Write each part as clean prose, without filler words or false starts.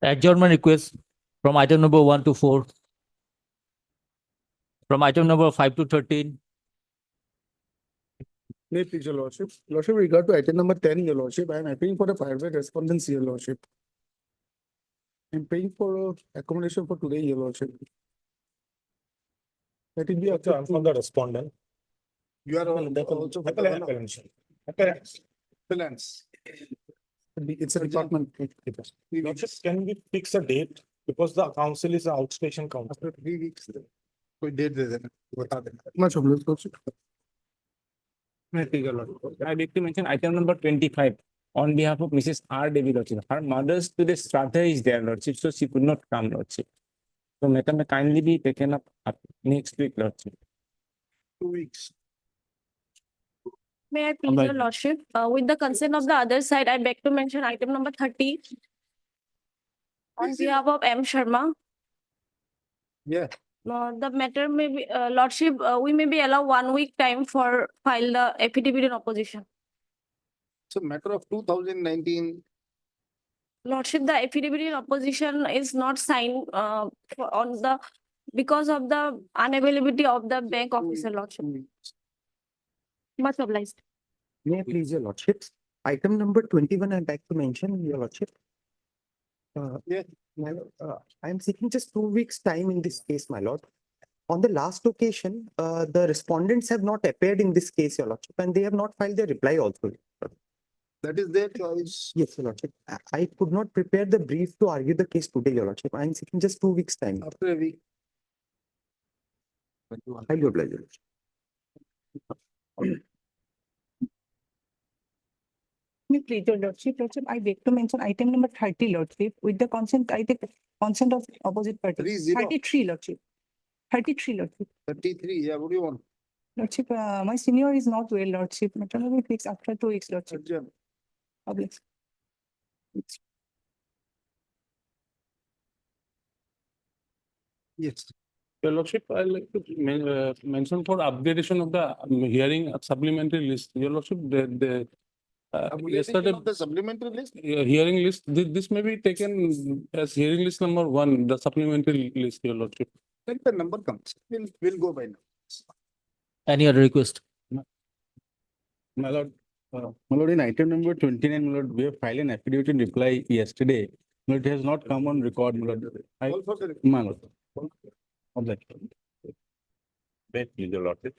Adjournment request from item number 1 to 4, from item number 5 to 13. May please, your lordship. Lordship, with regard to item number 10, your lordship, I am appealing for a private respondents, your lordship. I'm paying for accommodation for today, your lordship. That will be up I'm from the respondent. You are also for the appellants. It's a department. Lordship, can we fix a date? Because the council is an outstation council. After 3 weeks. कोई date दे देना, बता देना. Much obliged, lordship. I beg to mention item number 25 on behalf of Mrs. R. Devi, Lordship. Her mother's today Shraddha is there, Lordship, so she could not come, Lordship. So matter may kindly be taken up next week, Lordship. 2 weeks. May I please, your lordship, with the consent of the other side, I beg to mention item number 30 on behalf of M. Sharma. Yeah. The matter may be, lordship, we may be allowed 1 week time for file the affidavit in opposition. It's a matter of 2019. Lordship, the affidavit in opposition is not signed because of the unavailability of the bank officer, lordship. Much obliged. May I please, your lordships? Item number 21, I beg to mention, your lordship. Yeah. I am seeking just 2 weeks' time in this case, my lord. On the last occasion, the respondents have not appeared in this case, your lordship, and they have not filed their reply also. That is their choice. Yes, your lordship. I could not prepare the brief to argue the case today, your lordship. I am seeking just 2 weeks' time. After a week. Highly obliged, your lordship. Me please, your lordship, I beg to mention item number 30, lordship, with the consent, I take consent of opposite party. 30. 33, lordship. 33, lordship. 33, yeah, what do you want? Lordship, my senior is not well, lordship. Matter may be fixed after 2 weeks, lordship. Adjourn. Obliged. Yes. Your lordship, I like to mention for upgradation of the hearing supplementary list. Your lordship, the yesterday Of the supplementary list? hearing list, this may be taken as hearing list number 1, the supplementary list, your lordship. When the number comes, we'll go by now. Any other request? My lord, in item number 29, my lord, we have filed an affidavit in reply yesterday. But it has not come on record, my lord. All for the- My lord. Obliged. Please, your lordship.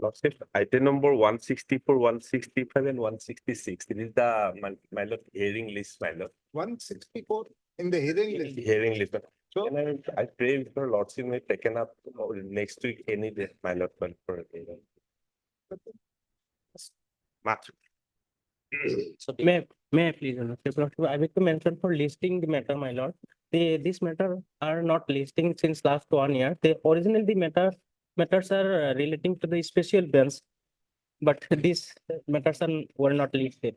Lordship, item number 164, 165, and 166. This is the my lord hearing list, my lord. 164 in the hearing list. Hearing list. So- And I pray if your lordship may taken up next week any day, my lord, for a hearing. Much. May I please, your lordship, I beg to mention for listing the matter, my lord. This matter are not listing since last 1 year. Originally the matters are relating to the special bench. But these matters were not listed.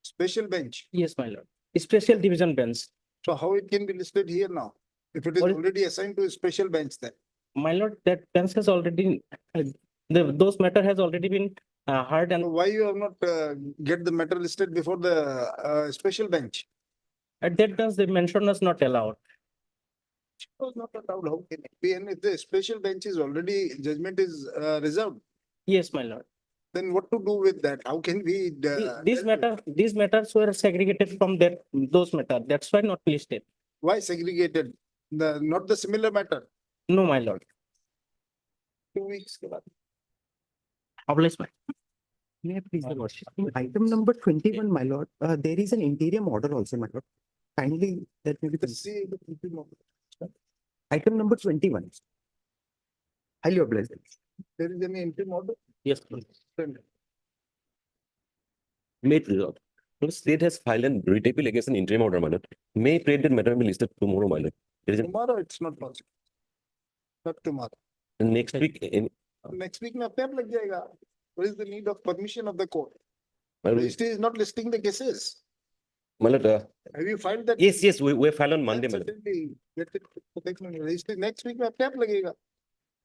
Special bench. Yes, my lord. Special division bench. So how it can be listed here now? If it is Or- already assigned to a special bench then? My lord, that bench has already, those matter has already been heard So and why you have not get the matter listed before the special bench? at that bench the mention was not allowed. It was not allowed. How can it be? And if the special bench is already, judgment is reserved, Yes, my lord. then what to do with that? How can we? These matters were segregated from those matters. That's why not listed. Why segregated? Not the similar matter. No, my lord. 2 weeks. के बाद. Obliged, my. May I please, your lordship? Item number 21, my lord, there is an interim order also, my lord. Kindly, that may be Let's see the interim order. item number 21. Highly obliged. There is any interim order? Yes, please. Send it. May it resolve. The state has filed an writ appeal against an interim order, my lord. May pray that matter be listed tomorrow, my lord. There is Tomorrow it's not possible. Not tomorrow. next week. Next week में अपने आप लग जाएगा. What is the need of permission of the court? My lord, Registry is not listing the cases. my lord, Have you filed that? yes, we filed on Monday, my lord. Certainly. Get it. Registry next week में अपने आप लगेगा.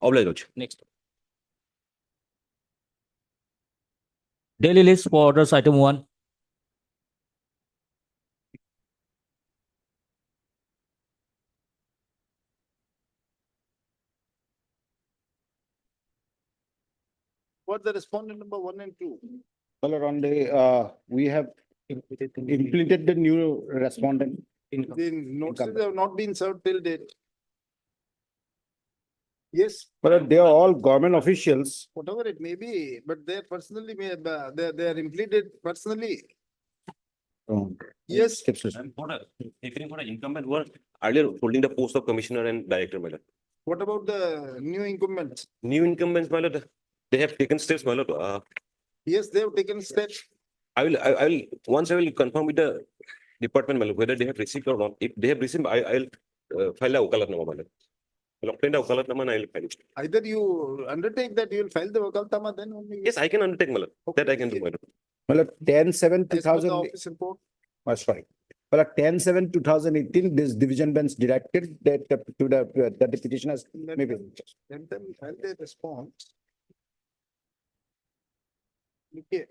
Obliged. Next. Daily list for orders, item 1. What the respondent number 1 and 2? Well, around the, we have implemented the new respondent. The notices have not been served till date. Yes, But they are all government officials. whatever it may be, but they personally they are implemented personally. Yes. And for a, if for an incumbent who are earlier holding the post of commissioner and director, my lord. What about the new incumbents? New incumbents, my lord, they have taken steps, my lord. Yes, they have taken steps. I will, once I will confirm with the department, my lord, whether they have received or not. If they have received, I'll file a wakalatnama, my lord. I'll obtain the wakalatnama and I'll file it. Either you undertake that you will file the wakaltama, then only. Yes, I can undertake, my lord. That I can do, my lord. Well, 10/7, As per the 2000, office report. sorry. Well, 10/7, 2018, this division bench directed that to the petitioners Let maybe. them file their response. Okay.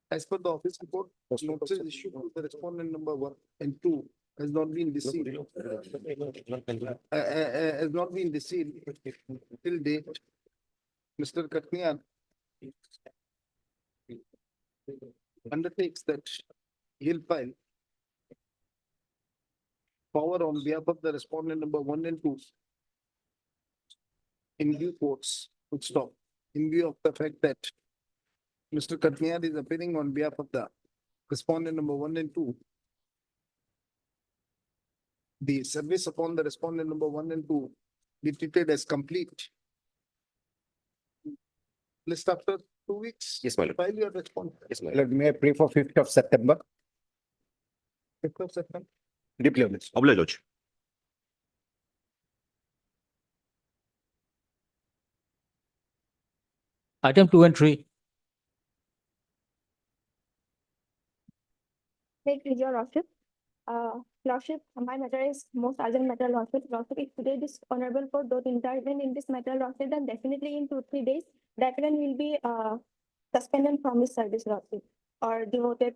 As per the office report, notice issued to the respondent number 1 and 2 has not been received. Has not been received till date. Mr. Katnian undertakes that he'll file power on behalf of the respondent number 1 and 2 in due course, would stop, in view of the fact that Mr. Katnian is appearing on behalf of the respondent number 1 and 2. The service upon the respondent number 1 and 2 be treated as complete. List after 2 weeks. Yes, my lord. File your response. Yes, my lord. Well, may I pray for 5th of September? 5th of September. Deeply honest. Oblige, Lodge. Item 2 and 3. Take your lordship. Lordship, my matter is most urgent matter, lordship. Lordship, if today this honorable court don't intervene in this matter, lordship, then definitely in 2-3 days, that one will be suspended from his service, lordship, or demoted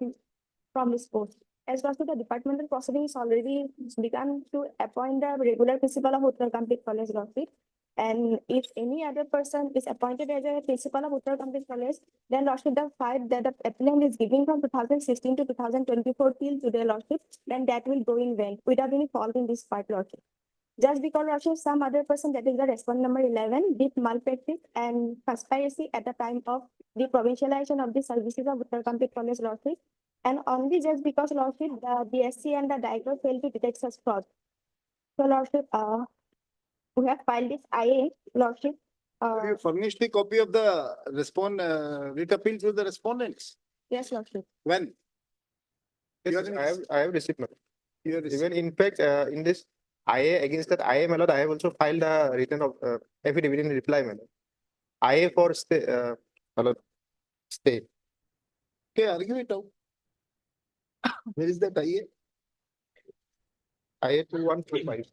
from his post. As lordship, the departmental proceedings already begun to appoint the regular principal of Uttar Complete College, lordship. And if any other person is appointed as a principal of Uttar Complete College, then lordship, the fight that the appellant is giving from 2016 to 2024 till today, lordship, then that will go in vain without any fault in this part, lordship. Just because lordship, some other person, that is the respondent number 11, did malpractice and conspiracy at the time of the provincialization of the services of Uttar Complete College, lordship. And only just because lordship, the BSc and the director failed to detect such fraud. So lordship, we have filed this IA, lordship. Have you furnished the copy of the writ appeal to the respondents? Yes, lordship. When? You are Yes, in- I have received, my lord. you are Even in fact, in this IA, against that IA, my lord, I have also filed a written of affidavit in reply, my lord. IA for stay, my lord, stay. Okay, argue it out. Where is that IA? IA 2135.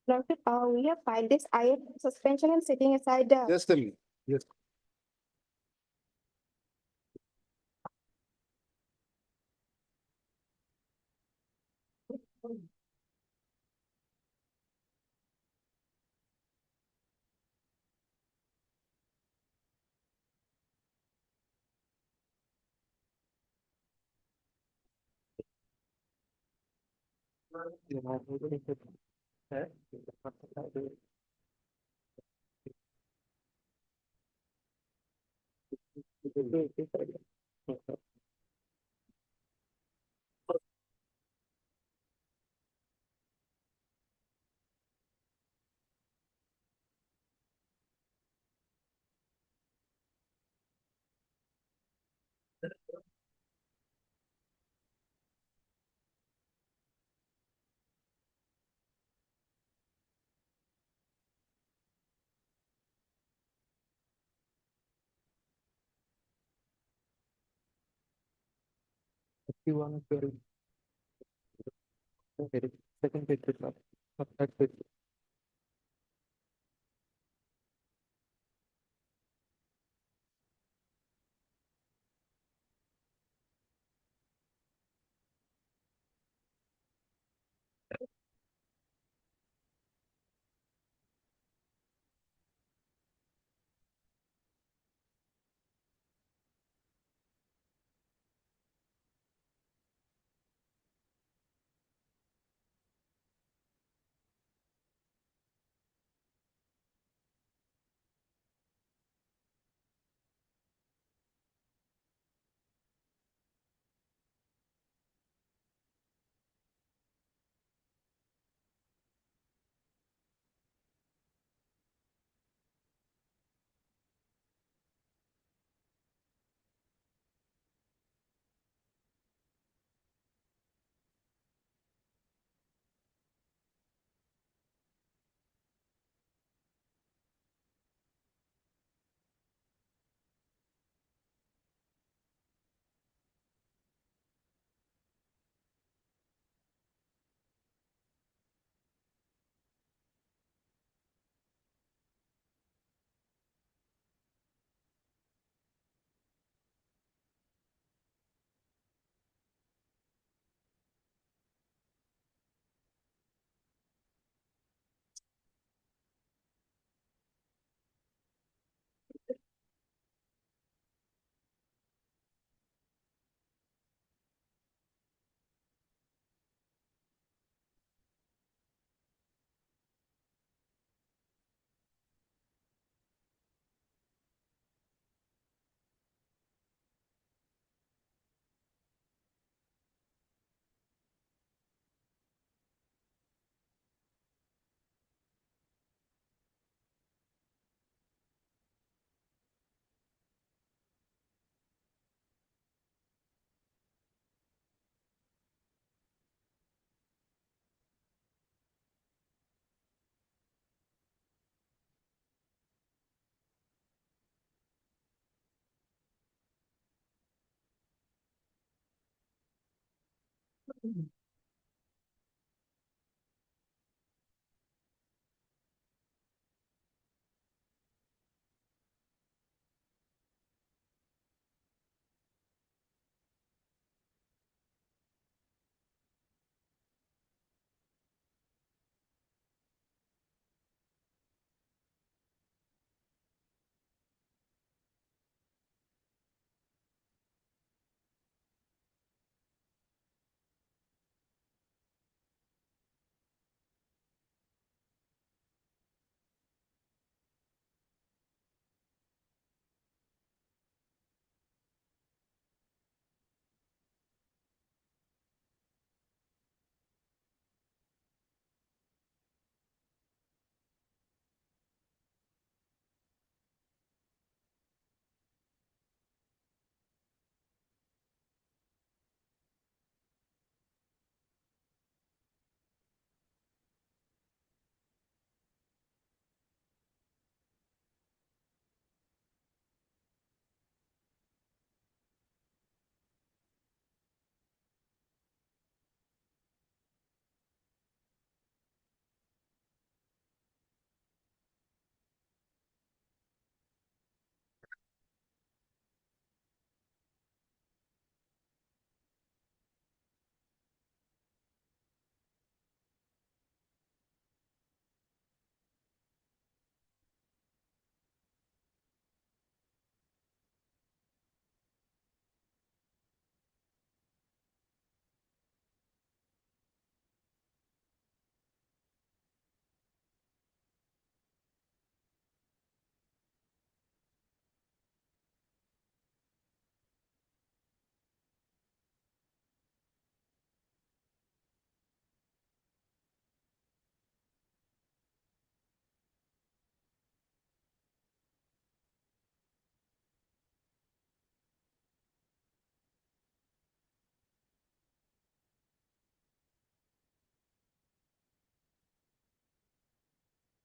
Lordship, we have filed this IA suspension and setting aside the. Just a minute. Yes. Second page, third page.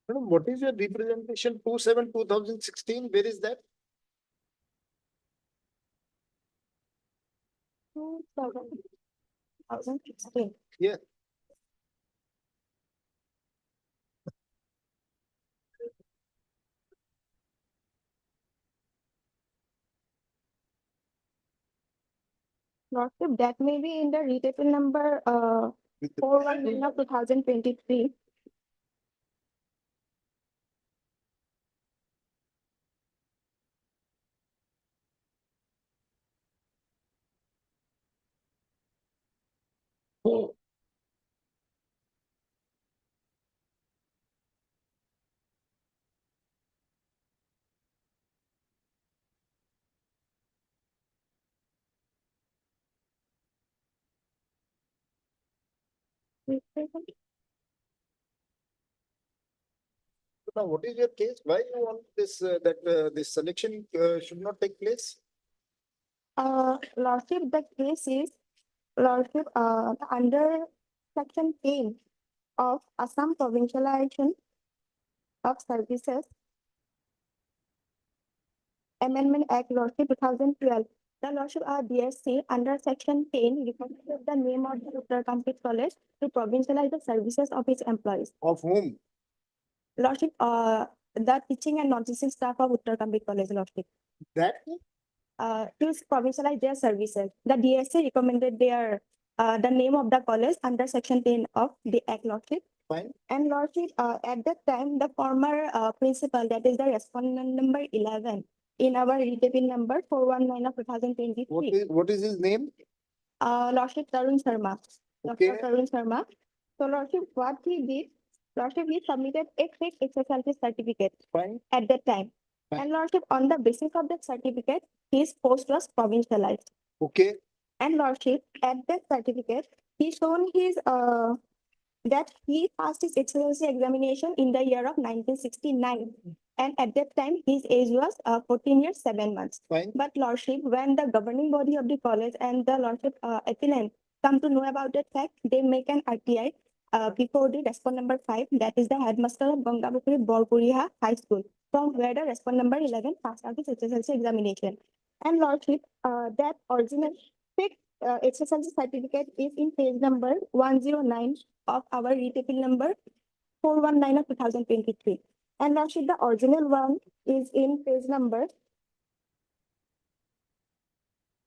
Madam, what is your representation 27/2016? Where is that? 2016. Yeah. Lordship, that may be in the retable number 419 of 2023. Now, what is your case? Why you want this, this selection should not take place? Lordship, the case is, Lordship, under section 10 of Assam Provincialization of Services Amendment Act, Lordship, 2012. The Lordship, DSC under section 10 recognizes the name of the Uttar Complete College to provincialize the services of its employees. Of whom? Lordship, the teaching and non-teaching staff of Uttar Complete College, Lordship. That? To provincialize their services. The DSC recommended their the name of the college under section 10 of the Act, Lordship. Fine. And Lordship, at that time, the former principal, that is the respondent number 11 in our retable number 419 of 2023. What is his name? Lordship Tarun Sharma. Okay. Dr. Tarun Sharma. So Lordship, what he did, Lordship, he submitted a fake SSLC certificate Fine. at that time. Fine. And Lordship, on the basis of that certificate, his post was provincialized. Okay. And Lordship, at that certificate, he shown his that he passed his SSLC examination in the year of 1969. And at that time, his age was 14 years, 7 months. Fine. But Lordship, when the governing body of the college and the Lordship appellant come to know about that fact, they make an RTI before the respond number 5, that is the headmaster of Gangabukuri Borpuriha High School, from where the respond number 11 passed out his SSLC examination. And Lordship, that original fake SSLC certificate is in page number 109 of our writ appeal number 419 of 2023. And lordship, the original one is in page number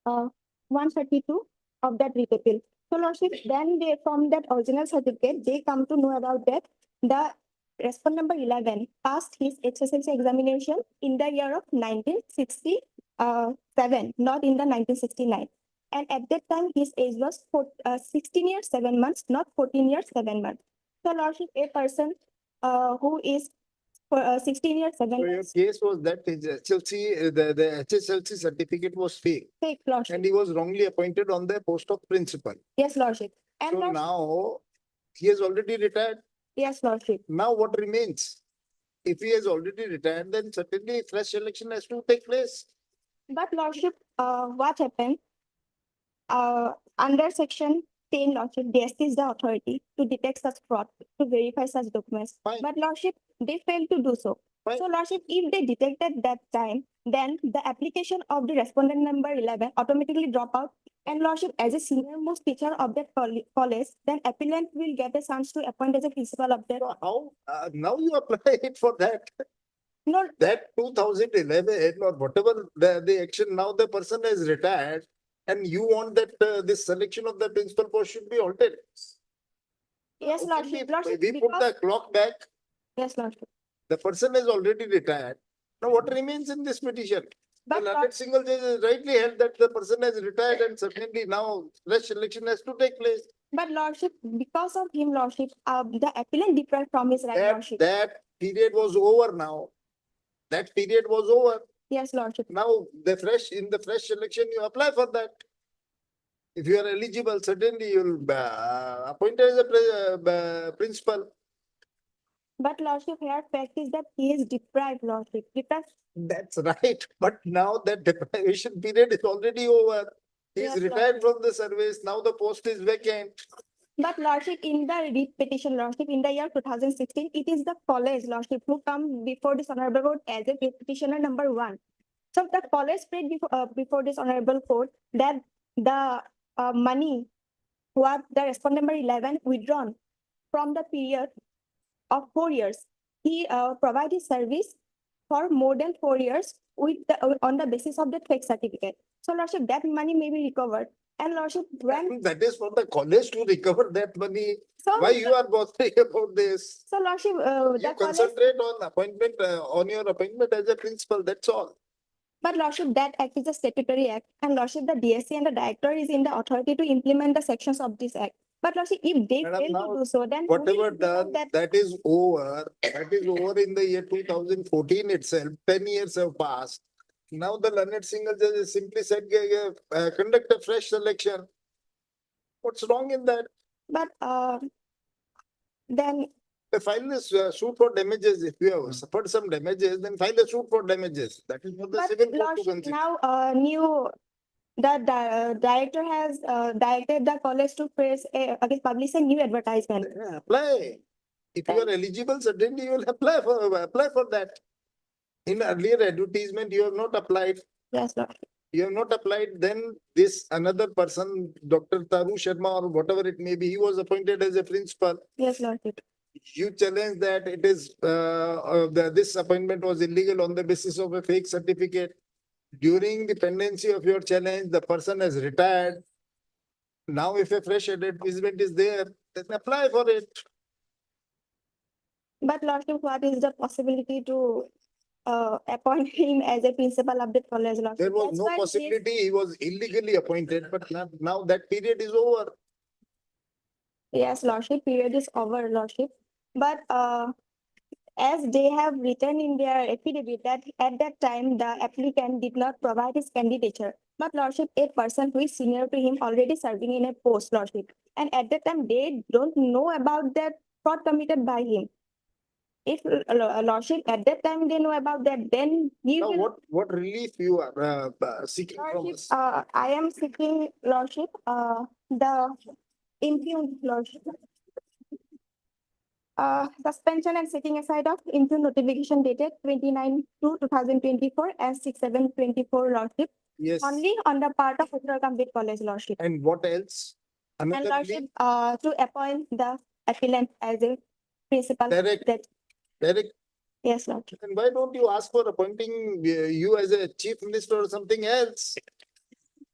132 of that writ appeal. So lordship, then they, from that original certificate, they come to know about that the respondent number 11 passed his SSLC examination in the year of 1967, not in the 1969. And at that time, his age was 16 years, 7 months, not 14 years, 7 months. So lordship, a person who is for 16 years, 7 So your months, case was that his HLC, the HSLC certificate was fake fake lordship. and he was wrongly appointed on the post of principal. Yes, lordship. And So lordship, now he has already retired. yes, lordship. Now what remains? If he has already retired, then certainly fresh election has to take place. But lordship, what happened? Under section 10, lordship, DSC is the authority to detect such fraud, to verify such documents. Fine. But lordship, they failed to do so. Fine. So lordship, if they detected that time, then the application of the respondent number 11 automatically drop out. And lordship, as a senior most teacher of that college, then appellant will get a chance to appoint as a principal of that. So how, now you apply it for that, No, that 2011 or whatever the action, now the person has retired. And you want that this selection of the principal post should be altered. yes, Okay, lordship, lordship, we put because, the clock back, yes, lordship. the person has already retired. Now what remains in this petition? The But learned single judge has rightly held that the person has retired and certainly now fresh election has to take place. But lordship, because of him, lordship, the appellant deprived from his right, That, lordship. that period was over now. That period was over. Yes, lordship. Now in the fresh election, you apply for that. If you are eligible, certainly you'll appointed as a principal. But lordship, here fact is that he is deprived, lordship. Deprived. That's right. But now that deprivation period is already over. He is Yes, retired from the service. Now the post is vacant. But lordship, in the writ petition, lordship, in the year 2016, it is the college, lordship, who come before this honorable court as a writ petitioner number 1. So the college prayed before this honorable court that the money what the respondent number 11 withdrawn from the period of 4 years. He provided service for more than 4 years with the, on the basis of the fake certificate. So lordship, that money may be recovered. And lordship, when That is for the college to recover that money. so Why you are bothering about this? so lordship, You the college, concentrate on appointment, on your appointment as a principal, that's all. but lordship, that act is a statutory act, and lordship, the DSC and the director is in the authority to implement the sections of this act. But lordship, if they Madam, fail now to do so, then who will Whatever implement done, that? that is over. That is over in the year 2014 itself. 10 years have passed. Now the learned single judge has simply said, conduct a fresh selection. What's wrong in that? But then File a suit for damages. If you have suffered some damages, then file a suit for damages. That is for the but civil court to lordship, consider. now the director has directed the college to publish a new advertisement. Apply. If you are eligible, certainly you will apply for that. In earlier advertisement, you have not applied. Yes, lordship. You have not applied, then this another person, Dr. Taru Sharma or whatever it may be, he was appointed as a principal. Yes, lordship. You challenge that it is, this appointment was illegal on the basis of a fake certificate. During the pendency of your challenge, the person has retired. Now, if a fresh advertisement is there, then apply for it. But lordship, what is the possibility to appoint him as a principal of the college, lordship? There was That's no why he is- possibility, he was illegally appointed, but now that period is over. Yes, lordship, period is over, lordship. But as they have written in their affidavit that at that time the applicant did not provide his candidature. But lordship, a person who is senior to him already serving in a post, lordship. And at that time, they don't know about that fraud committed by him. If lordship, at that time they know about that, then he Now, will. what relief you are seeking from Lordship, us? I am seeking, lordship, the impugned, lordship. Suspension and setting aside of into notification dated 29/2/2024 and 6/7/24 Lordship. Yes. Only on the part of Uttarakhand College Lordship. And what else? And Another Lordship, leave? to appoint the appellant as a principal. Direct. That, Direct. yes, Lordship. And why don't you ask for appointing you as a chief minister or something else?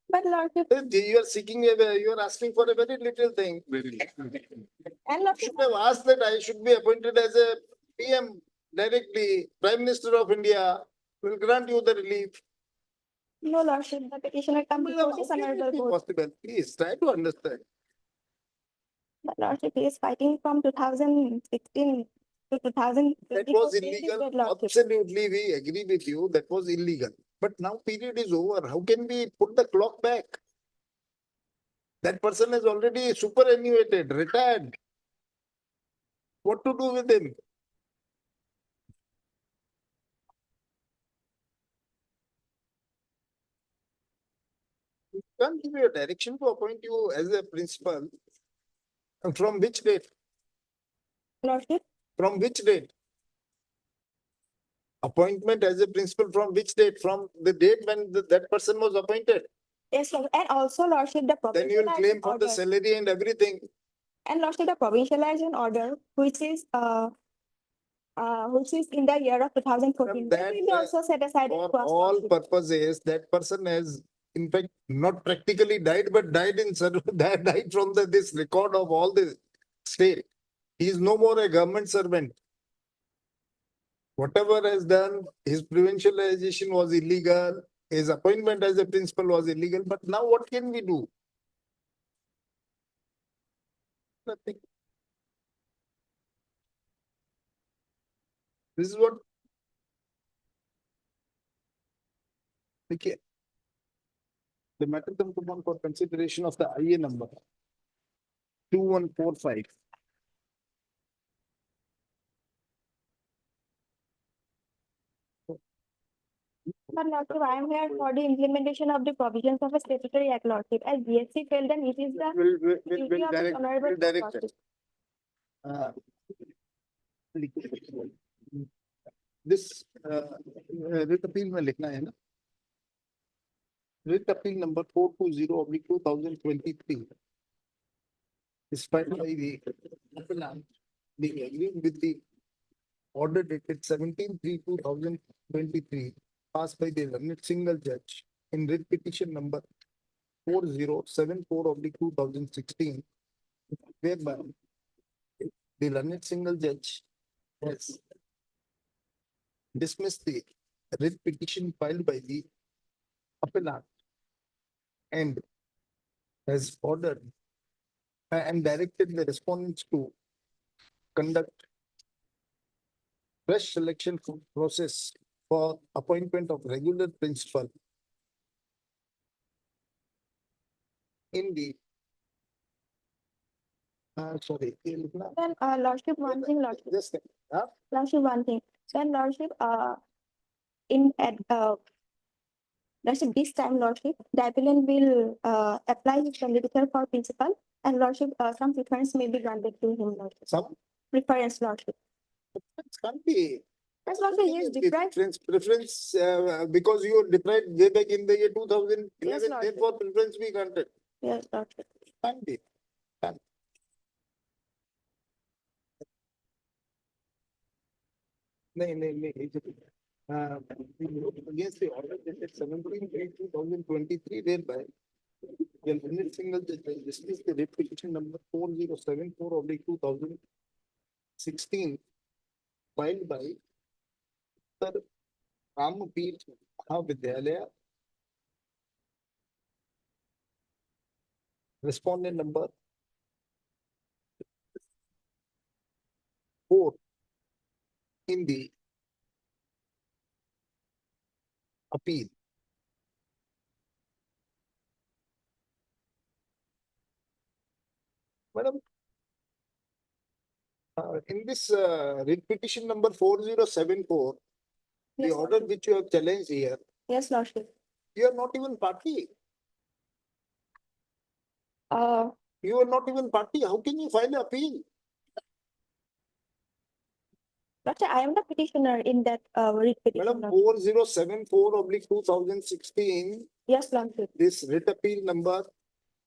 But Lordship, You are seeking, you are asking for a very little thing. and Lordship, Should have asked that I should be appointed as a PM directly. Prime Minister of India will grant you the relief. no Lordship, the petitioner come Madam, before how this can it honorable be court. possible? Please try to understand. But Lordship is fighting from 2016 to 2024. That was illegal. Absolutely, we agree with you. That was illegal. But now period is over. How can we put the clock back? That person is already superannuated, retired. What to do with him? We can't give you a direction to appoint you as a principal. And from which date? Lordship, From which date? Appointment as a principal from which date? From the date when that person was appointed. yes, Lord, and also Lordship, the Then you will claim provincialization for the order, salary and everything. and Lordship, the provincialization order, which is in the year of 2014. That that, will be also set aside. For to us, all Lordship. purposes, that person has in fact not practically died, but died in died from this record of all the state. He is no more a government servant. Whatever has done, his provincialization was illegal, his appointment as a principal was illegal, but now what can we do? Nothing. This is what. Okay. The matter comes upon for consideration of the IA number 2145. But Lordship, I am here for the implementation of the provisions of a statutory act, Lordship. As BSc failed, then it is the duty Will of the direct, honorable will direct. Lordship. This writ appeal में लिखना है ना? Writ appeal number 420/2023 is filed by the appellant. They agree with the order dated 17/3/2023 passed by the learned single judge in writ petition number 4074/2016, whereby the learned single judge has dismissed the writ petition filed by the appellant and has ordered and directed the respondents to conduct fresh selection process for appointment of regular principal in the sorry, Then, Lordship, one thing, Lordship, just Lordship, one thing. Then, Lordship, Lordship, this time, Lordship, the appellant will apply his candidature for principal, and Lordship, some preference may be granted to him, Lordship. some Preference, Lordship. can't be. That's Lordship, he is deprived. Preference because you were deprived way back in the year 2011, Lordship. therefore preference be granted. Yes, Lordship. Can't be. Can't. नहीं, against the order dated 17/3/2023, whereby the learned single judge has dismissed the writ petition number 4074/2016 filed by Sir Rampeet Mahavidyalaya. Respondent number 4 in the appeal. Madam, in this writ petition number 4074, the Yes, order Lordship. which you have challenged here, Yes, Lordship. you are not even party. Uh, You are not even party. How can you file an appeal? Lordship, I am the petitioner in that writ petition. Madam, 4074/2016, Yes, Lordship. this writ appeal number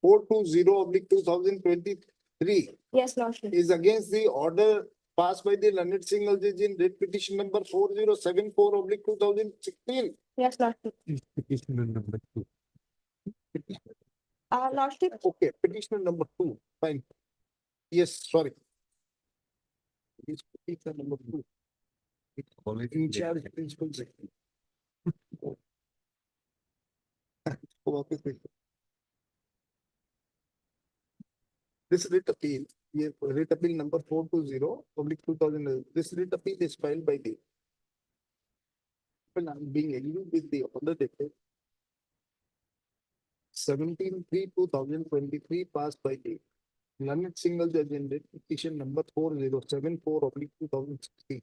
420/2023 Yes, Lordship. is against the order passed by the learned single judge in writ petition number 4074/2016. Yes, Lordship. Lordship, Okay, petitioner number 2, fine. Yes, sorry. It's petitioner number 2. In charge principal secretary. This writ appeal, writ appeal number 420/2000, this writ appeal is filed by the when I'm being agreed with the order dated 17/3/2023 passed by the learned single judge in writ petition number 4074/2016.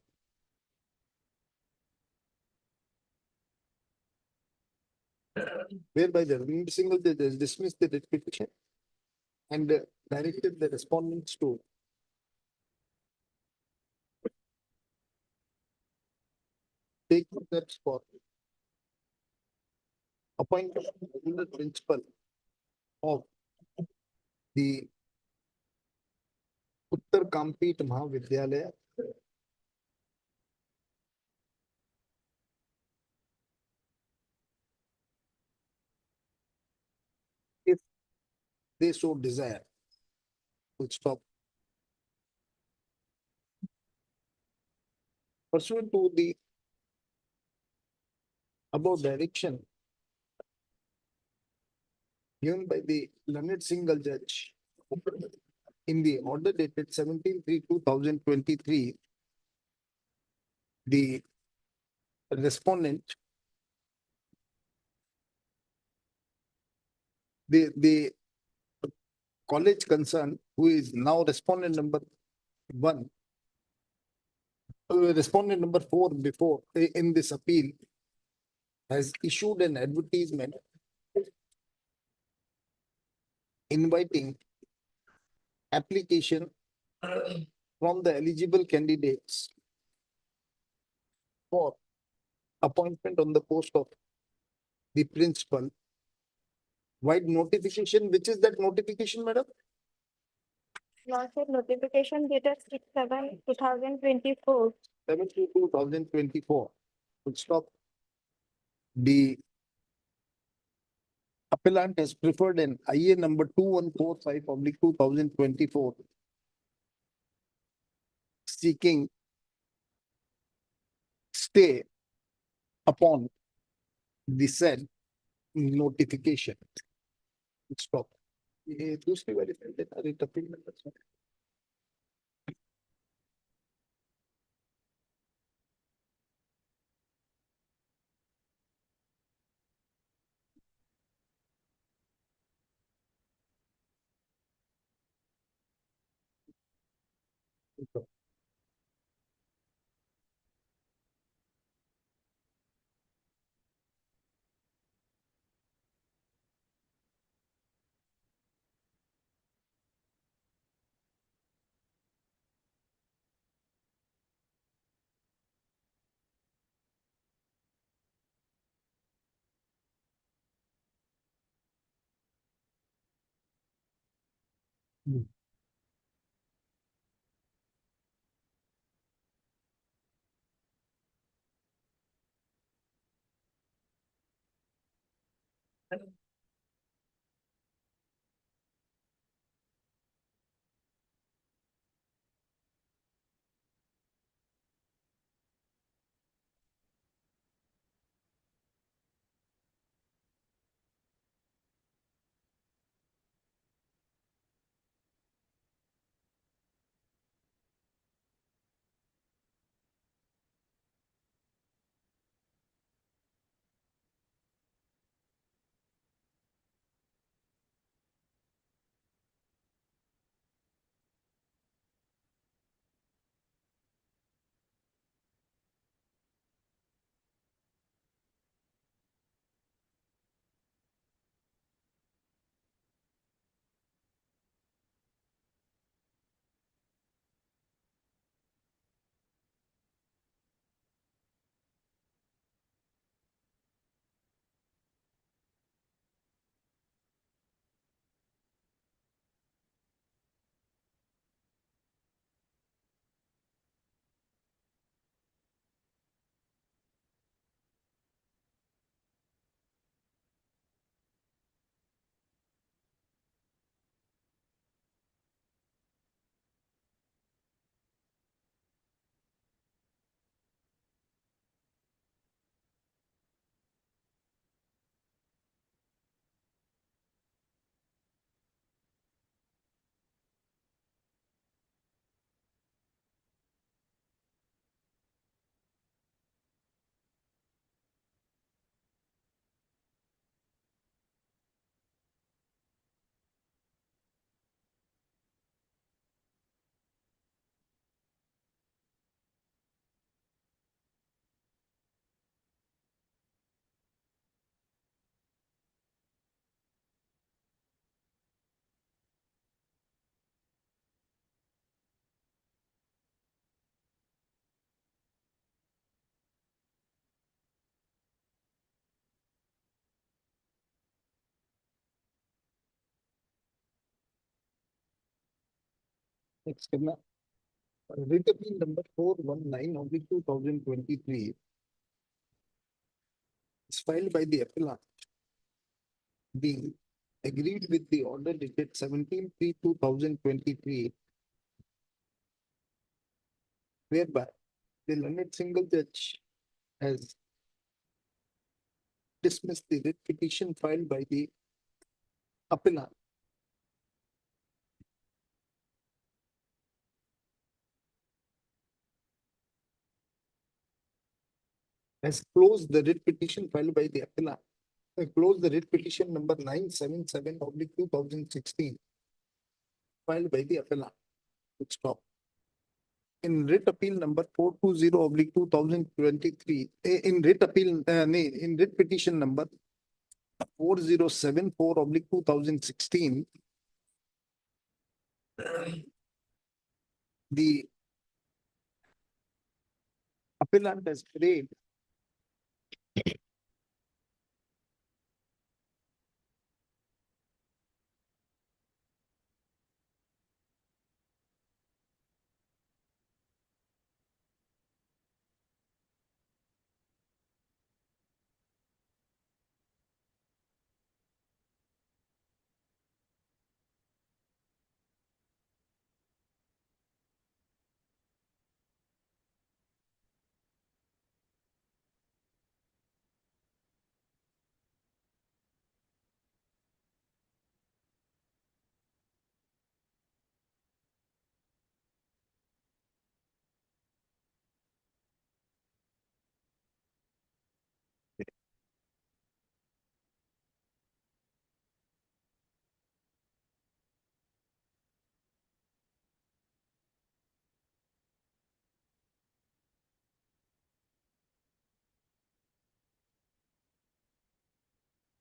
Whereby the learned single judge has dismissed the writ petition and directed the respondents to take steps for appointment of the principal of the Uttar Kampit Mahavidyalaya if they so desire. Full stop. Pursuant to the above direction given by the learned single judge in the order dated 17/3/2023, the respondent, the college concerned, who is now respondent number 1, respondent number 4 before in this appeal, has issued an advertisement inviting application from the eligible candidates for appointment on the post of the principal. Wide notification, which is that notification, madam? Lordship, notification dated 6/7/2024. 7/2/2024. Full stop. The appellant has preferred an IA number 2145/2024 seeking stay upon the said notification. Full stop. ये दूसरी वाली file देना, writ appeal number, sorry. Next, writ appeal number 419/2023 is filed by the appellant. Being agreed with the order dated 17/3/2023, whereby the learned single judge has dismissed the writ petition filed by the appellant. Has closed the writ petition filed by the appellant. Closed the writ petition number 977/2016 filed by the appellant. Stop. In writ appeal number 420/2023, in writ appeal, in writ petition number 4074/2016, the appellant has prayed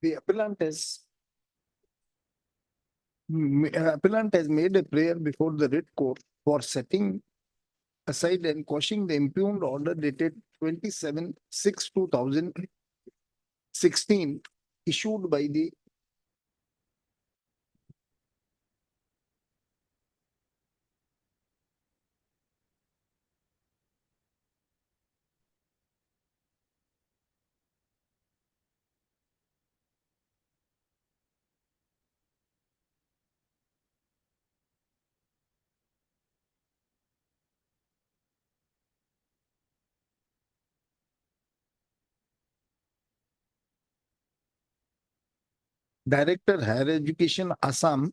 the appellant has made a prayer before the writ court for setting aside and quashing the impugned order dated 27/6/2016 issued by the Director Higher Education Assam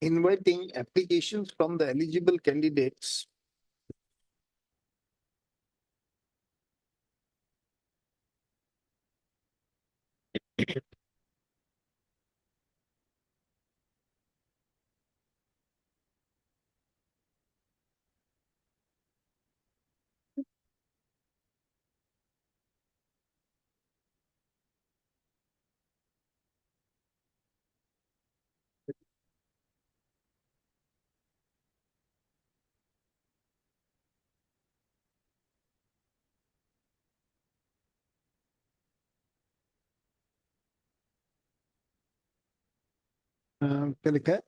inviting applications from the eligible candidates क्या लिखा है?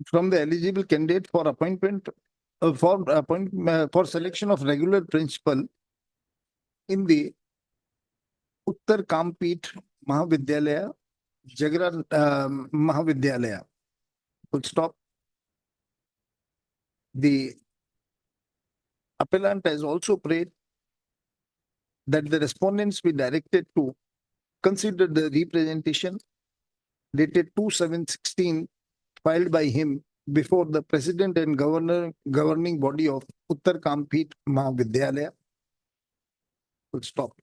From the eligible candidate for appointment for selection of regular principal in the Uttar Kampit Mahavidyalaya, Jagran Mahavidyalaya. Full stop. The appellant has also prayed that the respondents be directed to consider the representation dated 2/7/16 filed by him before the president and governing body of Uttar Kampit Mahavidyalaya. Full stop.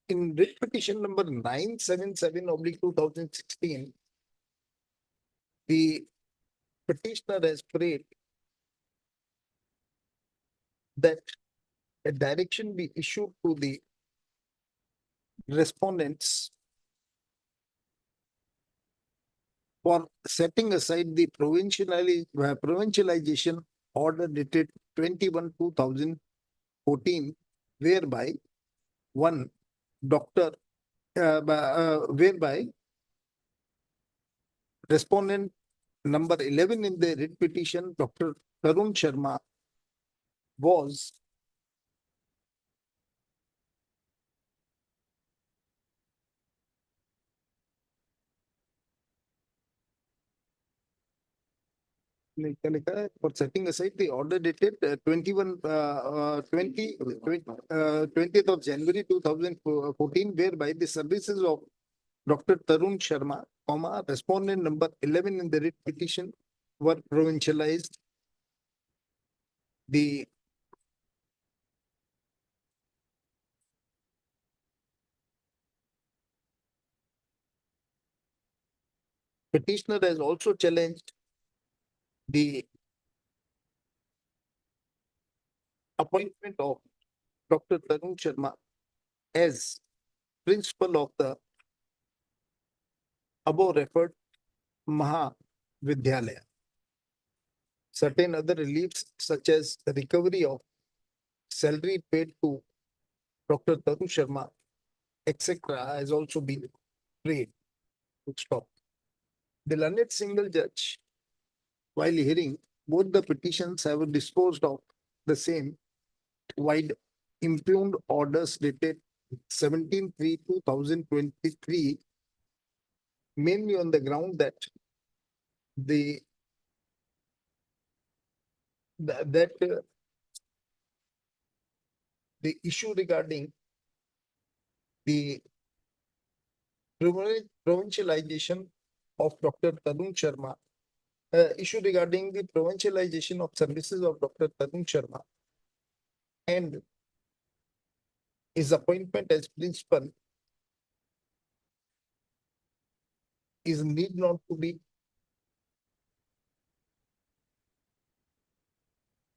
In writ petition number 977/2016, the petitioner has prayed that a direction be issued to the respondents for setting aside the provincialization order dated 21/2014, whereby one doctor, whereby respondent number 11 in the writ petition, Dr. Tarun Sharma, was for setting aside the order dated 20th of January 2014, whereby the services of Dr. Tarun Sharma, respondent number 11 in the writ petition were provincialized. The petitioner has also challenged the appointment of Dr. Tarun Sharma as principal of the above referred Mahavidyalaya. Certain other reliefs such as the recovery of salary paid to Dr. Tarun Sharma, etc., has also been prayed to stop. The learned single judge, while hearing both the petitions, have disposed of the same wide impugned orders dated 17/3/2023, mainly on the ground that the the issue regarding the provincialization of Dr. Tarun Sharma, issue regarding the provincialization of services of Dr. Tarun Sharma and his appointment as principal is need not to be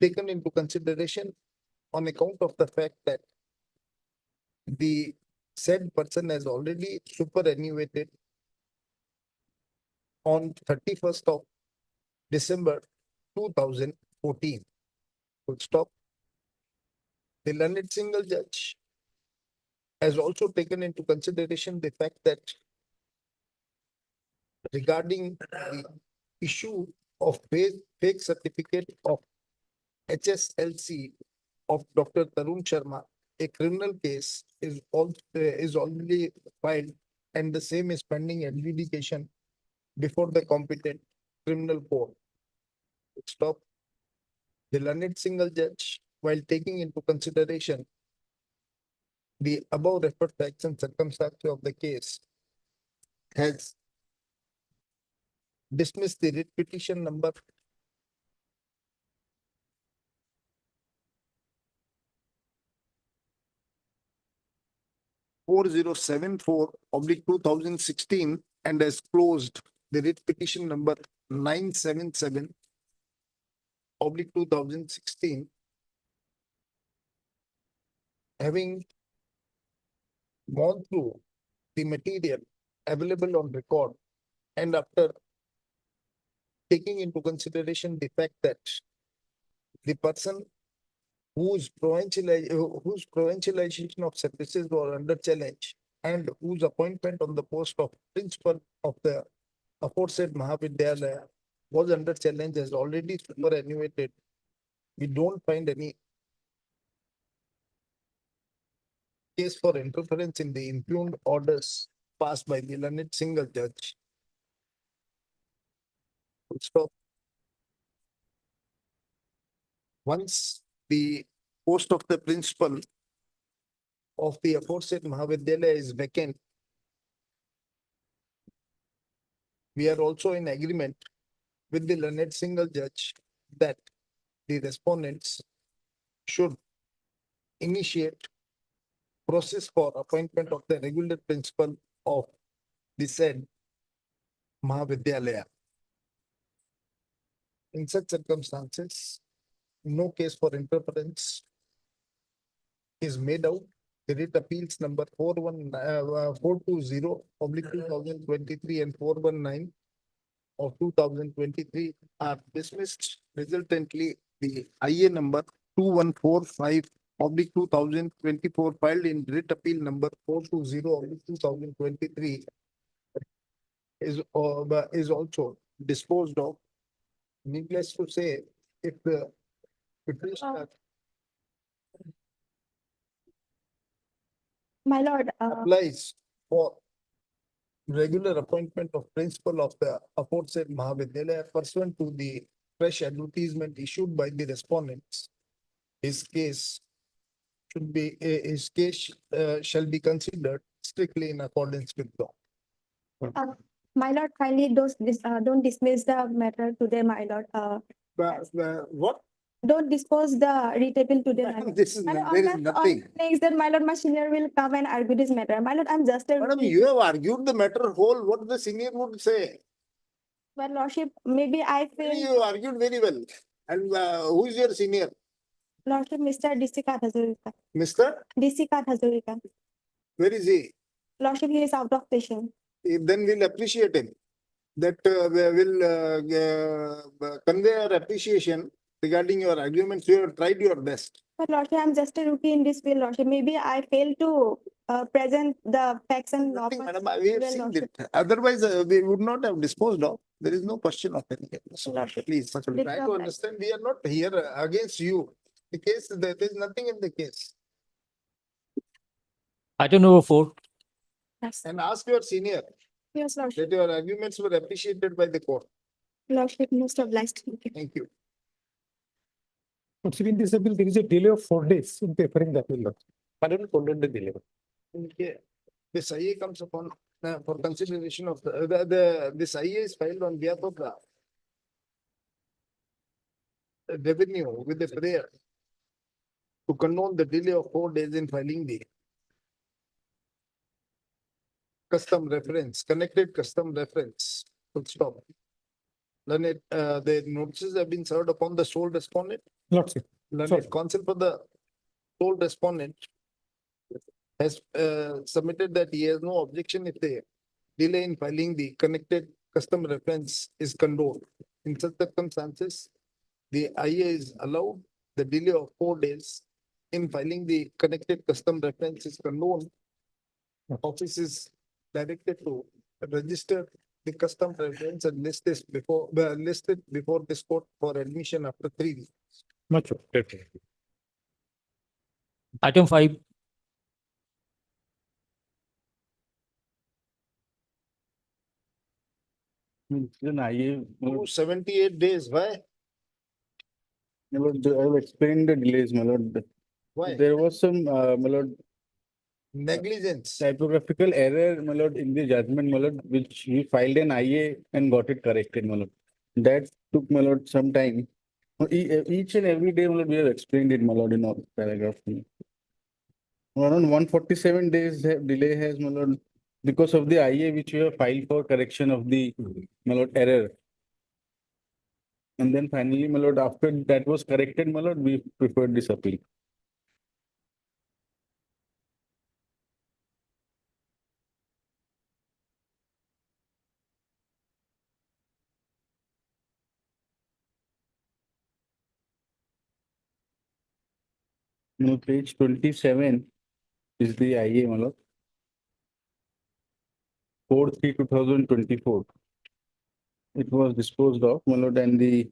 taken into consideration on account of the fact that the said person has already superannuated on 31st of December 2014. Full stop. The learned single judge has also taken into consideration the fact that regarding the issue of fake certificate of HSLC of Dr. Tarun Sharma, a criminal case is already filed and the same is pending adjudication before the competent criminal court. Stop. The learned single judge, while taking into consideration the above referred facts and circumstances of the case, has dismissed the writ petition number 4074/2016 and has closed the writ petition number 977/2016, having gone through the material available on record and after taking into consideration the fact that the person whose provincialization of services were under challenge and whose appointment on the post of principal of the aforesaid Mahavidyalaya was under challenge has already superannuated. We don't find any case for interference in the impugned orders passed by the learned single judge. Full stop. Once the post of the principal of the aforesaid Mahavidyalaya is vacant, we are also in agreement with the learned single judge that the respondents should initiate process for appointment of the regular principal of the said Mahavidyalaya. In such circumstances, no case for interference is made out. The writ appeals number 420 oblique 2023 and 419 of 2023 are dismissed. Resultantly, the IA number 2145 oblique 2024 filed in writ appeal number 420 oblique 2023 is also disposed of. Needless to say, if the petitioner My lord, applies for regular appointment of principal of the aforesaid Mahavidyalaya pursuant to the fresh advertisement issued by the respondents, his case shall be considered strictly in accordance with law. my lord, kindly don't dismiss the matter today, my lord. What? Don't dispose the writ appeal today, my lord. This is, My lord, there is on nothing. next that my lord, my senior will come and argue this matter. My lord, I'm just a. Madam, you have argued the matter whole, what the senior would say. But lordship, maybe I feel, You argued very well. And who is your senior? lordship, Mr. DC Hazurika. Mr. DC Hazurika. Where is he? Lordship, he is out of station. Then we'll appreciate him. That we will convey our appreciation regarding your arguments. You have tried your best. But lordship, I'm just a rookie in this field, lordship. Maybe I failed to present the facts and law. Nothing, madam, we have Well, seen lordship. it. Otherwise, we would not have disposed of. There is no question of any. So, Lordship. please, try to understand. We are not here against you. The case, there is nothing in the case. Item number 4. Yes, And ask your senior yes, lordship. that your arguments were appreciated by the court. Lordship, most obliged. Thank you. Thank you. Considering this appeal, there is a delay of 4 days in preparing the appeal. I don't know the delay. Okay. This IA comes upon for consideration of this IA is filed on behalf of the revenue with the prayer to condone the delay of 4 days in filing the custom reference, connected custom reference. Full stop. Learned, the notices have been served upon the sole respondent. Lordship. Learned counsel for the sole respondent has submitted that he has no objection if the delay in filing the connected custom reference is condoned. In such circumstances, the IA is allowed the delay of 4 days in filing the connected custom reference is condoned. Office is directed to register the custom reference and list this before listed before this court for admission after 3 weeks. Much. Item 5. Then I, 278 days. Why? my lord, I have explained the delays, my lord. Why? There was some, my lord, Negligence. typographical error, my lord, in the judgment, my lord, which we filed an IA and got it corrected, my lord. That took, my lord, some time. Each and every day, my lord, we have explained it, my lord, in all paragraph. Around 147 days delay has, my lord, because of the IA which we have filed for correction of the, my lord, error. And then finally, my lord, after that was corrected, my lord, we preferred this appeal. No, page 27 is the IA, my lord. 4/3/2024. It was disposed of, my lord, and the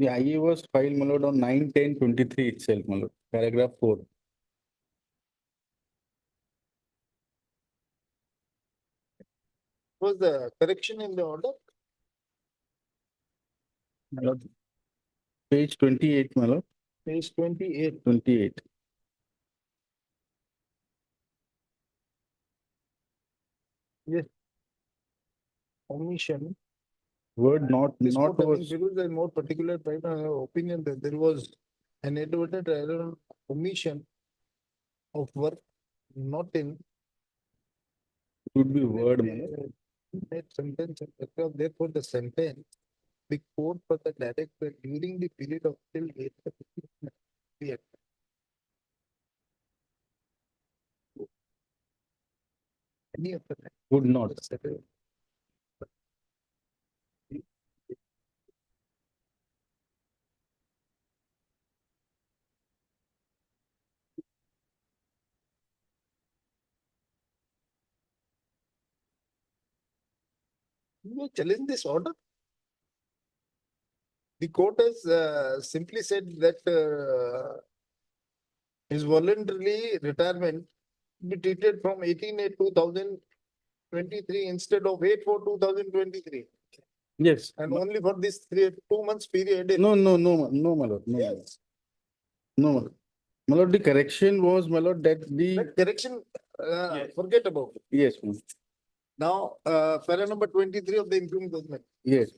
IA was filed, my lord, on 9/10/23 itself, my lord, paragraph 4. Was the correction in the order? My lord. Page 28, my lord. Page 28. 28. Omission. Word not This not court, I think, was. there was a more particular type of opinion that there was an adverted error omission of work not in Would be word, my lord. that sentence, etc. Therefore, the sentence, the court for the director during the period of till date. The petitioner be at- Any of the. Would not. You challenge this order? The court has simply said that his voluntary retirement be treated from 18/8/2023 instead of 8/4/2023. Yes. And only for this 2 months period. No, no, no, no, my lord. No, my lord. Yes, No, my lord. My lord, the correction was, my lord, that the. that correction, forget about it. Yes, my lord. Now, para number 23 of the improving document. Yes.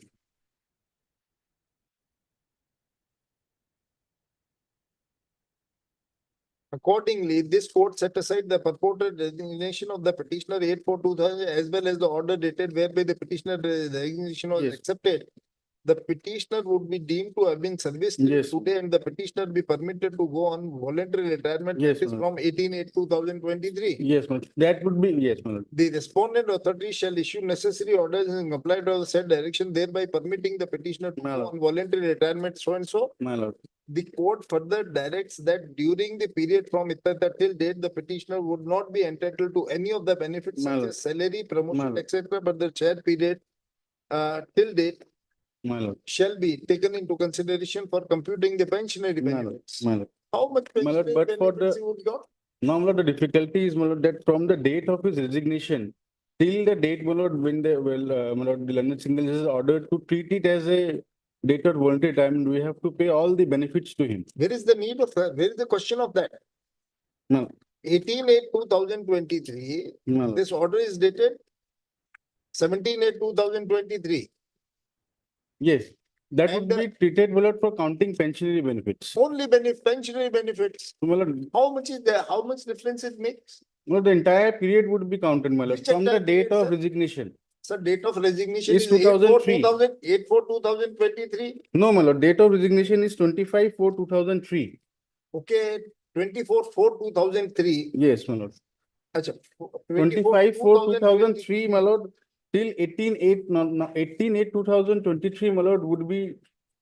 Accordingly, this court set aside the purported resignation of the petitioner 8/4/2000 as well as the order dated whereby the petitioner resignation was Yes. accepted. The petitioner would be deemed to have been serviced Yes. today and the petitioner be permitted to go on voluntary retirement. Yes, That is ma'am. from 18/8/2023. Yes, my lord. That would be, yes, my lord. The respondent authority shall issue necessary orders and comply to the said direction, thereby permitting the petitioner to My go lord. on voluntary retirement so and so. My lord. The court further directs that during the period from Ittata till date, the petitioner would not be entitled to any of the benefits My such lord. as salary, promotion, lord. etc. But the chair period till date My lord. shall be taken into consideration for computing the pensionary My lord. benefits. My lord. How much My lord, pensionary but for benefits the- he would got? Now, my lord, the difficulty is, my lord, that from the date of his resignation till the date, my lord, when the, my lord, the London Single is ordered to treat it as a date of voluntary retirement, we have to pay all the benefits to him. Where is the need of, where is the question of that? No. 18/8/2023, My lord. this order is dated 17/8/2023. Yes, that would And, be treated, my lord, for counting pensionary benefits. Only pensionary benefits. So, my lord, How much is there? How much difference it makes? my lord, the entire period would be counted, my lord, Which from the entire date period, of sir? resignation. So date of resignation Is is 2003. 8/4/2023. No, my lord, date of resignation is 25/4/2003. Okay, 24/4/2003. Yes, my lord. Acha, 25/4/2003, my lord, till 18/8, no, no, 18/8/2023, my lord, would be,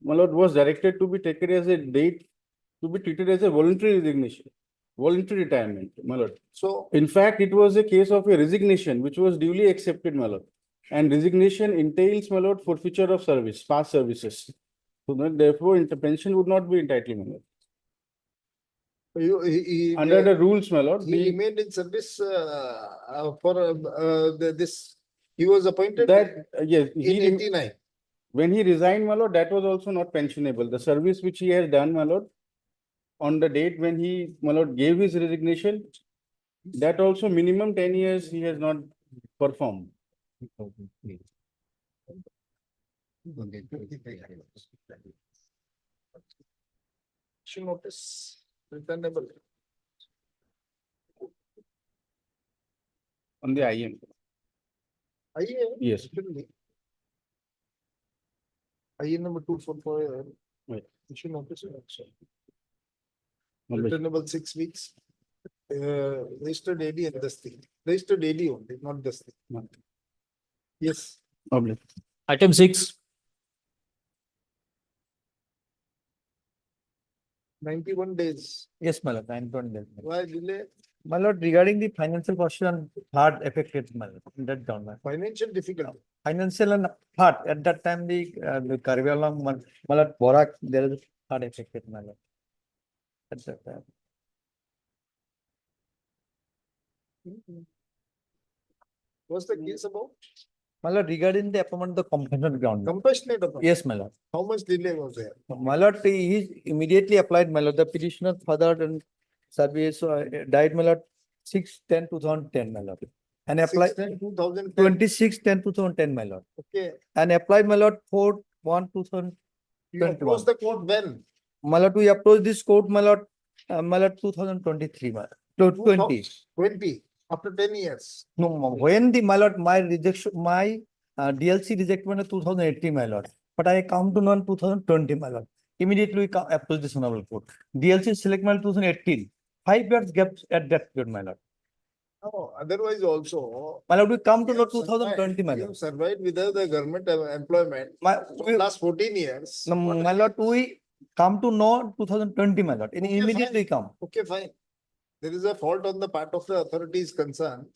my lord, was directed to be taken as a date to be treated as a voluntary resignation, voluntary retirement, my lord. So, In fact, it was a case of a resignation which was duly accepted, my lord. And resignation entails, my lord, forfeiture of service, past services. So then, therefore, pension would not be entitled, my lord. Under the rules, my lord, he the, remained in service for this, he was appointed that, yes, in he, 89. when he resigned, my lord, that was also not pensionable. The service which he has done, my lord, on the date when he, my lord, gave his resignation, that also minimum 10 years he has not performed. Issue notice, returnable. On the IM. Yes. IE number 244. Right. Issue notice. Also. Obliged. Returnable 6 weeks. Registered AD and this thing. Registered AD only, not this thing. No. Yes, Obliged. Item 6. 91 days. Yes, my lord, 9 days. Why delay? My lord, regarding the financial question, hard affected, my lord, in that government. Financial difficulty. Financial and hard, at that time, the Karvialang, my lord, Borak, there is hard affected, my lord. At that time. What's the case about? My lord, regarding the appointment of the compassionate ground. Compassionate appointment. Yes, my lord. How much delay was there? My lord, he immediately applied, my lord, the petitioner's father and service died, my lord, 6/10/2010, my lord. And applied 2010. 26/10/2010, my lord. Okay, And applied, my lord, 4/1/2021. you approached the court when? My lord, we approached this court, my lord, 2023, my lord, 20. 20, after 10 years. No, when the, my lord, my rejection, my DLC rejected in 2018, my lord. But I come to know in 2020, my lord. Immediately we approach this honorable court. DLC select my 2018. 5 years gap at that period, my lord. No, otherwise also. My lord, we come to you know have survived- 2020, my You lord. have survived without the government employment for last 14 years. No, What my lord, we come to know 2020, my lord. And Okay, immediately fine. come. Okay, fine. There is a fault on the part of the authorities concerned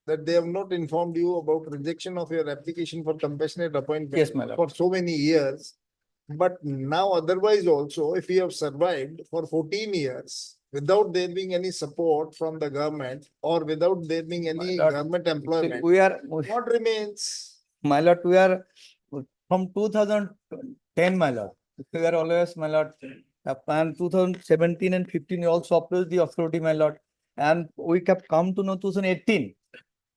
that they have not informed you about rejection of your application for compassionate appointment. Yes, my lord. For so many years. But now otherwise also, if you have survived for 14 years without there being any support from the government or without there being any lord, government employment, We are, what remains? my lord, we are from 2010, my lord. We are always, my lord, and 2017 and 15, we also approached the authority, my lord. And we kept come to know 2018.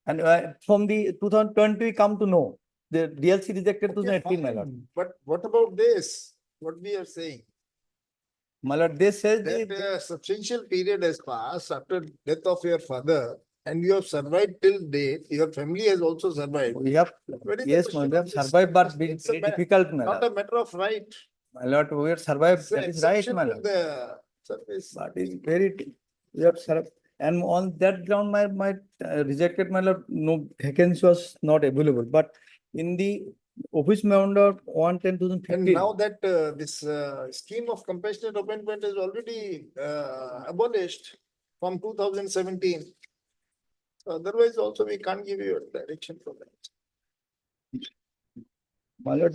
And from the 2020, we come to know the DLC rejected Okay, 2018, my lord. fine. But what about this? What we are saying? My lord, they says That a substantial period has passed after death of your father and you have survived till date. Your family has also survived. we have, What is the yes, question we have of this? survived, but been It's a very ma- difficult, my Not lord. a matter of right. My lord, we have survived, It's an that is right, exception my to lord. the service. But it's very, we have served. And on that ground, my rejected, my lord, no vacancy was not available. But in the office member 1/10/2015. And now that this scheme of compassionate appointment is already abolished from 2017. So otherwise also we can't give you a direction for that. My lord,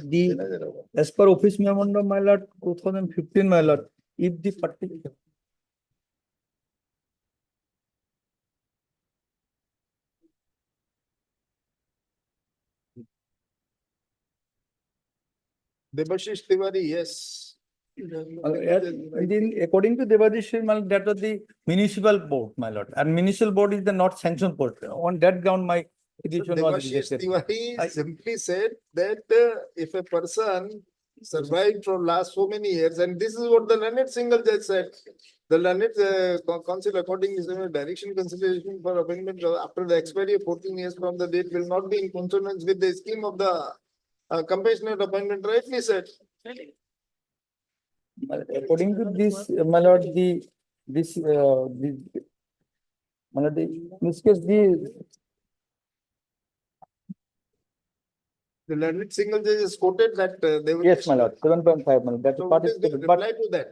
as per office memorandum, my lord, 2015, my lord, if the particular. Debashish Tiwari, yes. Then according to Devadish, my lord, that was the municipal board, my lord, and municipal board is the not sanctioned board. On that ground, my petition was Debashish rejected. Tiwari simply said that if a person survived for last so many years, and this is what the learned single judge said. The learned council according to the direction consideration for appointment after the expiry of 14 years from the date will not be in consonance with the scheme of the compassionate appointment, rightly said. According to this, my lord, this, my lord, this case, The learned single judge is quoted that they will. yes, my lord, 7.5, my lord, that is So what is the participated, but reply to that?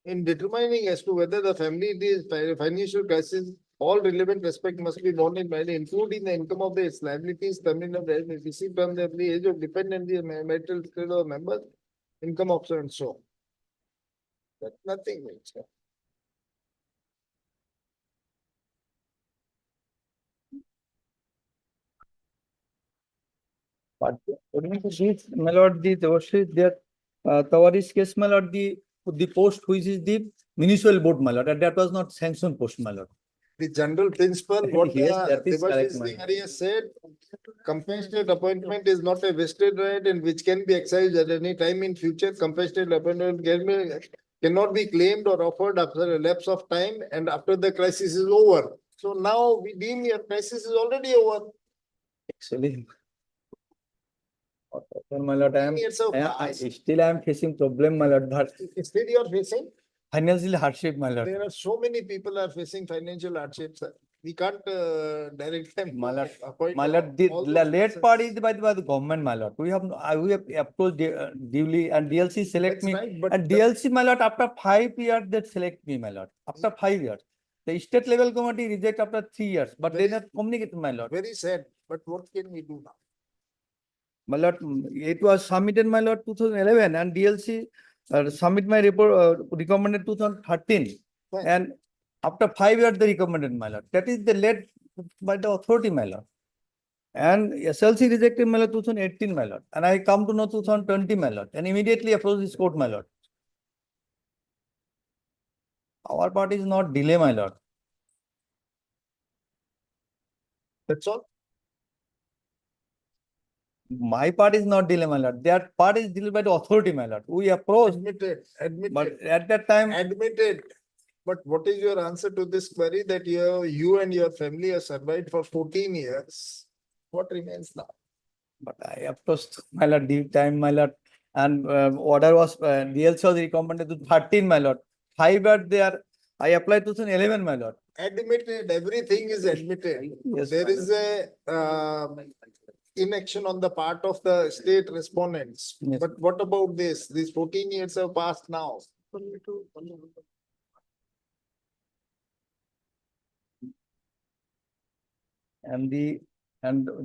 In determining as to whether the family is financial crisis, all relevant respect must be borne in mind, including the income of its liabilities, terminal received from the age of dependent, the marital state of members, income of so and so. That nothing means. but according to this, my lord, their Tawari's case, my lord, the post which is the municipal board, my lord, and that was not sanctioned post, my lord. The general principle, what Yes, that is correct, Debashish ma'am. Tiwari has said, compassionate appointment is not a vested right and which can be exercised at any time in future. Compassionate appointment cannot be claimed or offered after a lapse of time and after the crisis is over. So now we deem your crisis is already over. Actually. My lord, Years of still I am facing problem, my lord, but Still you are facing, financial hardship, my lord. there are so many people are facing financial hardships. We can't direct them. My lord, to appoint my lord, all the those late persons. part is by the government, my lord. We have approached duly and DLC select That's me. right, but And DLC, my lord, after 5 years, they select me, my lord. After 5 years. The state level committee reject after 3 years, but they Very- not communicate, my lord. very sad, but what can we do now? My lord, it was submitted, my lord, 2011 and DLC submit my report recommended 2013. Fine. And after 5 years, they recommended, my lord. That is the led by the authority, my lord. And SLC rejected my lord 2018, my lord, and I come to know 2020, my lord, and immediately approach this court, my lord. Our part is not delay, my lord. That's all. My part is not delay, my lord. Their part is delayed by the authority, my lord. We approached, Admitted, but admitted, at that time, admitted. But what is your answer to this query that you and your family have survived for 14 years? What remains now? but I approached, my lord, due time, my lord, and order was, DLC was recommended to 13, my lord. 5 are there. I applied 2011, my lord. Admitted, everything is admitted. Yes, There my is a inaction on the part of the state respondents. Yes. But what about this? These 14 years have passed now. And the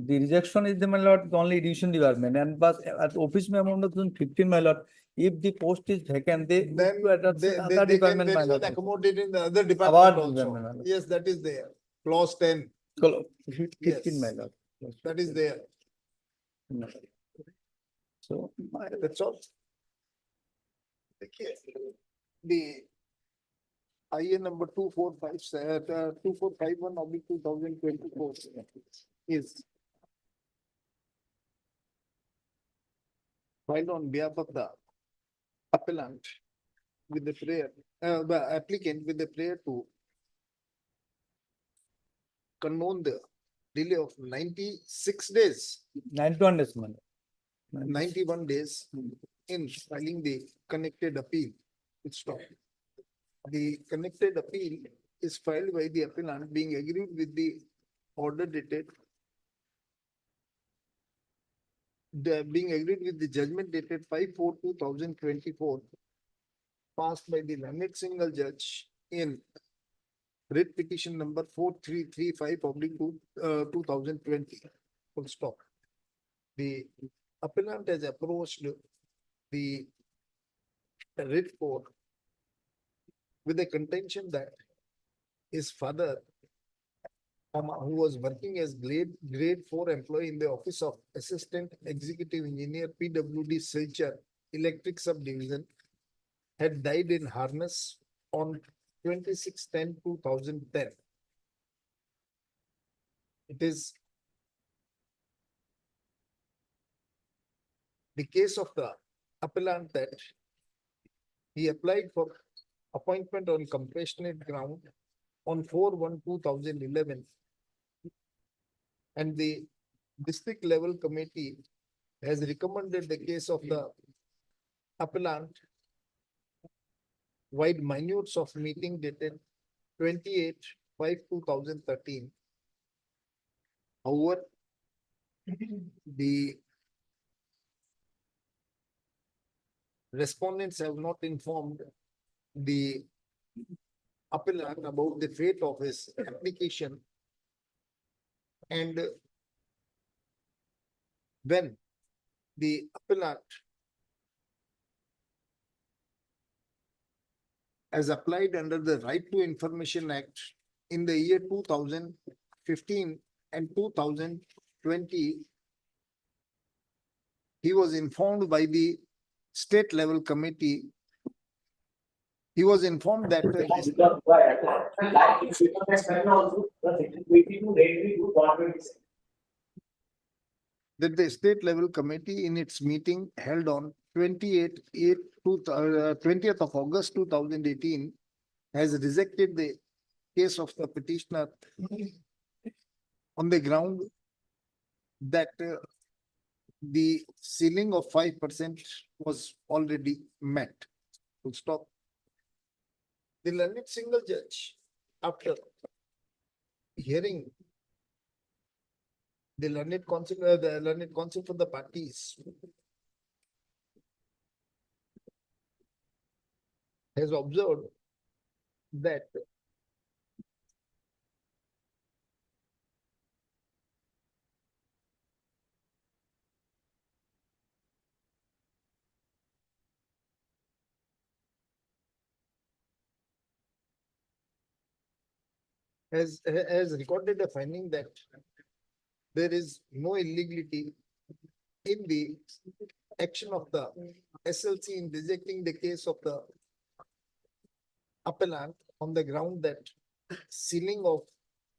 rejection is the, my lord, only education department, and but at office memo number 2015, my lord, if the post is vacant, they move Then to attach they other department, there my is lord. an accommodate in the other Our department department, also. my lord. Yes, that is there. Clause 10, 15, my Yes. lord. that is there. So, That's all. Okay. The IA number 2451 of 2024 is filed on behalf of the appellant with the prayer, the applicant with the prayer to condone the delay of 96 days, 91 days, my lord. 91 days in filing the connected appeal. It's stop. The connected appeal is filed by the appellant being agreed with the order dated, being agreed with the judgment dated 5/4/2024, passed by the learned single judge in writ petition number 4335 2020. Full stop. The appellant has approached the writ court with a contention that his father, who was working as grade 4 employee in the office of Assistant Executive Engineer PWD Silchar Electric Subdivision, had died in harness on 26/10/2010. It is the case of the appellant that he applied for appointment on compassionate ground on 4/1/2011, and the district level committee has recommended the case of the appellant wide minutes of meeting dated 28/5/2013. However, the respondents have not informed the appellant about the fate of his application, and when the appellant has applied under the Right to Information Act in the year 2015 and 2020, he was informed by the state level committee. He was informed that the state level committee in its meeting held on 20th of August 2018 has rejected the case of the petitioner on the ground that the ceiling of 5% was already met. Full stop. The learned single judge, after hearing the learned counsel for the parties, has observed that has recorded a finding that there is no illegality in the action of the SLC in rejecting the case of the appellant on the ground that ceiling of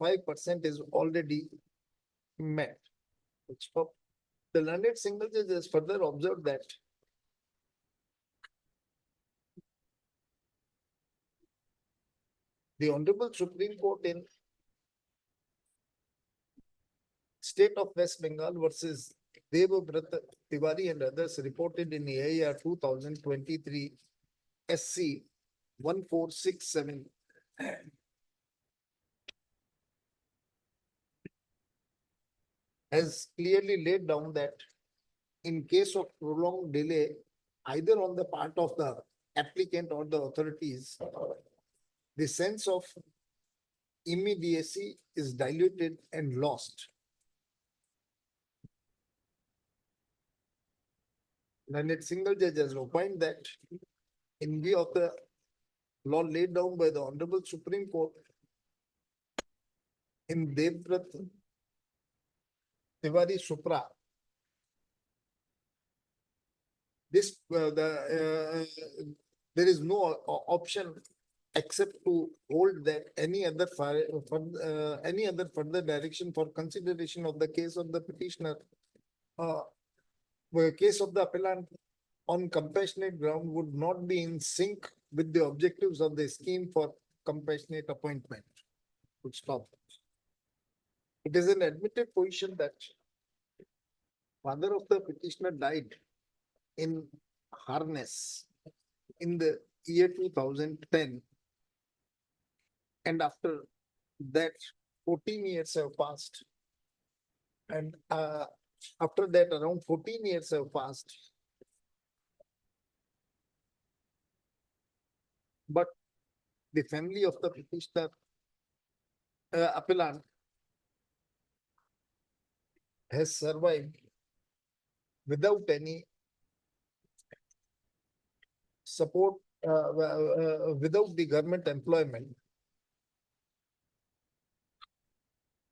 5% is already met. So the learned single judge has further observed that the Honorable Supreme Court in State of West Bengal versus Devabrat Tiwari and others reported in AIR 2023 SC 1467 has clearly laid down that in case of prolonged delay, either on the part of the applicant or the authorities, the sense of immediacy is diluted and lost. Learned single judge has opined that in view of the law laid down by the Honorable Supreme Court in Devbrat Tiwari Supra, this there is no option except to hold that any other further direction for consideration of the case of the petitioner, case of the appellant on compassionate ground would not be in sync with the objectives of the scheme for compassionate appointment. Would stop. It is an admitted position that father of the petitioner died in harness in the year 2010. And after that, 14 years have passed. And after that, around 14 years have passed. But the family of the petitioner, appellant, has survived without any support, without the government employment.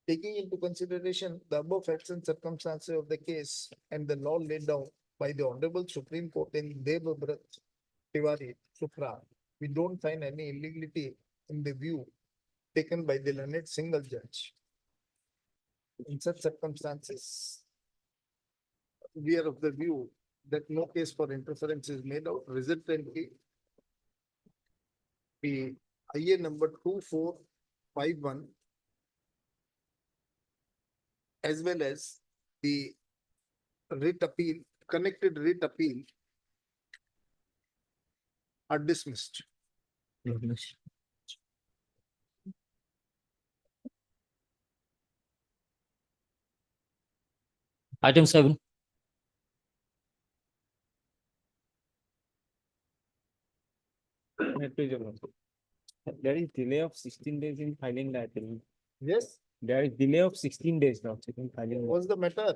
Taking into consideration the above facts and circumstances of the case and the law laid down by the Honorable Supreme Court in Devabrat Tiwari Supra, we don't find any illegality in the view taken by the learned single judge. In such circumstances, we are of the view that no case for interference is made out. Resultantly, the IA number 2451 as well as the writ appeal, connected writ appeal are dismissed. Item 7. There is delay of 16 days in filing the item. Yes, There is delay of 16 days, Lordship, in filing. what's the matter?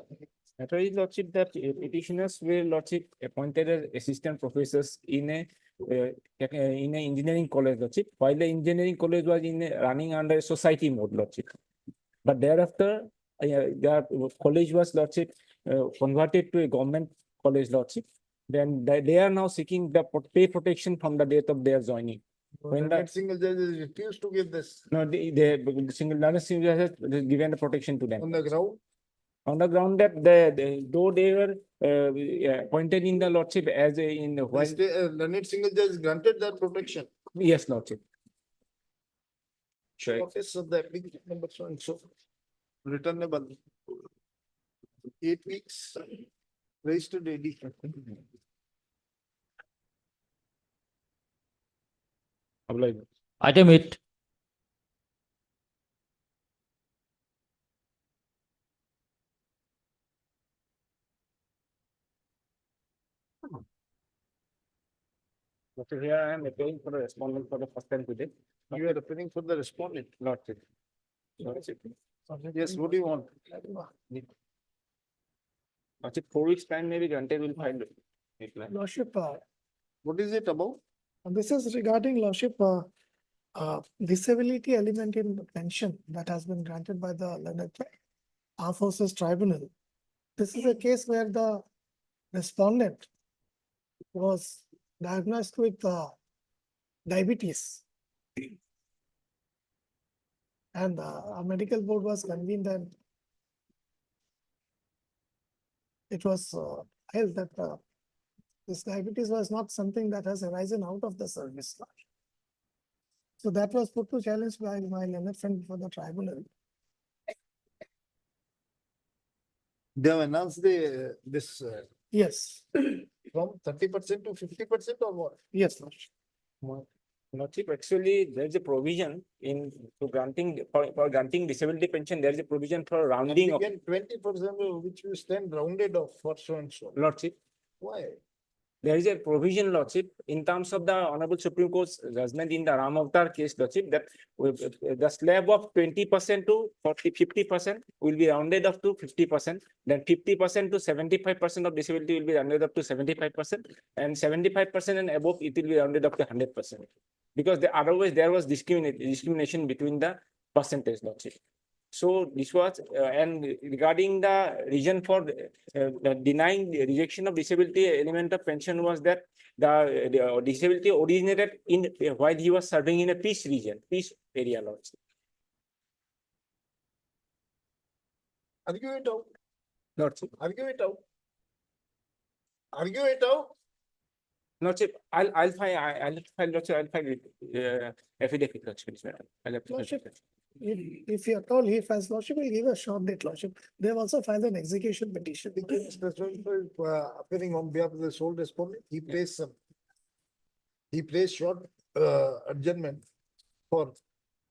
Matter is, Lordship, that petitioners were, Lordship, appointed as assistant professors in a engineering college, Lordship, while the engineering college was running under a society mode, Lordship. But thereafter, their college was, Lordship, converted to a government college, Lordship. Then they are now seeking the pay protection from the date of their joining. When That single judge has refused to give this No, the single has given the protection to them. on the ground. On the ground that though they were appointed in the Lordship as a in the while, Learned single judge granted that protection. yes, Lordship. Notice of the application number so and so. Returnable. 8 weeks. Registered AD. Item 8. So here I am appearing for the respondent for the first time today. You are appearing for the respondent. Lordship. Yes, what do you want? Lordship, 4 weeks time maybe granted will find. Lordship, What is it about? this is regarding Lordship, disability element in the pension that has been granted by the learned. Armed Forces Tribunal. This is a case where the respondent was diagnosed with diabetes. And a medical board was convened and it was held that this diabetes was not something that has arisen out of the service. So that was put to challenge by my learned friend for the tribunal. They have announced this Yes, from 30% to 50% or what? yes, Lordship. Lordship, actually, there is a provision in to granting for granting disability pension. There is a provision for rounding of 20% which you stand rounded off for so and so. Lordship. Why? There is a provision, Lordship, in terms of the Honorable Supreme Court's judgment in the Ram Avatar case, Lordship, that the slab of 20% to 50% will be rounded up to 50%. Then 50% to 75% of disability will be rounded up to 75%, and 75% and above it will be rounded up to 100%. Because otherwise there was discrimination between the percentage, Lordship. So this was, and regarding the reason for denying the rejection of disability element of pension was that the disability originated in while he was serving in a peace region, peace area, Lordship. Argue it out. Lordship. Argue it out. Argue it out. Lordship, I'll file, Lordship, I'll file affidavit, Lordship. I'll have to file Lordship. affidavit. If you are told he files Lordship, will give a short date, Lordship. They have also filed an execution petition. Because the appearing on behalf of the sole respondent, he placed short adjournment for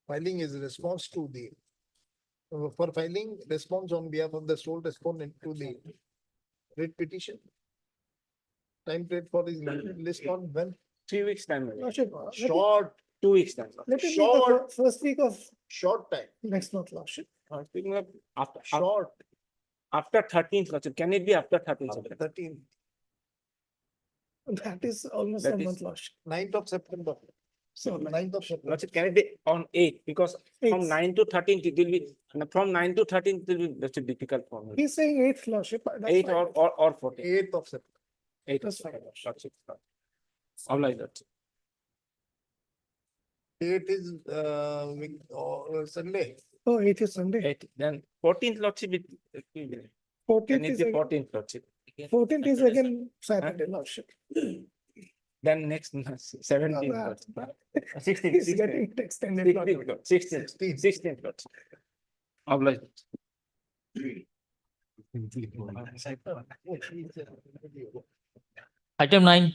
filing his response to the for filing response on behalf of the sole respondent to the writ petition. Time period for his list on when? 3 weeks time. Lordship, Short, 2 weeks time. let it be the short. first week of short time, next month, Lordship. Speaking of short, after 13th, Lordship, can it be after 13th? 13th, That is almost That a is- month, Lordship. 9th of September. So 9th of September. Lordship, can it be on 8th? Because from Eighth. 9 to 13th, it will be, from 9 to 13th, it will be that's difficult for me. He's saying eighth, Lordship. That's 8 fine. or 14. 8th of September. 8. That's fine. Lordship. Oblige, Lordship. Date is Sunday. Oh, eighth is Sunday. 8. Then 14th, Lordship, it will be. Can 14th it is be again, 14th, Lordship? 14th is again Saturday, Lordship. Then next 17th, Lordship. 16th. He's getting it extended. Lordship. 16th, Lordship. Oblige. Item 9.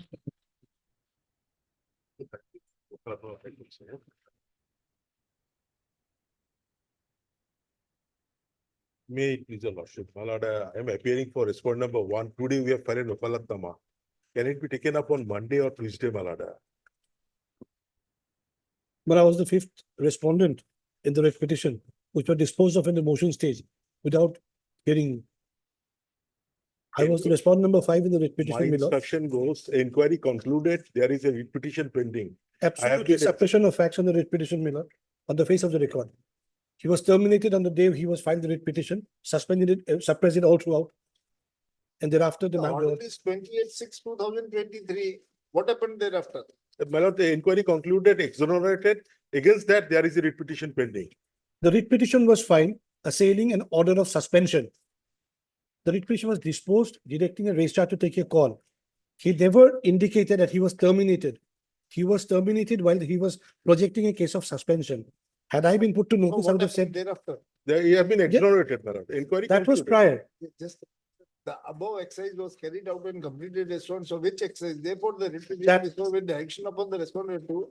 May it please your lordship, my lord, I am appearing for respondent number 1. Today we have filed an Wakalatnama. Can it be taken up on Monday or Tuesday, my lord? But I was the fifth respondent in the writ petition, which was disposed of in the motion stage without hearing. I was the respondent number 5 in the writ My petition, my lord. instruction goes, inquiry concluded, there is a writ petition pending. Absolutely been- suppression of facts on the writ petition, my lord, on the face of the record. He was terminated on the day he was filed the writ petition, suspended it, suppressed it all throughout. And thereafter, the The matter, order is 28/6/2023. What happened thereafter? My lord, the inquiry concluded exonerated. Against that, there is a writ petition pending. the writ petition was filed, assailing an order of suspension. The writ petition was disposed, directing a registrar to take a call. He never indicated that he was terminated. He was terminated while he was projecting a case of suspension. Had I been put to So notice, I what would have happened said thereafter? They have been exonerated, my lord. Inquiry. that was concluded. prior. Just the above exercise was carried out and completed response. So which exercise? Therefore, the writ petition That- is so with direction upon the respondent to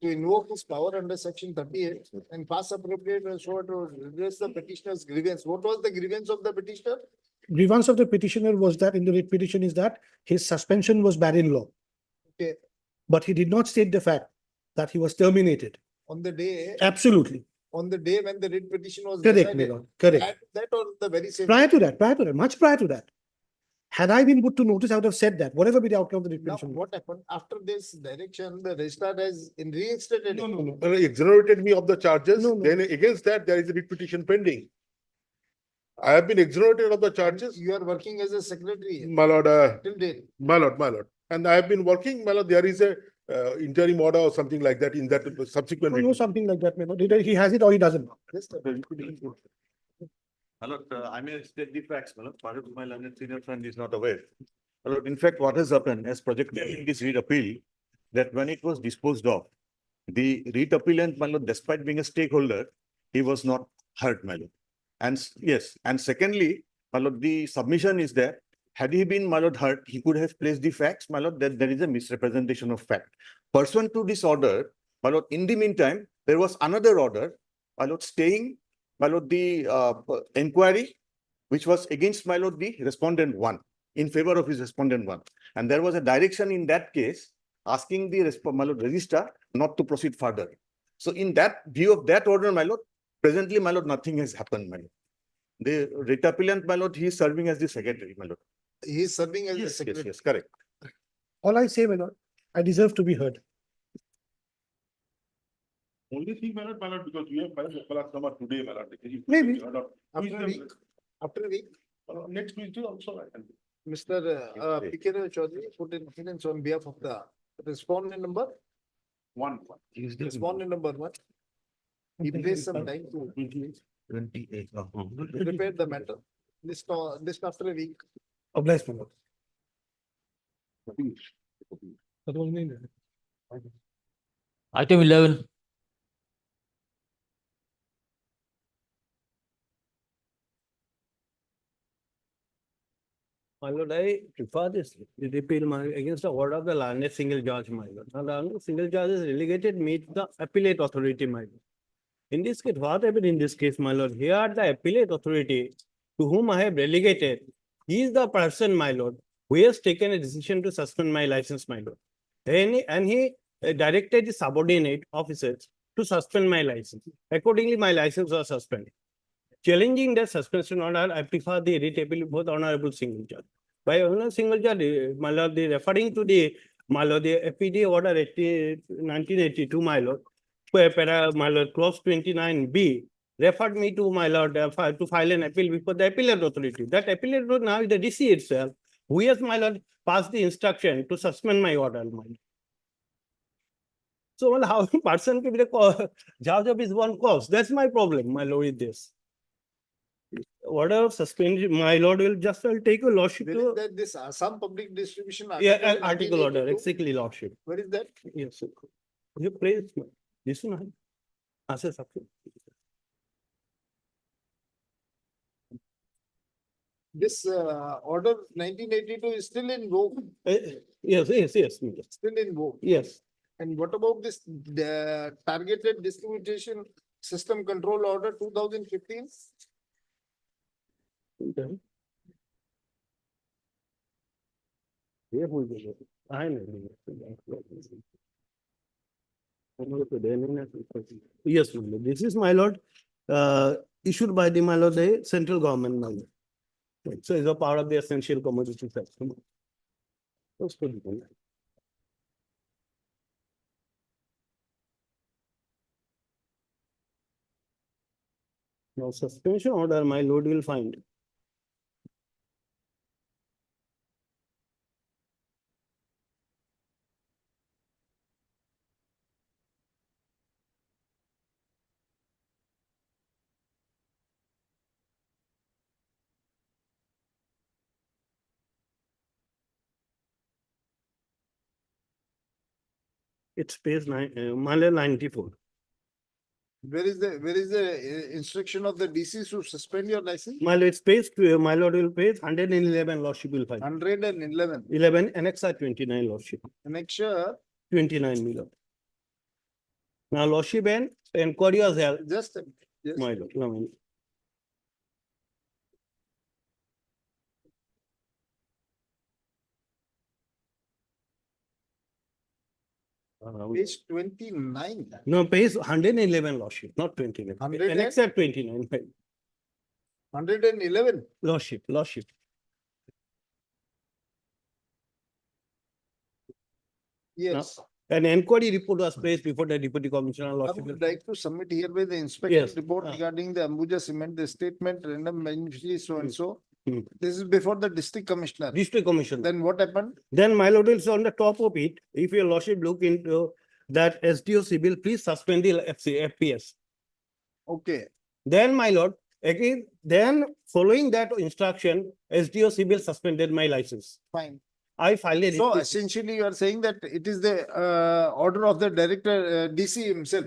invoke his power under section 38 and pass appropriate so to redress the petitioner's grievance. What was the grievance of the petitioner? Grievance of the petitioner was that in the writ petition is that his suspension was bad in law. Okay, But he did not state the fact that he was terminated. on the day, Absolutely. when the writ petition was Correct, my decided. lord. Correct. That or the very same. Prior to that, much prior to that. Had I been put to notice, I would have said that, whatever be the outcome of the writ Now, petition. what happened after this direction, the registrar has reinstated. No, it. no, no. Well, exonerated me of the charges. No, no. Then against that, there is a writ petition pending. I have been exonerated of the charges, You are working as a secretary my lord, till date. my lord. And I have been working, my lord, there is a interim order or something like that in that subsequent. I know something like that, my lord. Either he has it or he doesn't. My lord, I may state the facts, my lord. Part of my learned senior friend is not aware. My lord, in fact, what has happened as projected in this read appeal, that when it was disposed of, the read appellant, my lord, despite being a stakeholder, he was not hurt, my lord. And yes, and secondly, my lord, the submission is that had he been, my lord, hurt, he could have placed the facts, my lord, that there is a misrepresentation of fact. Pursuant to this order, my lord, in the meantime, there was another order, my lord, staying, my lord, the inquiry, which was against, my lord, the respondent one, in favor of his respondent one. And there was a direction in that case asking the my lord, registrar not to proceed further. So in that view of that order, my lord, presently, my lord, nothing has happened, my lord. The writ appellant, my lord, he is serving as the secretary, my lord. He is serving as a Yes, secretary. yes, correct. All I say, my lord, I deserve to be heard. Only thing, my lord, because we have filed Mokalatnama today, my lord. Maybe. After a week, after a week, Next Tuesday also I can. Mr. P.K. Chaudhary put in evidence on behalf of the respondent number, One. respondent number one. He placed some time to 28. prepare the matter. This after a week. Obliged, my lord. That was me. Item 11. My lord, I prefer this repeal against the order of the learned single judge, my lord. The learned single judge is relegated meet the appellate authority, my lord. In this case, what happened in this case, my lord? Here the appellate authority to whom I have relegated, he is the person, my lord, who has taken a decision to suspend my license, my lord. And he directed the subordinate officers to suspend my license. Accordingly, my license was suspended. Challenging the suspension order, I prefer the writ appeal before the honorable single judge. By honorable single judge, my lord, the referring to the, my lord, the FPD order 1982, my lord, my lord, clause 29B, referred me to, my lord, to file an appeal before the appellate authority. That appellate authority now is the DC itself, who has, my lord, passed the instruction to suspend my order, my lord. So, well, how a person can be the judge of his one cause? That's my problem, my lord, with this. Order of suspension, my lord, will just I'll take a lordship. There is that this Assam public distribution. Yeah, article order, 1982. exactly, lordship. Where is that? Yes. You praise this one. Answer something. This order 1982 is still in vogue. Yes. Still in vogue. Yes. And what about this targeted distribution system control order 2015? Okay. Here we go. I know. Yes, my lord. This is, my lord, issued by the, my lord, the central government, my lord. So it's a part of the essential commodity tax. That's pretty good. Now suspension order, my lord will find. It's page 94. Where is the instruction of the DC to suspend your license? My lord, it's page, my lord will page 111, lordship will find. 111. 11, annexure 29, lordship. Annexure 29, my lord. Now, lordship and inquiry was held. Just yes. My lord, no, my lord. Page 29. No, page 111, lordship, not 29. 100 and- Annexure 29, 111. lordship. Yes. An inquiry report was placed before the deputy commissioner. I Lordship. would like to submit hereby the inspection Yes. report regarding the Ambuja cement, the statement, random beneficiary, so and so. Hmm. This is before the district commissioner. District commissioner. Then what happened? Then my lord is on the top of it. If your lordship look into that SDO civil, please suspend the FPS. Okay, Then my lord, again, then following that instruction, SDO civil suspended my license. fine. I filed a. So report. essentially you are saying that it is the order of the director, DC himself.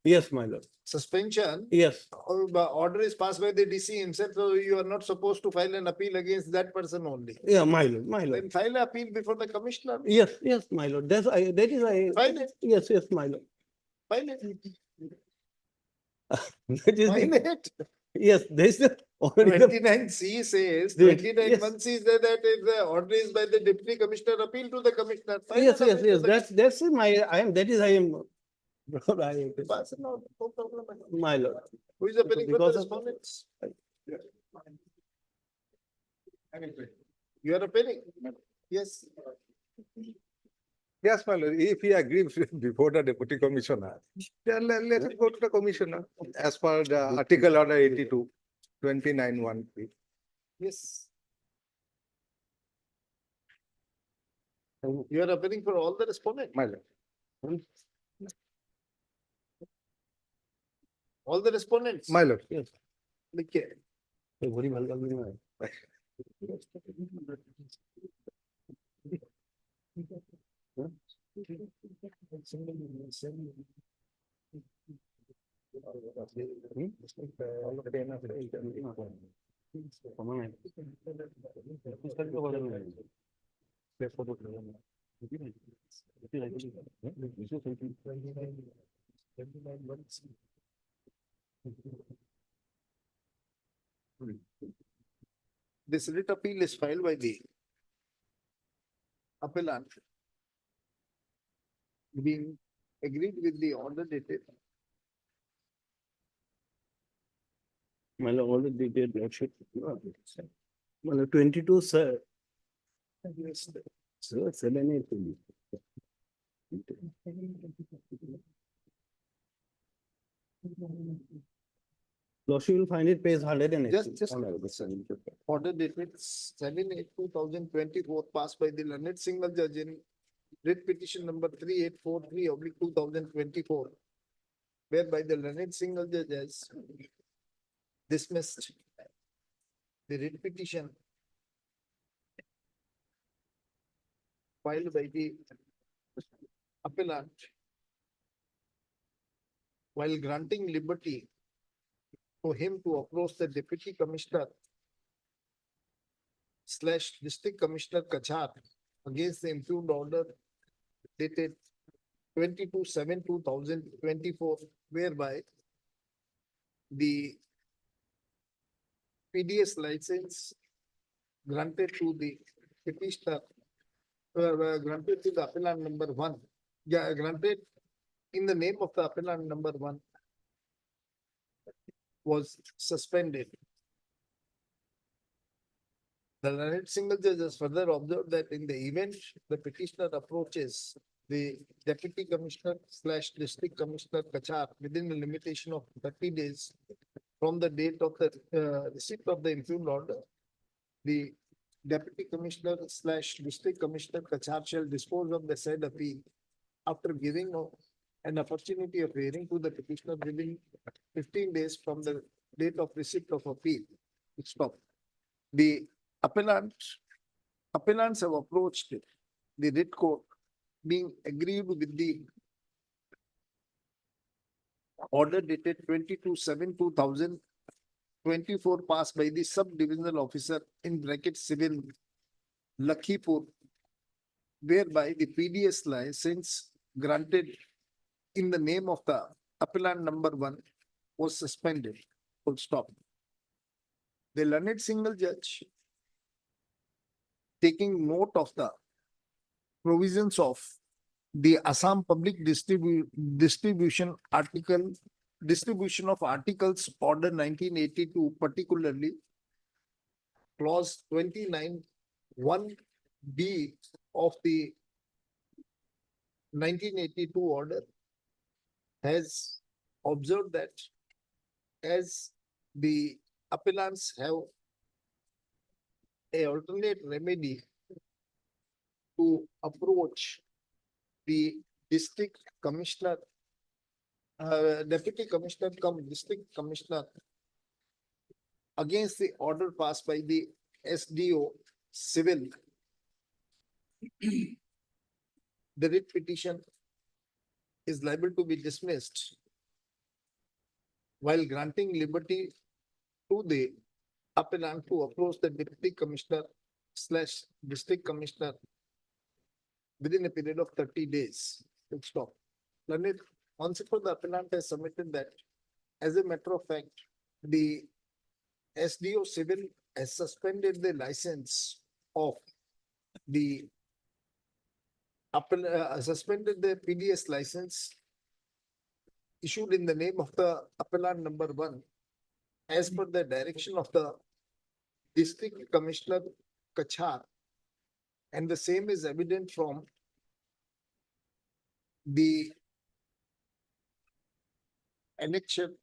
Yes, my lord. Suspension, Yes, order is passed by the DC himself, so you are not supposed to file an appeal against that person only. yeah, my lord, my lord. Then file an appeal before the commissioner. Yes, yes, my lord. That's I, that is I. File it, Yes, yes, my lord. file it, That is file the, it. yes, there is the. already the- 29C says, The- 29(1) says that if the order is by the deputy commissioner, appeal to the commissioner. File Yes, an yes, appeal to yes, the that's my, I am, that is I am. I- Pass it on, no problem. My lord. Who is appealing for the Because of- respondents? You are appealing? Yes. Yes, my lord, if he agrees before the deputy commissioner, then let it go to the commissioner as per the article order 82, 29(1). Yes. You are appealing for all the respondents? My lord, All the respondents? my lord. Yes. Okay. Very well. This writ appeal is filed by the appellant. Being agreed with the order dated. My lord, all the detailed lordship. My lord, 22, sir. Sir, 7, 8. Lordship will find it page 180. Just order dated 7/8/2024 passed by the learned single judge in writ petition number 3843/2024. Whereby the learned single judge has dismissed the writ petition filed by the appellant while granting liberty for him to approach the deputy commissioner / district commissioner Kachar against the impugned order dated 22/7/2024, whereby the PDS license granted to the petitioner, granted to the appellant number 1, granted in the name of the appellant number 1 was suspended. The learned single judge has further observed that in the event the petitioner approaches the deputy commissioner / district commissioner Kachar within a limitation of 30 days from the date of the receipt of the impugned order, the deputy commissioner / district commissioner Kachar shall dispose of the said appeal after giving an opportunity of hearing to the petitioner within 15 days from the date of receipt of appeal. Stop. The appellants have approached the writ court being agreed with the order dated 22/7/2024 passed by the sub-divisional officer in bracket civil Lakhipur, whereby the PDS license granted in the name of the appellant number 1 was suspended. Full stop. The learned single judge, taking note of the provisions of the Assam Public Distribution of Articles Order 1982, particularly clause 29(1)(b) of the 1982 order has observed that as the appellants have a alternate remedy to approach the district commissioner, deputy commissioner come district commissioner against the order passed by the SDO civil. The writ petition is liable to be dismissed while granting liberty to the appellant to approach the deputy commissioner / district commissioner within a period of 30 days. Full stop. Learned counsel for the appellant has submitted that as a matter of fact, the SDO civil has suspended the license of the suspended the PDS license issued in the name of the appellant number 1 as per the direction of the district commissioner Kachar, and the same is evident from the annexure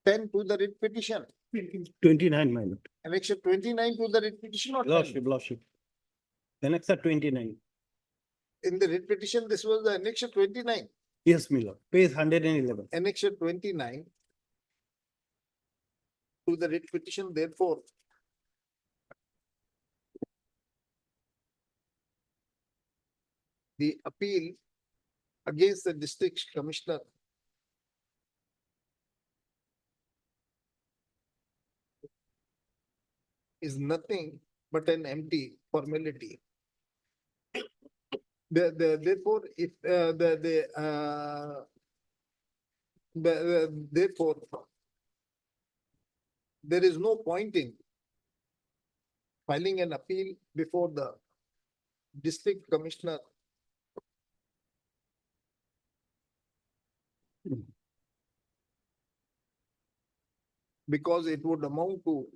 10 to the writ petition. 29, my lord. Annexure 29 to the writ petition or 10? Lordship. Annexure 29. In the writ petition, this was the annexure 29. Yes, my lord. Page 111. Annexure 29 to the writ petition, therefore, the appeal against the district commissioner is nothing but an empty formality. Therefore, if therefore, there is no point in filing an appeal before the district commissioner because it would amount to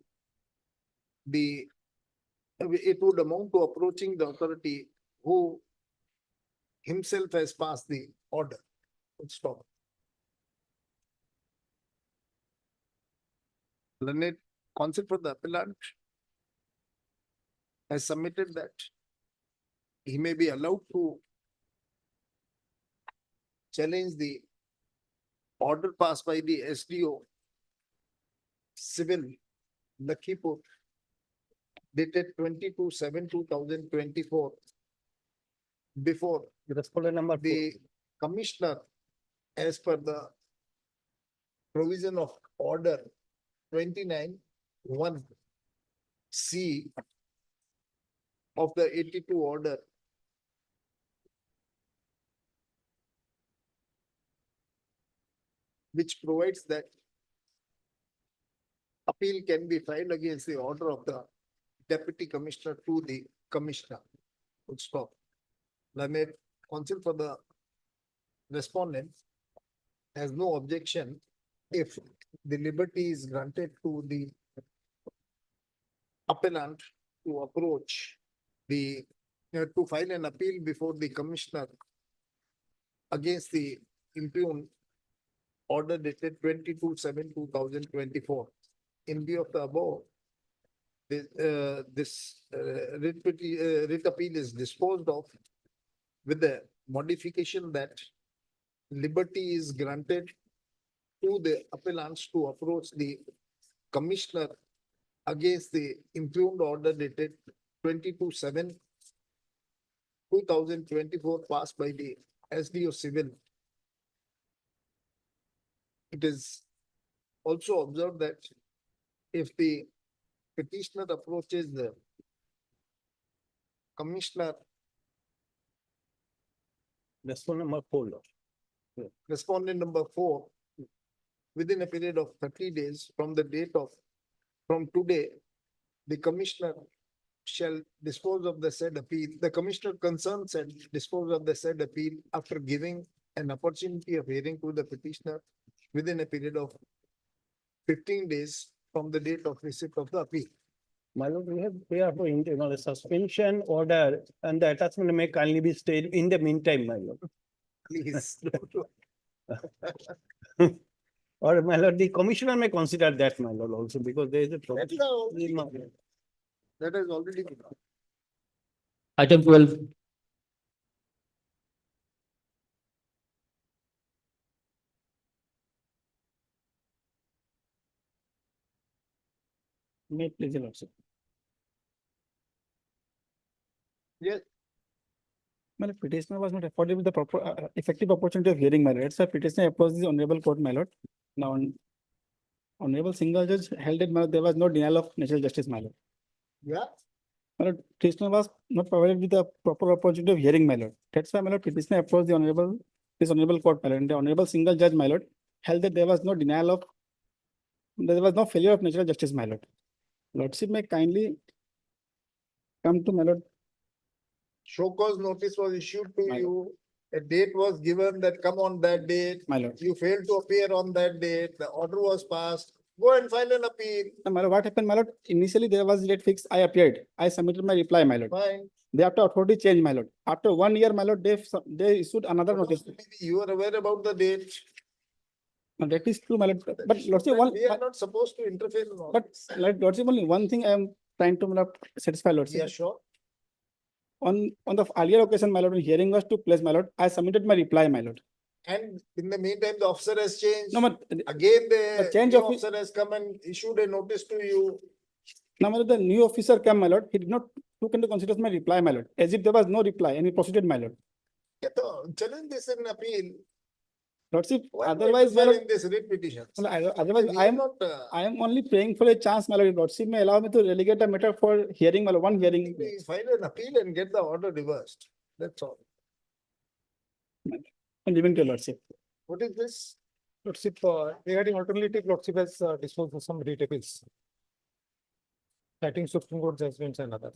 approaching the authority who himself has passed the order. Full stop. Learned counsel for the appellant has submitted that he may be allowed to challenge the order passed by the SDO civil Lakhipur dated 22/7/2024 before Respondent number the commissioner as per the provision of order 29(1)(c) of the 82 order which provides that appeal can be filed against the order of the deputy commissioner to the commissioner. Full stop. Learned counsel for the respondent has no objection if the liberty is granted to the appellant to approach the to file an appeal before the commissioner against the impugned order dated 22/7/2024. In view of the above, this writ appeal is disposed of with the modification that liberty is granted to the appellants to approach the commissioner against the impugned order dated 22/7/2024 passed by the SDO civil. It is also observed that if the petitioner approaches the commissioner, Respondent number 4, Lord. respondent number 4, within a period of 30 days from the date of, from today, the commissioner shall dispose of the said appeal. The commissioner concerned shall dispose of the said appeal after giving an opportunity of hearing to the petitioner within a period of 15 days from the date of receipt of the appeal. My lord, we have the suspension order and the attachment may kindly be stayed in the meantime, my lord. Please. Or my lord, the commissioner may consider that, my lord, also, because there is a. That's how- That has already been. Item 12. May it please your lordship. Yes. My lord, petitioner was not afforded with the proper effective opportunity of hearing, my lord. So petitioner approached the honorable court, my lord. Now, honorable single judge held that, my lord, there was no denial of natural justice, my lord. Yeah. My lord, petitioner was not provided with the proper opportunity of hearing, my lord. That's why, my lord, petitioner approached this honorable court, my lord. And the honorable single judge, my lord, held that there was no denial of, there was no failure of natural justice, my lord. Lordship may kindly come to, my lord. Show cause notice was issued to My you. A date was given that come on that date. My lord. You failed to appear on that date. The order was passed. Go and file an appeal. My lord, what happened, my lord? Initially, there was date fixed. I appeared. I submitted my reply, my lord. Fine. Thereafter, authority changed, my lord. After 1 year, my lord, they issued another notice. You are aware about the date. Now, that is true, my lord. But lordship, We are not supposed to interfere in all but this. like lordship, only one thing I am trying to, my lord, satisfy lordship. Yeah, sure. On the earlier occasion, my lord, when hearing was took place, my lord, I submitted my reply, my lord. And in the meantime, the officer has changed. No, but Again, the change new of officer has come and issued a notice to you. now, my lord, the new officer came, my lord. He did not took into consideration my reply, my lord, as if there was no reply, and he proceeded, my lord. Yeah, so challenge this in appeal. Lordship, Why otherwise, my interfere lord, in this writ petitions? otherwise, We I are am not, I am only praying for a chance, my lord. Lordship may allow me to relegate a matter for hearing, my lord, one hearing. we file an appeal and get the order reversed. That's all. And giving to lordship. What is this? Lordship, regarding alternative, Lordship has disposed of some writ appeals. Citing Supreme Court judgments and other.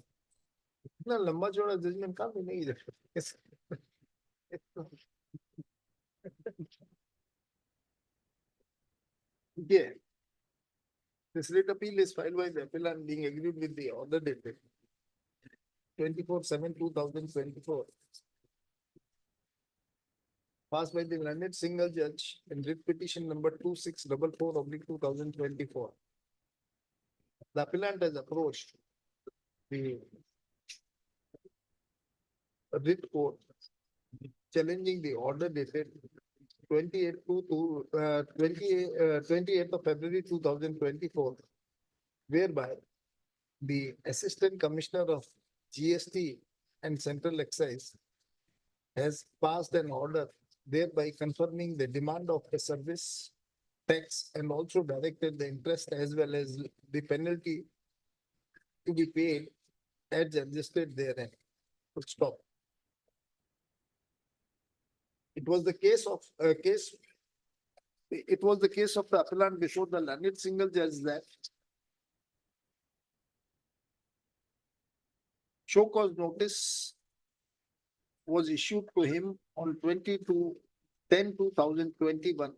इतना लंबा चौड़ा judgement कहाँ पे नहीं रखा? Yeah. This writ appeal is filed by the appellant being agreed with the order dated 24/7/2024. Passed by the learned single judge in writ petition number 2644/2024. The appellant has approached the writ court challenging the order dated 28th of February 2024, whereby the Assistant Commissioner of GST and Central Excise has passed an order thereby confirming the demand of the service tax and also directed the interest as well as the penalty to be paid as adjusted therein. Full stop. It was the case of it was the case of the appellant before the learned single judge that show cause notice was issued to him on 22/10/2021.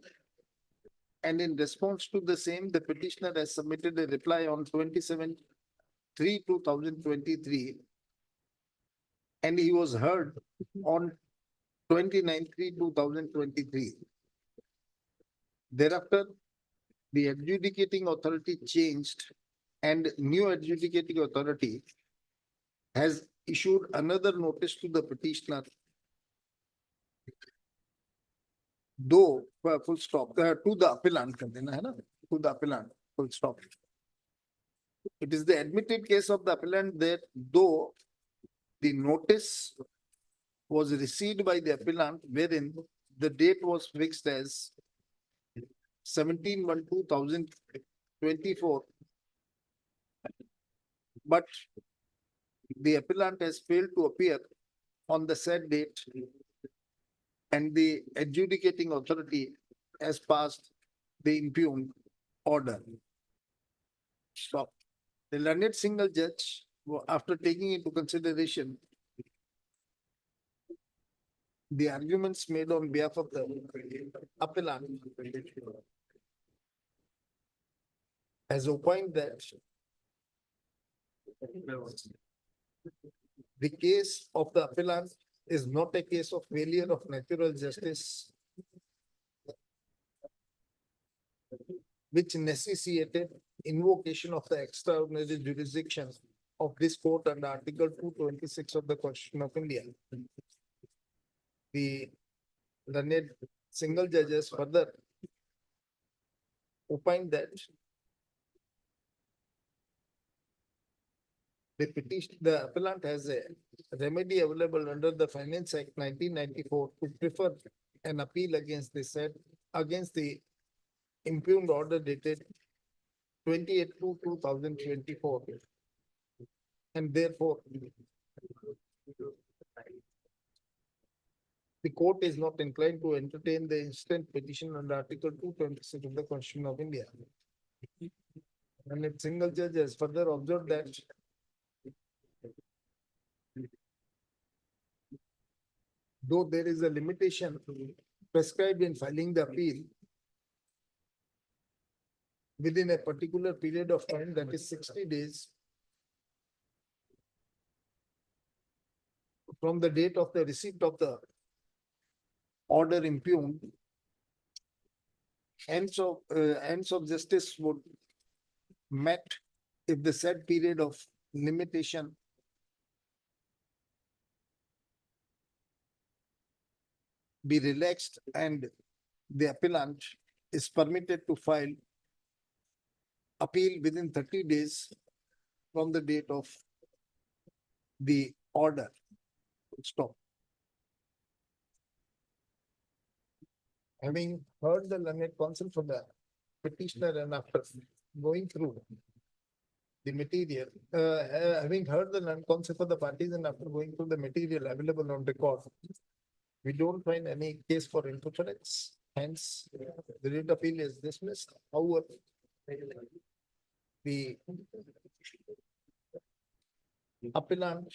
And in response to the same, the petitioner has submitted a reply on 27/3/2023. And he was heard on 29/3/2023. Thereafter, the adjudicating authority changed and new adjudicating authority has issued another notice to the petitioner. Though, full stop, to the appellant, कर देना है ना, to the appellant, full stop. It is the admitted case of the appellant that though the notice was received by the appellant wherein the date was fixed as 17/1/2024. But the appellant has failed to appear on the said date and the adjudicating authority has passed the impugned order. Stop. The learned single judge, after taking into consideration the arguments made on behalf of the appellant, has opined that the case of the appellant is not a case of failure of natural justice which necessitated invocation of the extraordinary jurisdiction of this court under Article 226 of the Constitution of India. The learned single judges further opined that the appellant has a remedy available under the Finance Act 1994 to prefer an appeal against the impugned order dated 28/2/2024. And therefore, the court is not inclined to entertain the instant petition under Article 226 of the Constitution of India. And its single judge has further observed that though there is a limitation prescribed in filing the appeal within a particular period of time, that is 60 days, from the date of the receipt of the order impugned, ends of justice would met if the said period of limitation be relaxed and the appellant is permitted to file appeal within 30 days from the date of the order. Stop. Having heard the learned counsel for the petitioner and after going through the material, having heard the learned counsel for the parties and after going through the material available on record, we don't find any case for interference. Hence, the writ appeal is dismissed. However, the appellant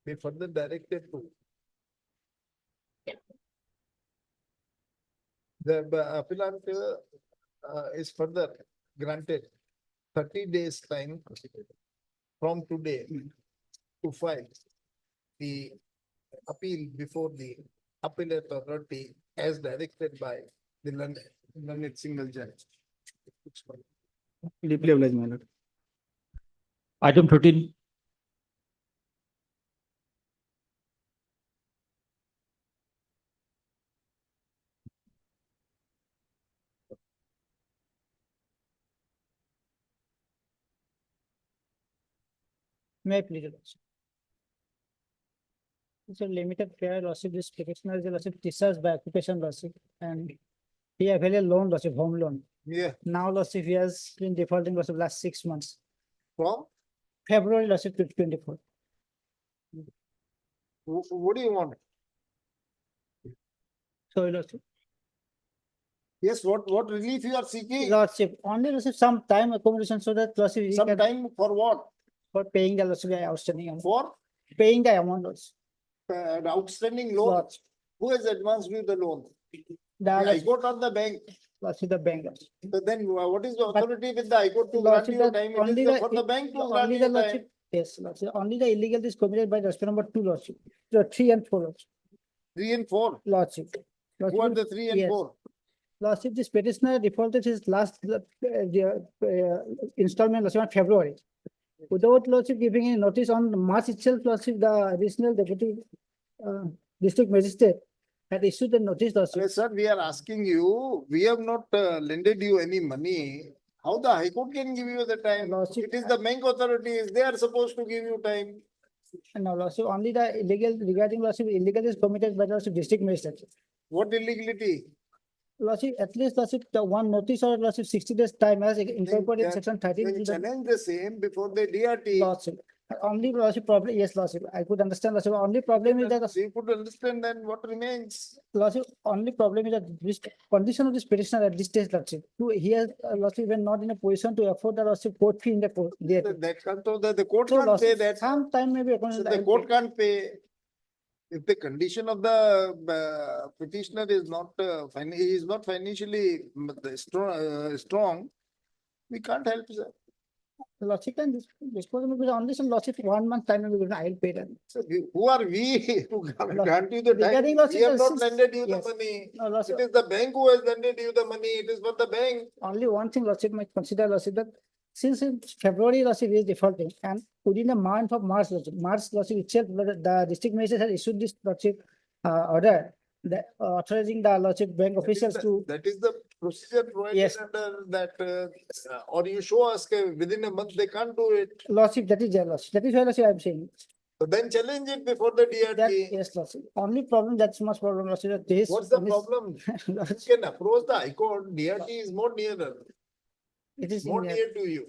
be further directed to the appellant is further granted 30 days time from today to file the appeal before the appellate authority as directed by the learned single judge. Deeply obliged, my lord. Item 13. May I please? It's a limited fair lawsuit. This petitioner is a lawsuit discharged by occupation lawsuit and he have a loan lawsuit, home loan. Yeah. Now lawsuit, he has been defaulting lawsuit last 6 months. From February lawsuit 2024. what do you want? So lawsuit. Yes, what relief you are seeking? Lordship, only receive some time accommodation so that lawsuit. he Some can- time for what? For paying the lawsuit outstanding. amount. For Paying the amount also. the outstanding loan? Lordship. Who has advanced you the loan? The The High Court or the bank? lawsuit, the bank. also. So then what is the But- authority with the High Court to grant Lordship, you that time? It only is for the bank to grant only you the time. lordship. Yes, lordship. Only the illegal is committed by respect number 2 lordship. The 3 and 4 lordship. 3 and 4. Lordship. Who are the 3 and Yes. 4? Lordship, this petitioner defaulted his last installment lordship on February. Without lordship giving any notice on March itself, lordship, the additional deputy district magistrate had issued a notice lordship. Yes, sir, we are asking you, we have not lended you any money. How the High Court can give you the time? Lordship, It is the bank authorities, they are supposed to give you time. No, lordship, only the illegal regarding lordship, illegal is committed by the lordship district magistrate. What illegality? Lordship, at least lordship, the one notice or lordship 60 days time has incorporated Then- section 13. Then to the challenge the same before the DRT. Lordship. Only lordship problem, yes, lordship, I could understand lordship, only problem is that. So you could understand then what remains. Lordship, only problem is that this condition of this petitioner at this stage, lordship, he has, lordship, even not in a position to afford the lordship court fee in the court. there. That can't, the court So, can't pay lordship, that. some time maybe. So the court can't pay. If the condition of the petitioner is not, he is not financially strong, we can't help, sir. Lordship can dispose of it only some lordship 1 month time will be given, I'll pay them. So who are we to grant you the time? Regarding We lordship, have not since- lended you the yes. money. No, lordship, It is the bank who has lended you the money. It is for the bank. only one thing lordship might consider lordship that since in February lordship is defaulting and within a month of March lordship itself, the district magistrate has issued this lordship order that authorizing the lordship bank officials to. That is the procedure provided Yes. under that, or you show us within a month they can't do it. Lordship, that is their lordship. That is why lordship I am saying. So then challenge it before the That, DRT. yes, lordship. Only problem, that's much problem, lordship, that this. What's the only- problem? You can approach the High Court. DRT is more nearer, It is more in near to you.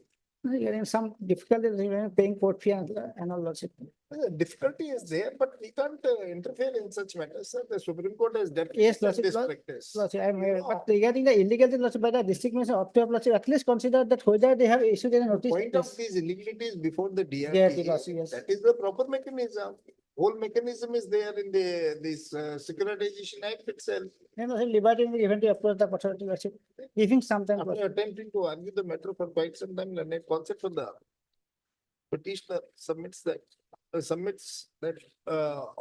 getting some difficulty in paying court fee and all lordship. The difficulty is there, but we can't interfere in such matters, sir. The Supreme Court has Yes, deprecated lordship, this lord- practice. lordship, I am aware, but regarding the illegality lordship by the district magistrate ought to have lordship at least consider that whether they have issued any notice. Point out Yes. these illegalities before the DRT, lordship, yes. That is the proper mechanism. Whole mechanism is there in this Securitization Act itself. And also liberty in the event to approach the authority lordship, giving some time. After attempting to argue the matter for quite some time, the net concept for the petitioner submits that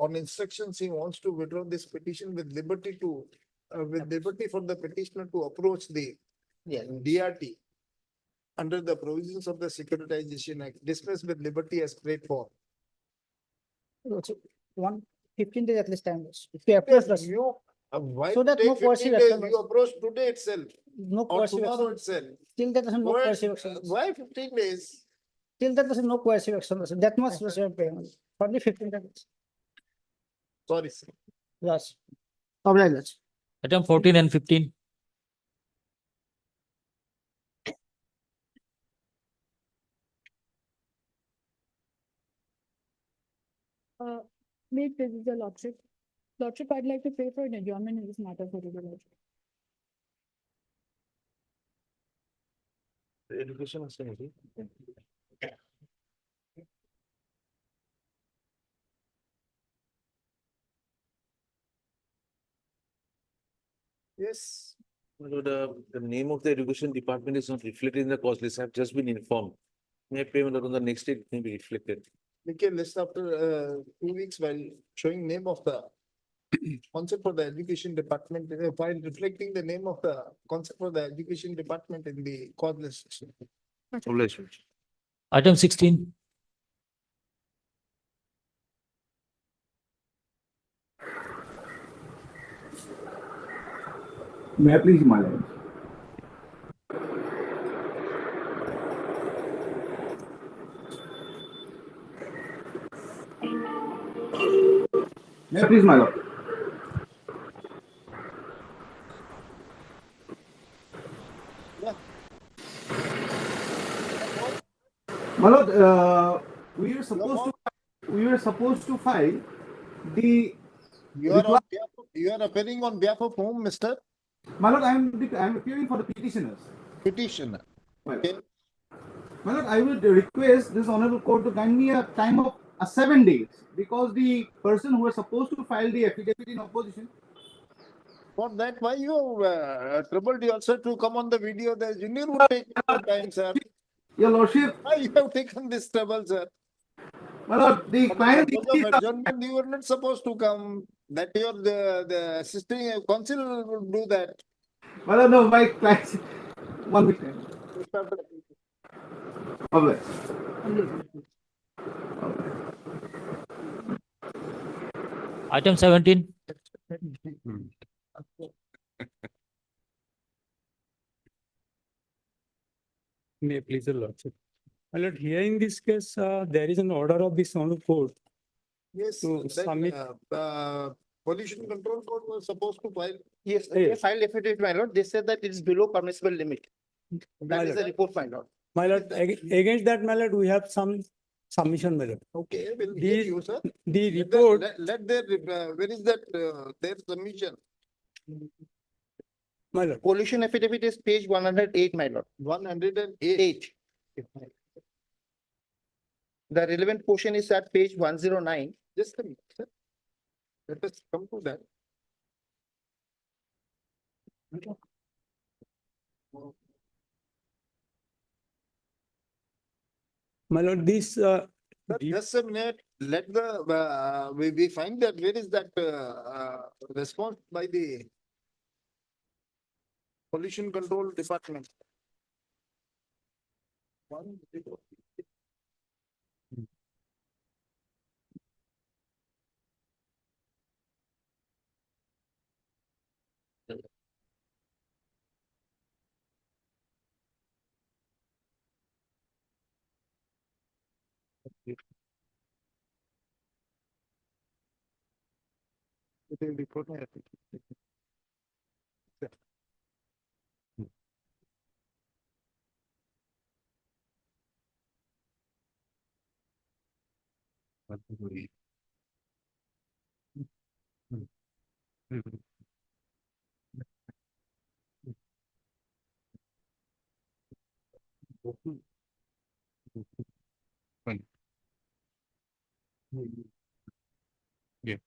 on instructions, he wants to withdraw this petition with liberty for the petitioner to approach the DRT under the provisions of the Securitization Act, dismissed with liberty as prayed for. Lordship, 15 days at least time. If you approach lordship, You, why So that take no 15 coercive days? action You was- approach today itself no or coercive tomorrow action. itself. Till that doesn't no Why- coercive action. Why 15 days? Till that doesn't no coercive action. lordship. That much lordship payment. Only 15 days. Sorry, sir. Yes. Obliged, lordship. Item 14 and 15. May it please the lordship. Lordship, I'd like to pay for an adjournment in this matter for the lordship. Education আছে নাকি? Yes. The name of the education department is not reflected in the cost list. I've just been informed. May payment on the next day it may be reflected. Make a list after 2 weeks while showing name of the concept for the education department, while reflecting the name of the concept for the education department in the cause list. Item 16. May I please, my lord? May I please, my lord? My lord, we were supposed to file the. You are appearing on behalf of whom, Mister? My lord, I am appearing for the petitioners. Petitioner. Okay. My lord, I would request this honorable court to grant me a time of 7 days because the person who was supposed to file the affidavit in opposition. For that, why you troubled yourself to come on the video? The junior would take more time, sir. Your lordship. Why you have taken this trouble, sir? My lord, the client. Adjournment, you were not supposed to come. That your the assisting counsel will do that. My lord, no, my client. 1 week time. Okay. Item 17. May please the lordship. My lord, here in this case, there is an order of this honorable court. Yes, To that, submit- pollution control code was supposed to file. Yes, they filed affidavit, my lord. They said that it is below permissible limit. My lord. report, my lord. My lord, against that, my lord, we have some submission, my lord. Okay, we'll The- hear you, sir. The Let report, Let their, where is that, their submission? my lord, Pollution affidavit is page 108, my lord. 108. The relevant portion is at page 109. Just a minute, sir. Let us come to that. My lord, this, Just a minute, let the, we find that where is that, response by the pollution control department? It will be put there. Fine. Yeah.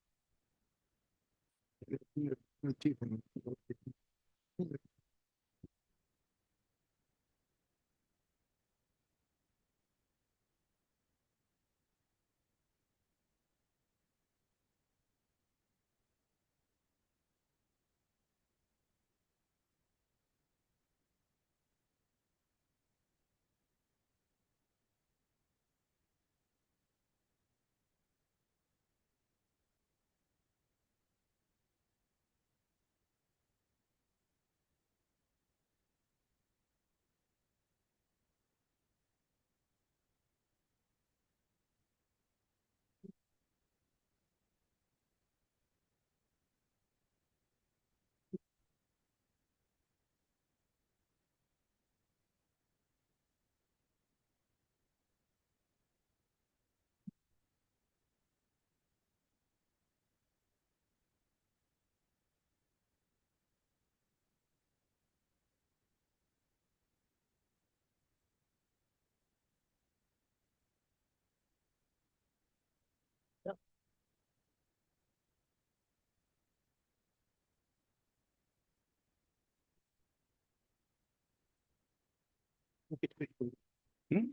Hmm?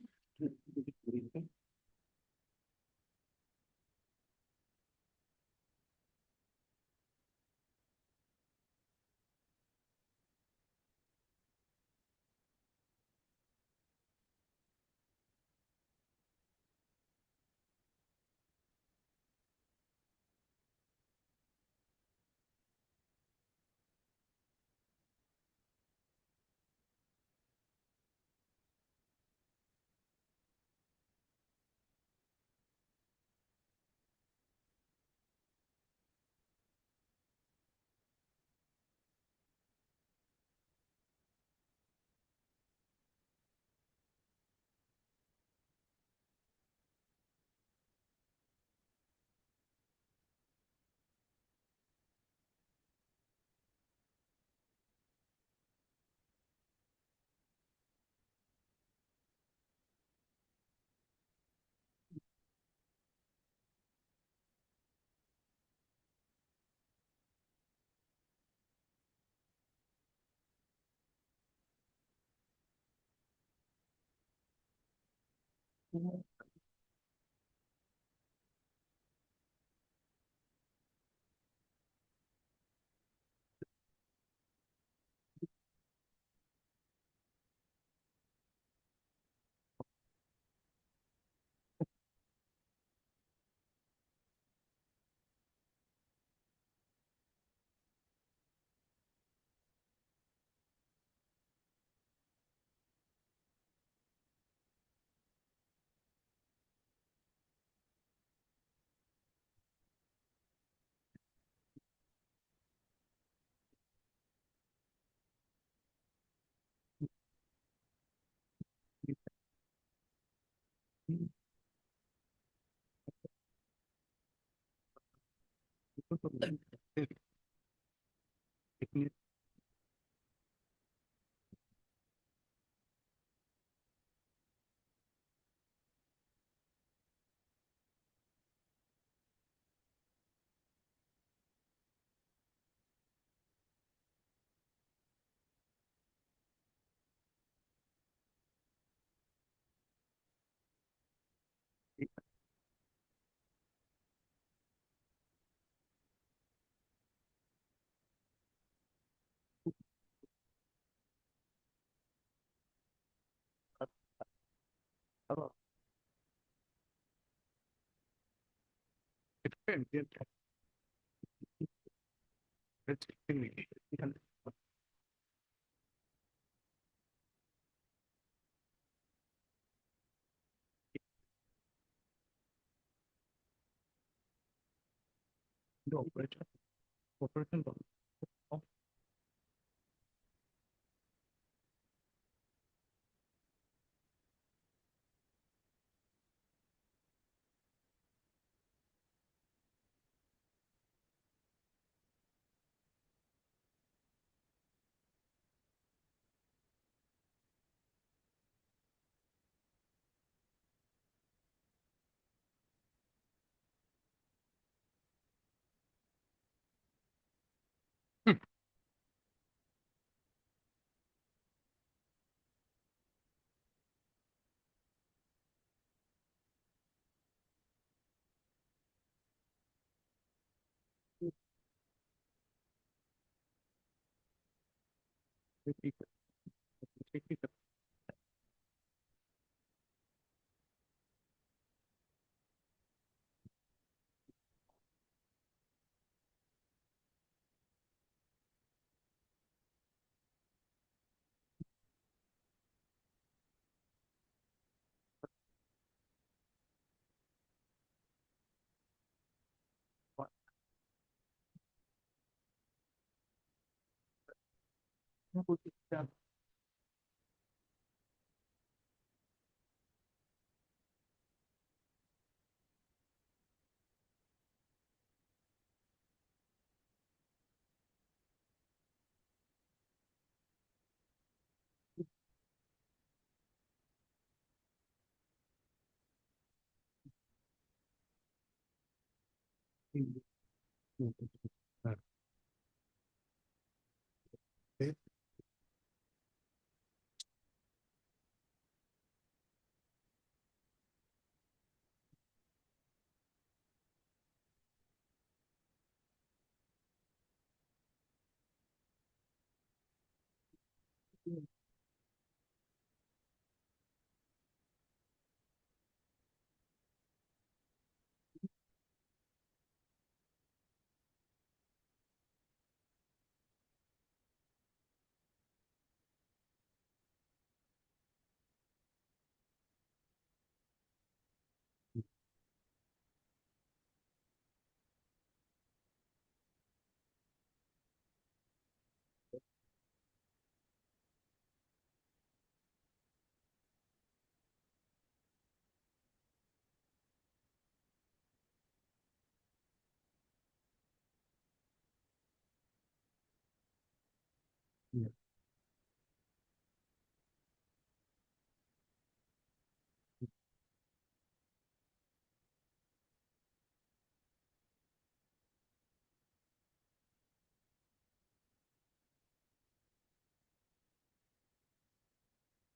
Operation.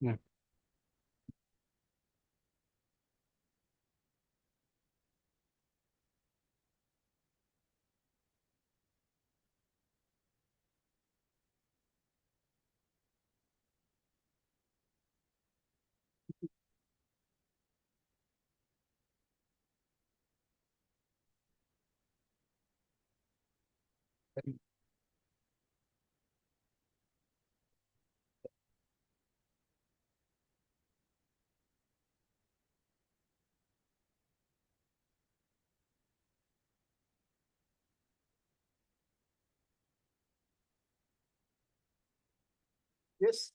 Yeah. Yes.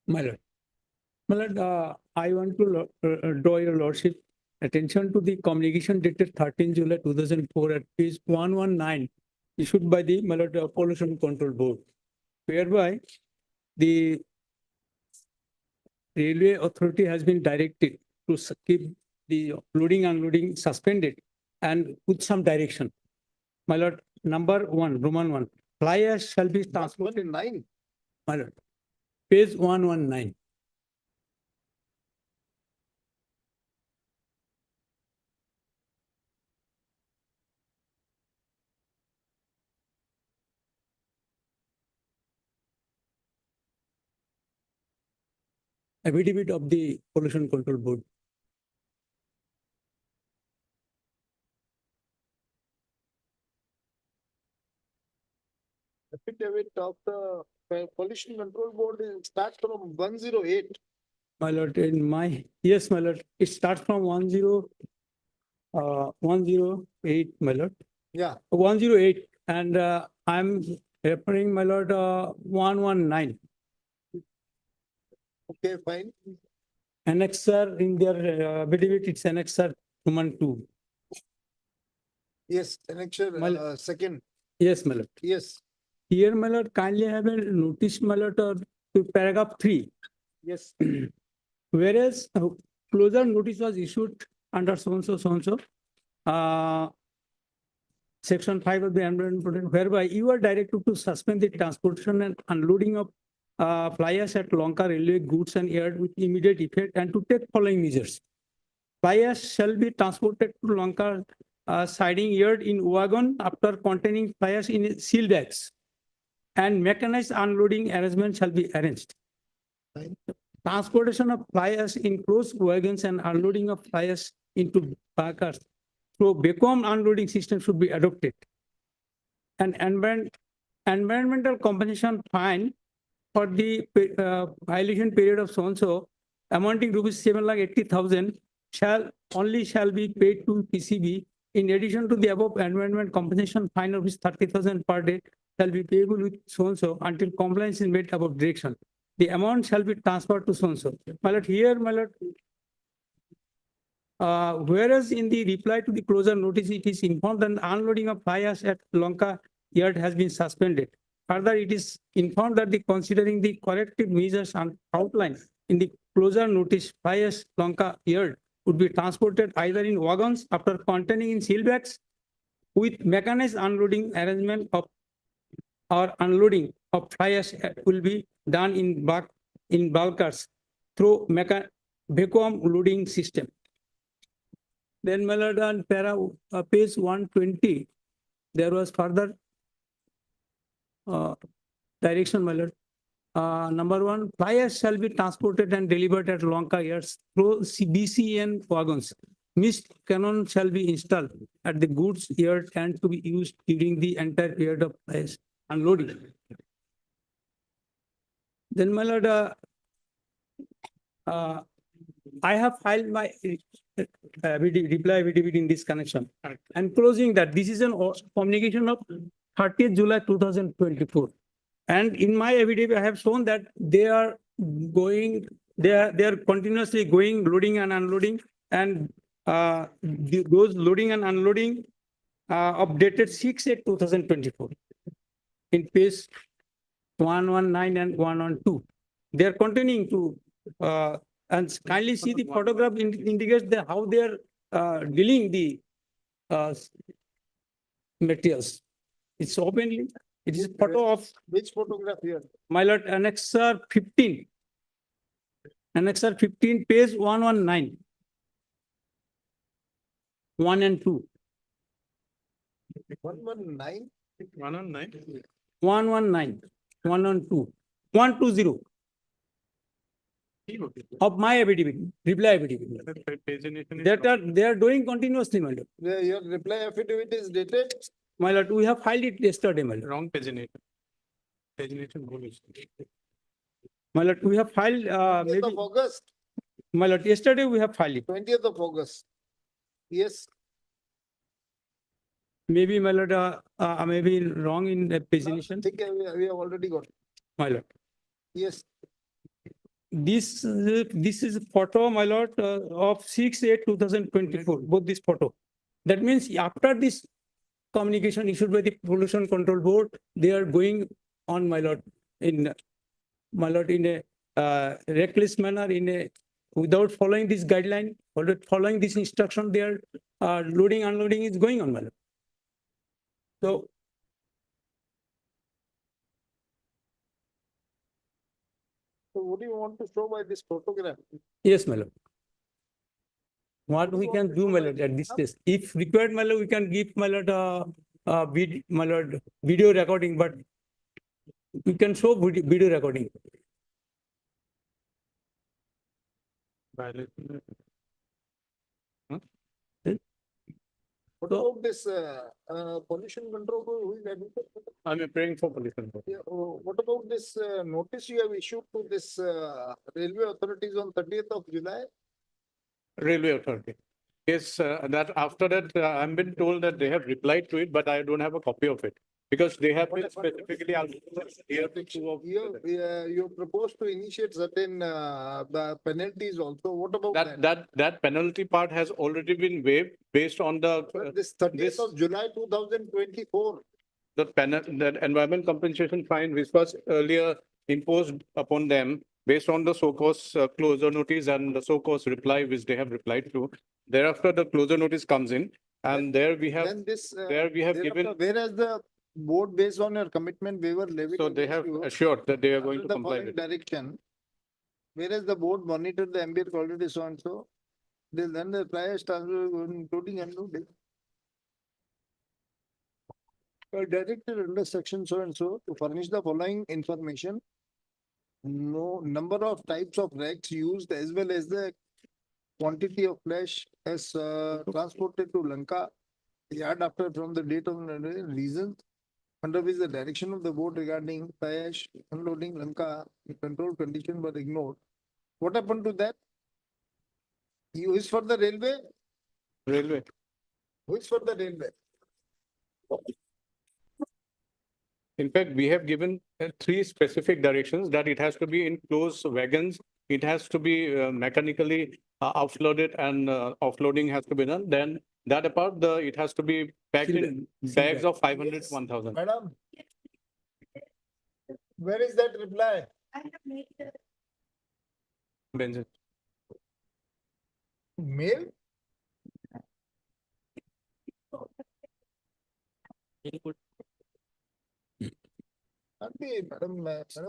My lord. My lord, I want to draw your lordship attention to the communication dated 13 July 2004 at page 119 issued by the my lord, Pollution Control Board, whereby the railway authority has been directed to keep the loading and unloading suspended and with some direction. My lord, number 1, Roman 1, fly ash shall be transported. 119. My lord, page 119. affidavit of the Pollution Control Board. Affidavit of the pollution control board starts from 108. My lord, in my, yes, my lord, it starts from 108, my lord. Yeah. 108, and I'm referring, my lord, 119. Okay, fine. Annexer in their affidavit, it's annexer 212. Yes, annexure, second. Yes, my lord. Yes, Here, my lord, kindly have a notice, my lord, to paragraph 3. yes. Whereas closure notice was issued under so-and-so, section 5 of the Environment Protection, whereby you are directed to suspend the transportation and unloading of fly ash at Lanka Railway goods and yard with immediate effect, and to take following measures. Fly ash shall be transported to Lanka siding yard in wagon after containing fly ash in seal bags, and mechanized unloading arrangement shall be arranged. Transportation of fly ash in closed wagons and unloading of fly ash into backers through vacuum unloading system should be adopted. An environmental compensation fine for the violation period of so-and-so amounting to ₹7,80,000 shall be paid to PCB. In addition to the above, environment compensation fine of ₹30,000 per day shall be payable with so-and-so until compliance is made above direction. The amount shall be transferred to so-and-so. My lord, here, my lord, whereas in the reply to the closure notice, it is informed that the unloading of fly ash at Lanka yard has been suspended. Further, it is informed that considering the corrective measures outlined in the closure notice, fly ash Lanka yard would be transported either in wagons after containing in seal bags with mechanized unloading arrangement of or unloading of fly ash will be done in bulkers through vacuum loading system. Then, my lord, on page 120, there was further direction, my lord. Number 1, fly ash shall be transported and delivered at Lanka yards through BCN wagons. Mist cannon shall be installed at the goods yard and to be used during the entire period of fly ash unloading. Then, my lord, I have filed my reply affidavit in this connection. And closing that, this is an communication of 30th July 2024. And in my affidavit, I have shown that they are continuously going, loading and unloading, and those loading and unloading updated 6/8/2024 in page 119 and 112. They are continuing to and kindly see the photograph indicates how they are dealing the materials. It's openly. It is a photo of which photograph here? My lord, annexer 15. Annexer 15, page 119. 1 and 2. 119? 119. 119. 112. 120. Of my affidavit, reply affidavit. They are doing continuously, my lord. Your reply affidavit is dated? My lord, we have filed it yesterday, my lord. Wrong pagination. Pagination whole is. My lord, we have filed 20th maybe. of August. My lord, yesterday we have filed it. 20th of August. Yes. Maybe, my lord, maybe wrong in the pagination. I think we have already got it. My lord. Yes. This is a photo, my lord, of 6/8/2024. Both this photo. That means after this communication issued by the Pollution Control Board, they are going on, my lord, in a reckless manner, without following this guideline, without following this instruction. They are loading, unloading is going on, my lord. So. So what do you want to show by this photograph? Yes, my lord. What we can do, my lord, at this stage, if required, my lord, we can give, my lord, my lord, video recording, but we can show video recording. What about this pollution control board? Who is admitted? I'm appearing for pollution. Yeah, what about this notice you have issued to this railway authorities on 30th of July? Railway Authority. Yes, that after that, I've been told that they have replied to it, but I don't have a copy of it. Because they have been specifically asked here to. You proposed to initiate certain the penalties also. What about that? That penalty part has already been waived based on the. This 30th of July 2024. The environment compensation fine which was earlier imposed upon them based on the so-called closure notice and the so-called reply which they have replied to. Thereafter, the closure notice comes in, and there we have Then this given. Whereas the board, based on your commitment waiver levy. So they have assured that they are going to the comply following with. direction. Whereas the board monitored the ambient quality so and so, then the prior including unloading. Directed under section so and so to furnish the following information. No number of types of racks used as well as the quantity of flesh as transported to Lanka yard after from the date of reasons under which the direction of the board regarding fly ash unloading Lanka control condition were ignored. What happened to that? Who is for the railway? Railway. Who is for the railway? In fact, we have given 3 specific directions that it has to be in closed wagons. It has to be mechanically offloaded, and offloading has to be done. Then that apart, it has to be packed in bags of 500 to 1000. Madam, where is that reply? Benzene. Mail? Madam,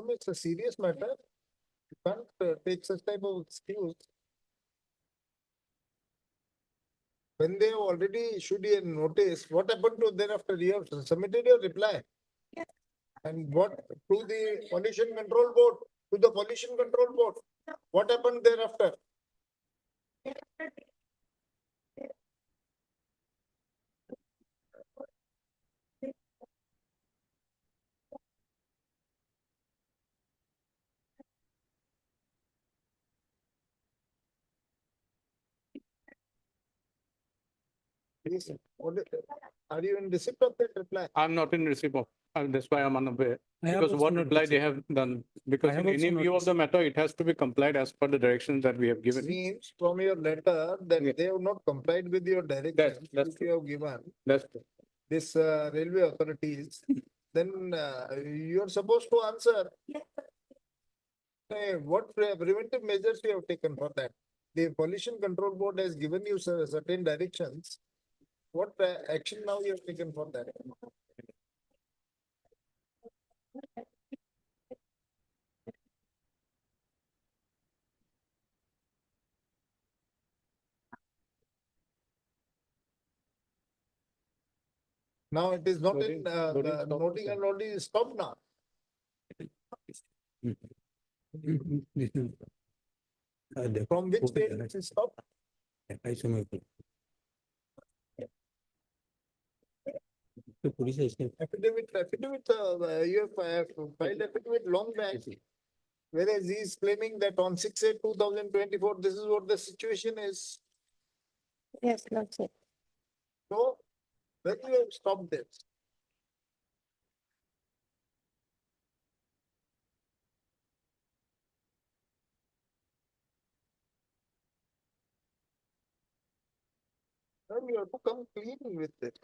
it's a serious matter. You can't take such type of excuse. When they already issued a notice, what happened to thereafter? You have submitted your reply. Yes. And what to the pollution control board? To the pollution control board. What happened thereafter? Yes. Are you in receipt of that reply? I'm not in receipt of, that's why I'm unaware. Because what reply they have done, because in any view of the matter, it has to be complied as per the directions that we have given. Seems from your letter that they have not complied with your directions which you have given. That's This railway authorities, then you are supposed to answer. Hey, what preventive measures you have taken for that? The pollution control board has given you certain directions. What action now you have taken for that? Now it is not in the noting and loading is stopped now. From which date it is stopped? Affidavit, you have filed affidavit long back. Whereas he is claiming that on 6/8/2024, this is what the situation is. Yes, that's it. So, when you have stopped this? Then you have to come clean with it.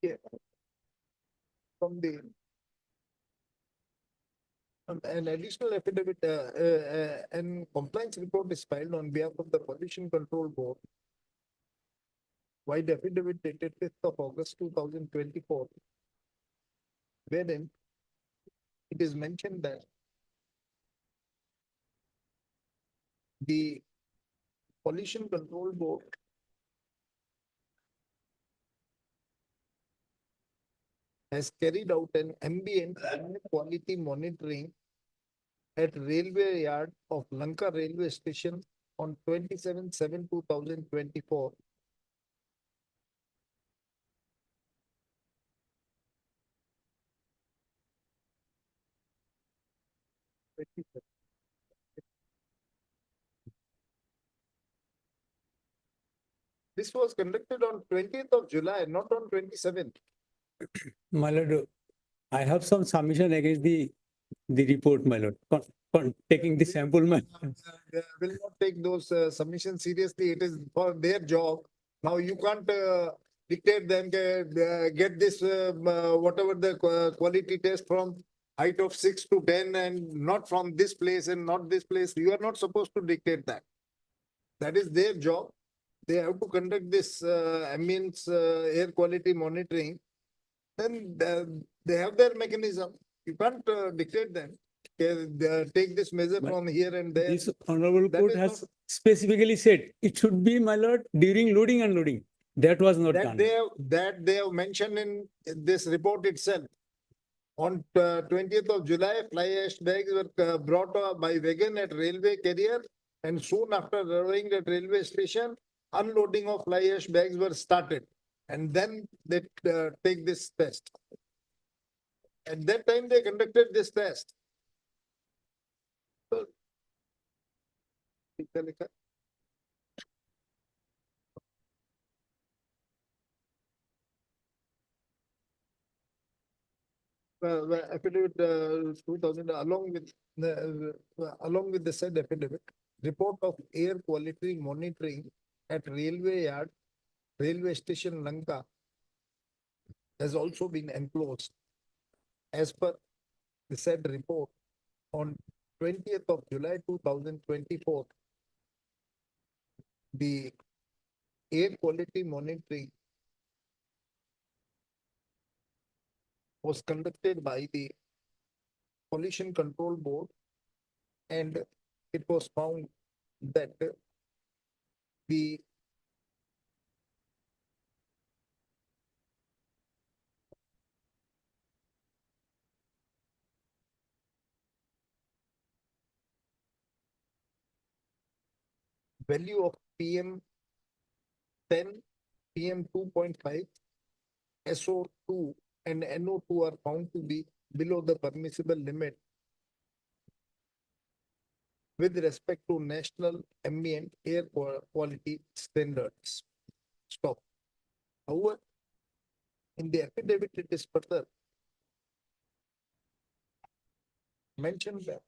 Yeah. From the an additional affidavit and compliance report is filed on behalf of the Pollution Control Board. Wide affidavit dated 5th of August 2024. Wherein it is mentioned that the Pollution Control Board has carried out an ambient air quality monitoring at railway yard of Lanka railway station on 27/7/2024. This was conducted on 20th of July, not on 27th. My lord, I have some submission against the report, my lord, taking the sample, my. They will not take those submissions seriously. It is for their job. Now you can't dictate them, get this, whatever the quality test from height of 6 to 10 and not from this place and not this place. You are not supposed to dictate that. That is their job. They have to conduct this ambient air quality monitoring. Then they have their mechanism. You can't dictate them. Take this measure from here and there. This honorable That court is has specifically said it should be, my lord, during loading and unloading. That was not done. That they have mentioned in this report itself. On 20th of July, fly ash bags were brought by wagon at railway carrier, and soon after arriving at railway station, unloading of fly ash bags were started, and then they take this test. At that time, they conducted this test. So, affidavit 2000 along with the said affidavit, report of air quality monitoring at railway yard, railway station Lanka has also been enclosed. As per the said report, on 20th of July 2024, the air quality monitoring was conducted by the Pollution Control Board, and it was found that the value of PM10, PM2.5, SO2 and NO2 are found to be below the permissible limit with respect to national ambient air quality standards. Stop. However, in the affidavit, it is further mentioned that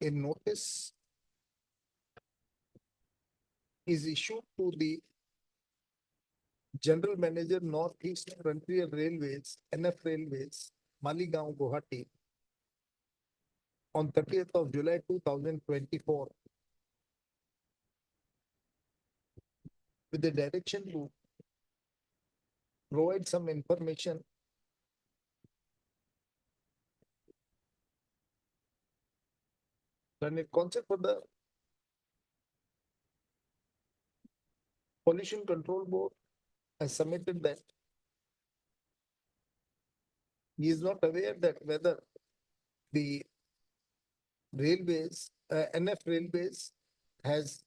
a notice is issued to the General Manager Northeast Frontier Railways, NF Railways, Maligaon, Guwahati, on 30th of July 2024, with the direction to provide some information and a concept for the Pollution Control Board has submitted that he is not aware that whether the railways, NF Railways has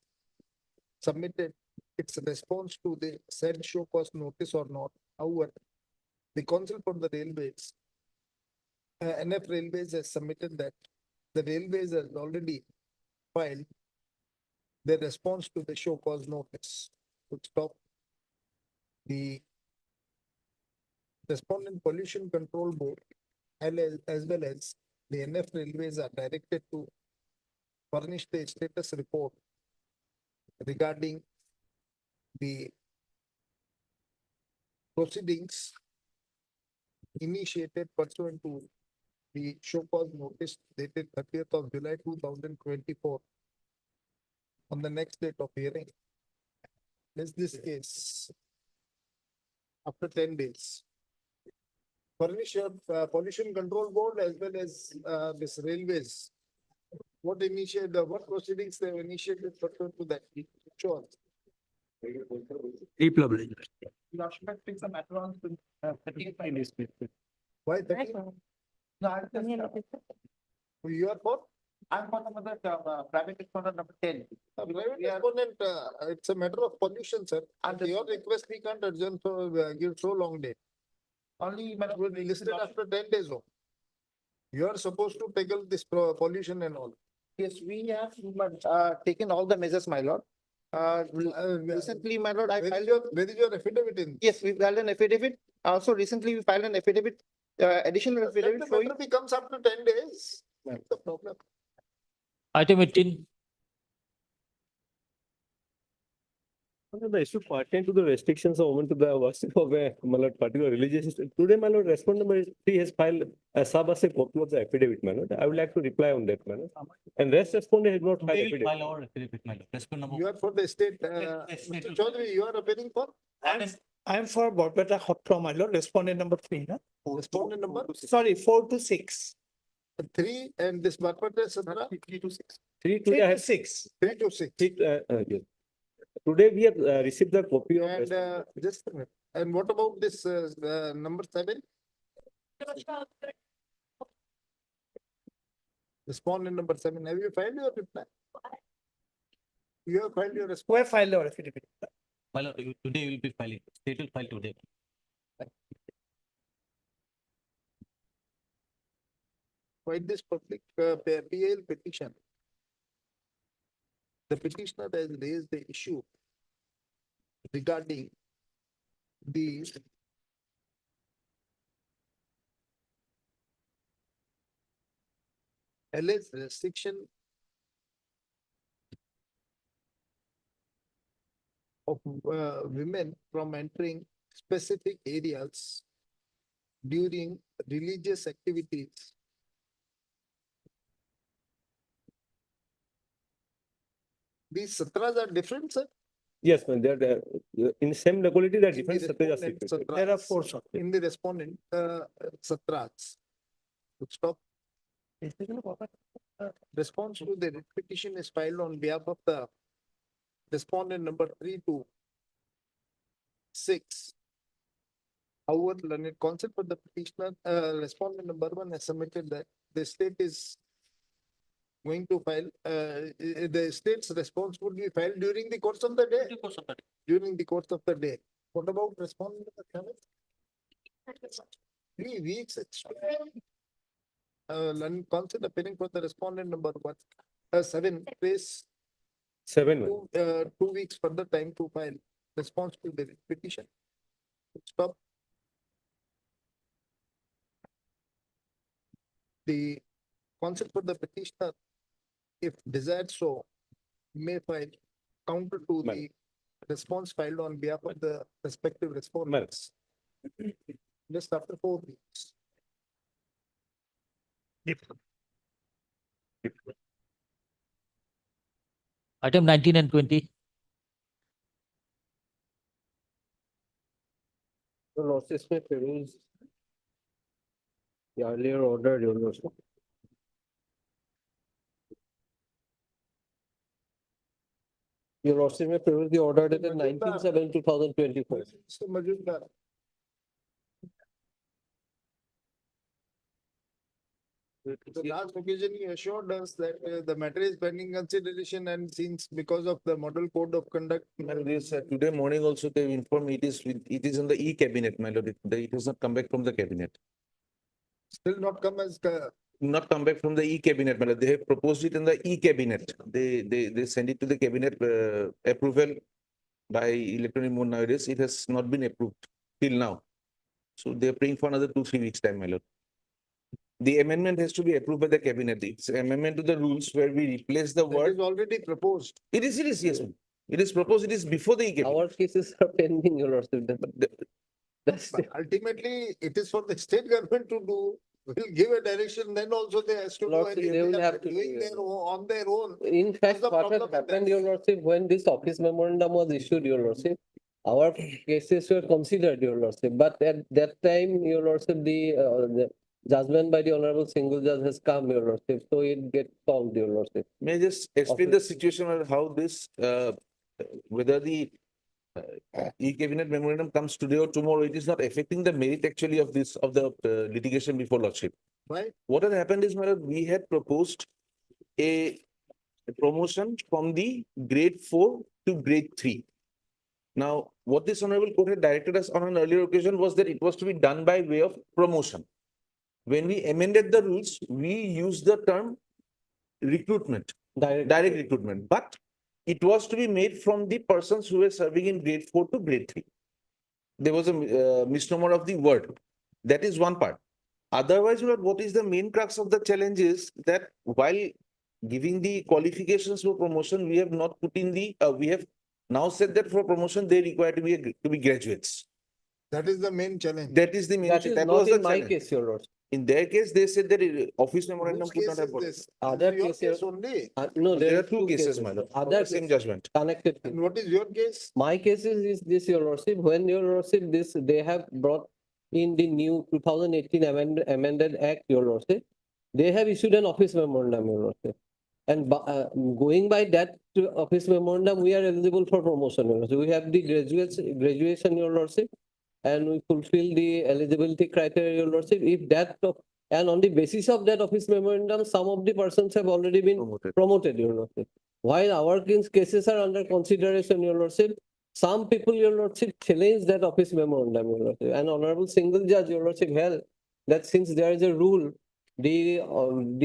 submitted its response to the said show cause notice or not. However, the Council for the Railways, NF Railways has submitted that the railways has already filed their response to the show cause notice to stop the respondent Pollution Control Board as well as the NF Railways are directed to furnish the status report regarding the proceedings initiated pursuant to the show cause notice dated 30th of July 2024 on the next date of hearing. Is this case after 10 days? Furnish your Pollution Control Board as well as this railways. What proceedings they have initiated pursuant to that? Sure. Republic. Your should have fixed the matter on 35 days. Why 30? No, I'm just, You are for? I'm for another private respondent number 10. Private respondent, it's a matter of pollution, sir. At your request, we can't adjourn for, give so long day. Only, It will be listed after 10 days. Oh. You are supposed to tackle this pollution and all. Yes, we have taken all the measures, my lord. Recently, my lord, I filed. Where is your affidavit in? Yes, we filed an affidavit. Also, recently, we filed an affidavit, additional affidavit The showing. matter becomes after 10 days. That's the problem. Item 18. The issue pertain to the restrictions of movement to the worship of a particular religious system. Today, my lord, respondent number 3 has filed a sub as a copy of the affidavit, my lord. I would like to reply on that, my lord. And rest respondent has not filed They will affidavit. file our affidavit, my lord. Respond number. You are for the state, State Mr. Chaudhary, you are appearing for? I am for Borbetta Hotra, my lord, respondent number 3, no? Respondent number? Sorry, 4 to 6. 3 and this Barpata Sadhara? 3 to 6. 3 3 today to has 6. 3 to 6. yes. Today we have received the copy of. And just a minute. And what about this number 7? Respondent number 7. Have you filed your reply? You have filed your response. Where filed our affidavit? My lord, today will be filing. State will file today. Why this public PL petition? The petitioner has raised the issue regarding the alleged restriction of women from entering specific areas during religious activities. These satras are different, sir. Yes, man, they're in same locality, they're different. There are 4 satras. In the respondent satras. Stop. Response to the writ petition is filed on behalf of the respondent number 3 to 6. However, learned concept of the petitioner, respondent number 1 has submitted that the state is going to file, the state's response would be filed during the course of the day. During the course of the day. What about respondent number 7? 3 weeks. Learned concept appearing for the respondent number 7 place 7. 2 weeks further time to file response to the petition. Stop. The concept for the petitioner, if desired so, may file counter to the response filed on behalf of the respective respondents. Just after 4 weeks. Item 19 and 20. The losses may peruse the earlier order, Your Lordship. Your Lordship may peruse the order dated 19/7/2024. Mr. Majumdar. The last occasion you assured us that the matter is pending consideration and since because of the model code of conduct. And this, today morning also they informed me it is in the E-cabinet, my lord. It has not come back from the cabinet. Still not come as. Not come back from the E-cabinet, my lord. They have proposed it in the E-cabinet. They send it to the cabinet approval by electronic mode nowadays. It has not been approved till now. So they are praying for another 2-3 weeks time, my lord. The amendment has to be approved by the cabinet. It's an amendment to the rules where we replace the word. It is already proposed. It is, yes. It is proposed, it is before the E-cabinet. Our cases are pending, Your Lordship. But ultimately, it is for the state government to do. Will give a direction, then also they has to do. Lordship, And if they will are have to doing do their on their own. In fact, the what has problem with happened, Your Lordship, when this office memorandum was issued, Your Lordship, our cases were considered, Your Lordship, but at that time, Your Lordship, the judgment by the Honorable Single Judge has come, Your Lordship, so it gets solved, Your Lordship. May I just explain the situation on how this, whether the e-cabinet memorandum comes today or tomorrow, it is not affecting the merit actually of this, of the litigation before Lordship. Right? What had happened is, my lord, we had proposed a promotion from the grade 4 to grade 3. Now, what this honorable court had directed us on an earlier occasion was that it was to be done by way of promotion. When we amended the rules, we used the term recruitment, direct recruitment, but it was to be made from the persons who were serving in grade 4 to grade 3. There was a misnomer of the word. That is one part. Otherwise, what is the main crux of the challenge is that while giving the qualifications for promotion, we have not put in the, we have now said that for promotion, they require to be graduates. That is the main challenge. That is the main. That is that not was the in my challenge. case, your lord. In their case, they said that office memorandum Whose could not case have. is got- this? Other Your case, case only. No, There are are two cases, my lord. Other Same judgment. connected. And what is your case? My case is this, your lordship, when your lordship, this, they have brought in the new 2018 amended act, your lordship, they have issued an office memorandum, your lordship. And going by that office memorandum, we are eligible for promotion, your lordship. We have the graduation, your lordship, and we fulfill the eligibility criteria, your lordship. If that, and on the basis of that office memorandum, some of the persons have already been promoted, your lordship. While our cases are under consideration, your lordship, some people, your lordship, challenge that office memorandum, your lordship. And honorable single judge, your lordship, held that since there is a rule, the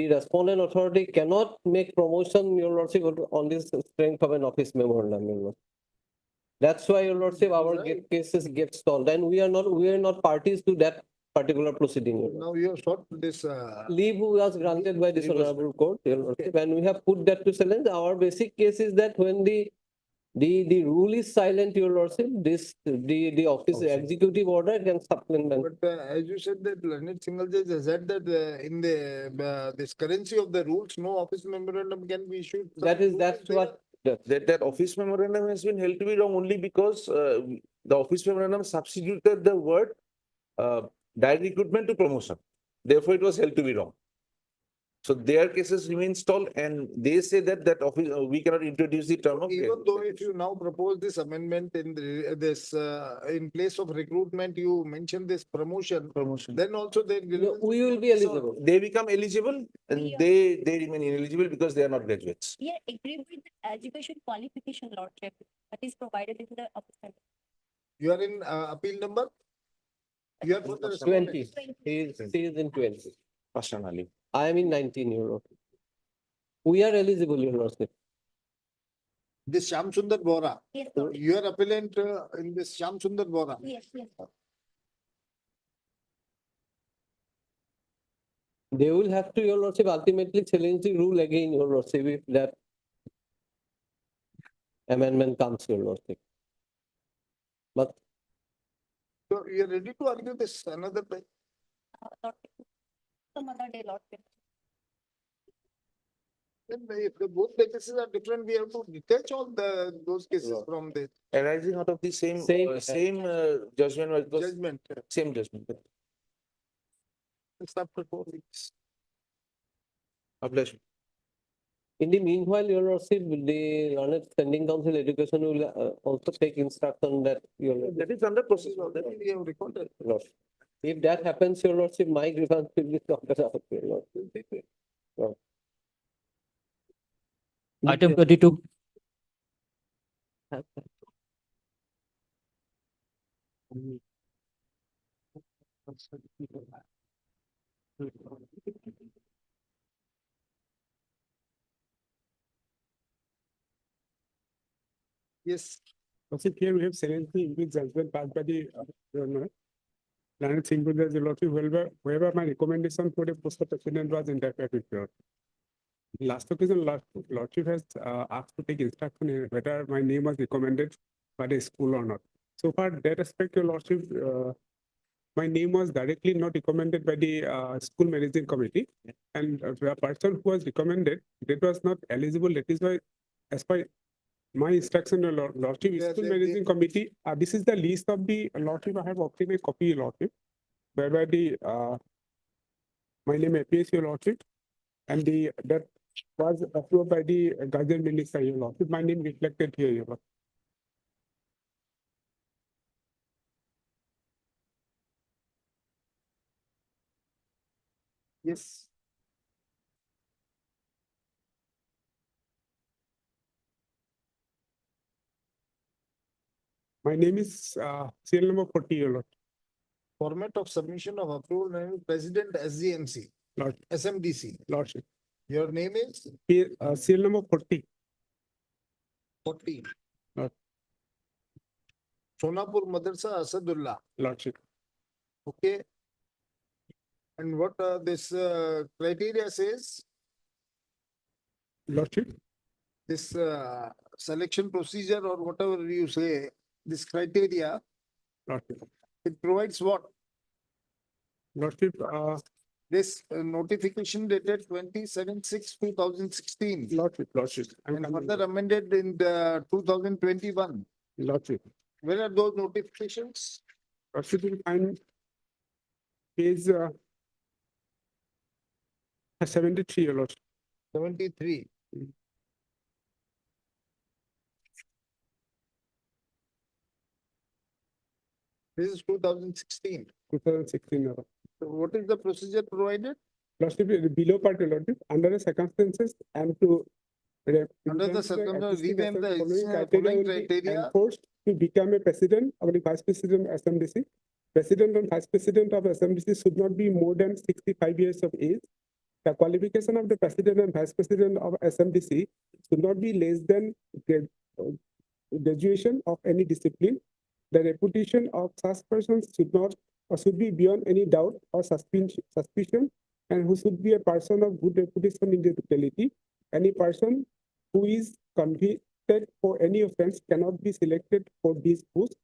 respondent authority cannot make promotion, your lordship, on this strength of an office memorandum, your lordship. That's why, your lordship, our cases get stalled, and we are not parties to that particular proceeding, your lordship. Now you have sought this. Leave was granted by this honorable court, your lordship, and we have put that to challenge. Our basic case is that when the rule is silent, your lordship, the office executive order can supplement. But as you said that learned single judge has said that in the this currency of the rules, no office memorandum can be issued. That's what. That office memorandum has been held to be wrong only because the office memorandum substituted the word direct recruitment to promotion. Therefore, it was held to be wrong. So their cases remain stalled, and they say that office we cannot introduce the term of. Even though if you now propose this amendment in this in place of recruitment, you mention this promotion. Then also they we will be eligible. They become eligible, and they remain ineligible because they are not graduates. We are agreed with the education qualification lordship that is provided in the office. You are in appeal number? You are for the 20. He is in 20. Personally. I am in 19, your lordship. We are eligible, your lordship. This Shyam Sundar Bora. Yes, You are appellant in this Shyam Sundar Bora. Yes, yes. They will have to, your lordship, ultimately challenge the rule again, your lordship, if that amendment comes, your lordship. But So you are ready to argue this another day? Some other day, lordship. Then if both the cases are different, we have to detach all those cases from the Arising out of the same judgment. judgment. Same judgment. It's after 4 weeks. A pleasure. in the meanwhile, your lordship, the Learned Standing Council Education will also take instruction that your that is under process. That we have recorded. lordship. If that happens, your lordship, my grievance will be doctor of your lordship. Lord. Item 22. Yes. Also, here we have 70 English judgment passed by the Learned Single Judge Lordship, wherever my recommendation for the post of president was interfered with. Last occasion, Lordship has asked to take instruction in whether my name was recommended by the school or not. So far, that respect, your Lordship, my name was directly not recommended by the school managing committee, and the person who was recommended, that was not eligible. That is why, as per my instruction, Lordship, school managing committee, this is the list of the Lordship. I have obtained a copy, Lordship, whereby the my name appears, your Lordship, and that was approved by the guardian minister, your Lordship. My name reflected here, your Lordship. Yes. My name is serial number 40, Your Lord. Format of submission of approval, name President SGMC, Lord, SMDC. Lordship. Your name is Serial number 40. 40. Lord. Sonapur Madrasa Asadullah. Lordship. Okay. And what this criteria says? Lordship. This selection procedure or whatever you say, this criteria, Lordship. it provides what? Lordship, This notification dated 27/6/2016. Lordship. And further amended in the 2021. Lordship. Where are those notifications? Lordship will find page 73, Your Lordship. 73. This is 2016. 2016, Your Lord. So what is the procedure provided? Lordship, below part, Your Lordship, under the circumstances and to Under the circumstances, revamp the following following will be criteria. enforced to become a president or the vice president of SMDC. President and vice president of SMDC should not be more than 65 years of age. The qualification of the president and vice president of SMDC should not be less than graduation of any discipline. The reputation of such persons should not or should be beyond any doubt or suspicion, and who should be a person of good reputation in the locality. Any person who is convicted for any offense cannot be selected for this post.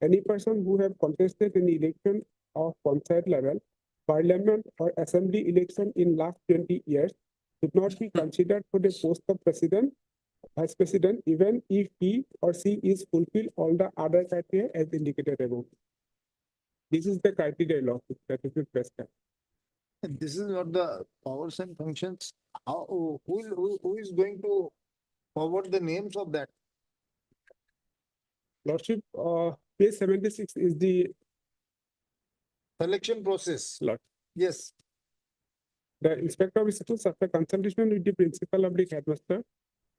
Any person who have contested an election of panchayat level, parliament or assembly election in last 20 years should not be considered for the post of president, vice president, even if he or she is fulfill all the other criteria as indicated above. This is the criteria law that is the best. And this is what the powers and functions. How, who is going to forward the names of that? Lordship, page 76 is the selection process. Lord. Yes. The inspector of schools, after consultation with the principal of the headmaster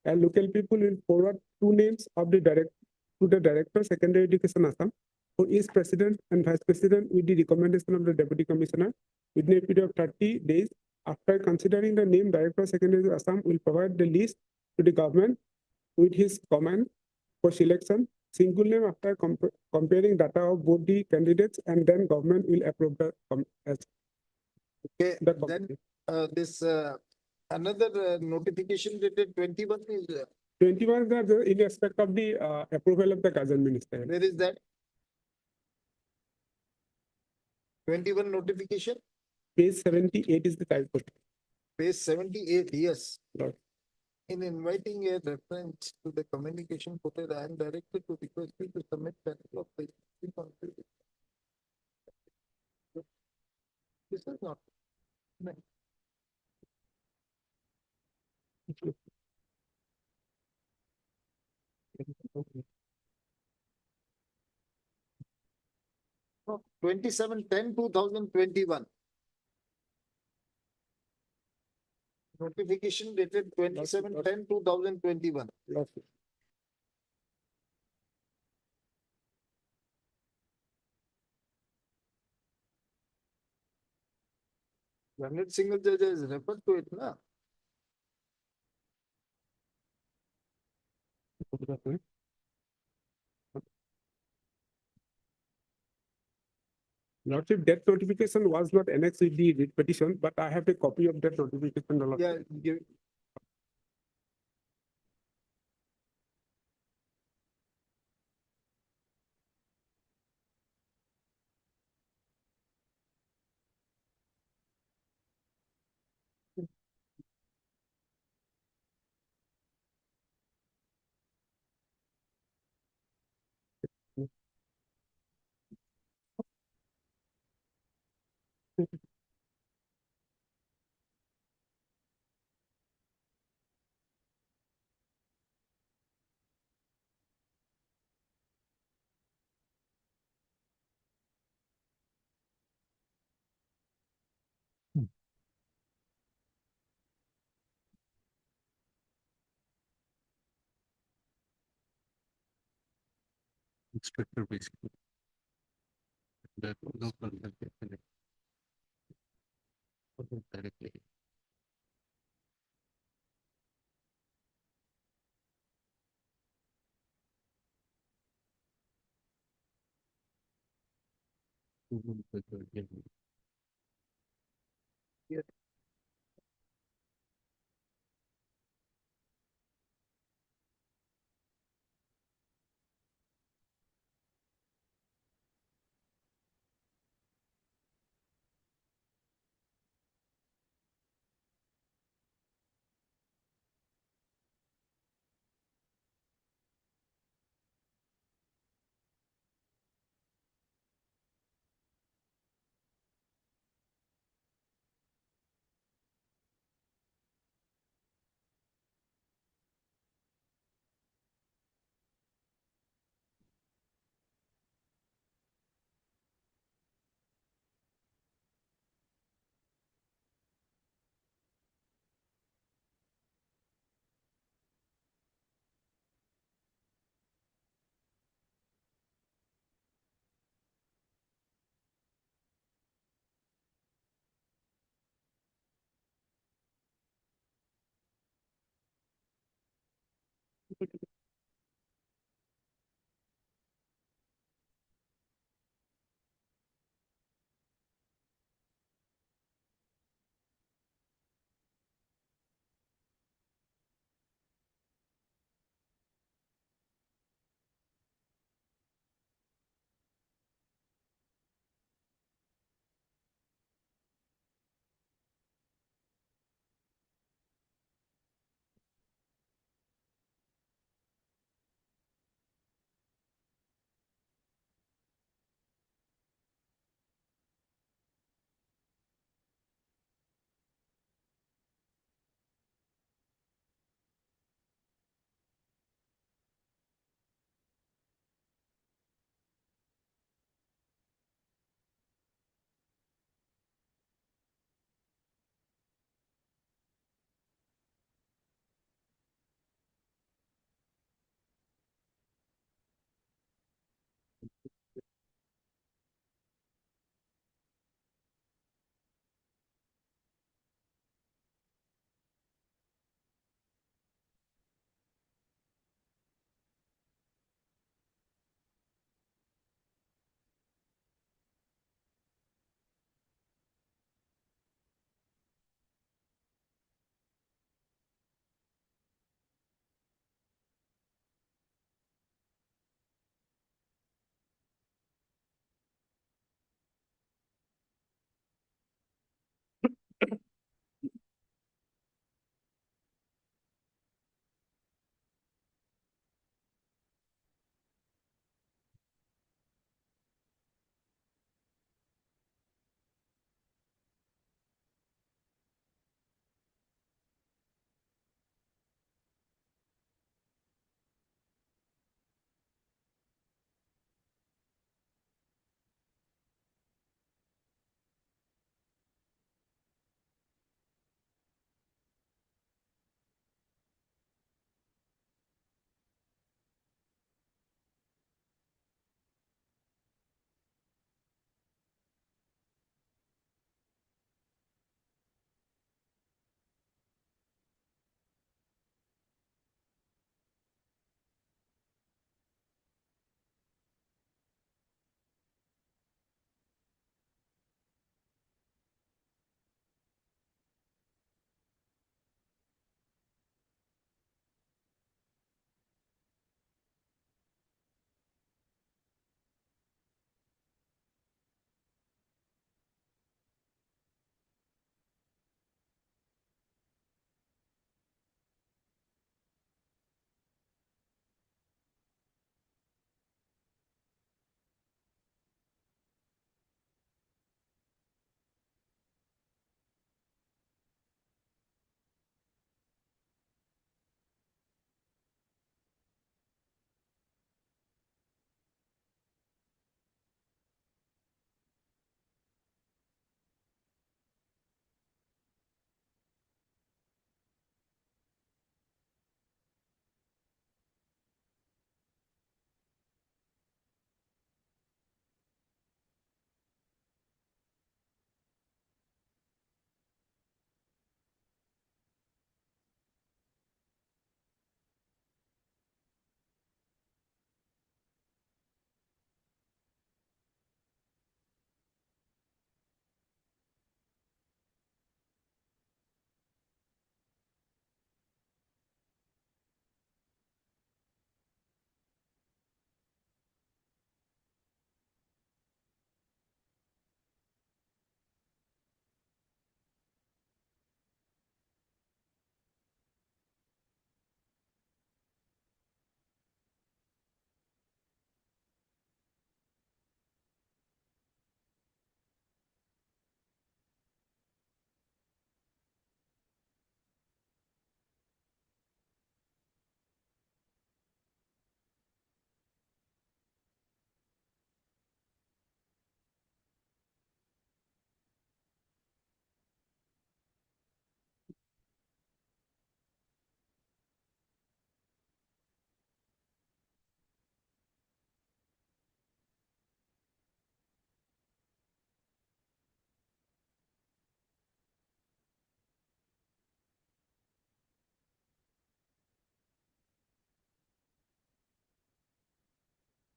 and local people, will forward two names of the director secondary education Assam, who is president and vice president with the recommendation of the deputy commissioner within a period of 30 days. After considering the name, director secondary Assam will provide the list to the government with his command for selection. Single name after comparing data of both the candidates, and then government will approve the Okay, then this another notification dated 21 is 21 is in respect of the approval of the guardian minister. where is that? 21 notification? Page 78 is the type of. Page 78, yes. Lord. In inviting a reference to the communication portal, I am directed to request you to submit that of the. This is not. No. No, 27/10/2021. Notification dated 27/10/2021. Learned single judge is referred to it, na? Lordship, that notification was not annexed with the writ petition, but I have a copy of that notification. Lordship. Yeah, give. inspector basically. That local directly.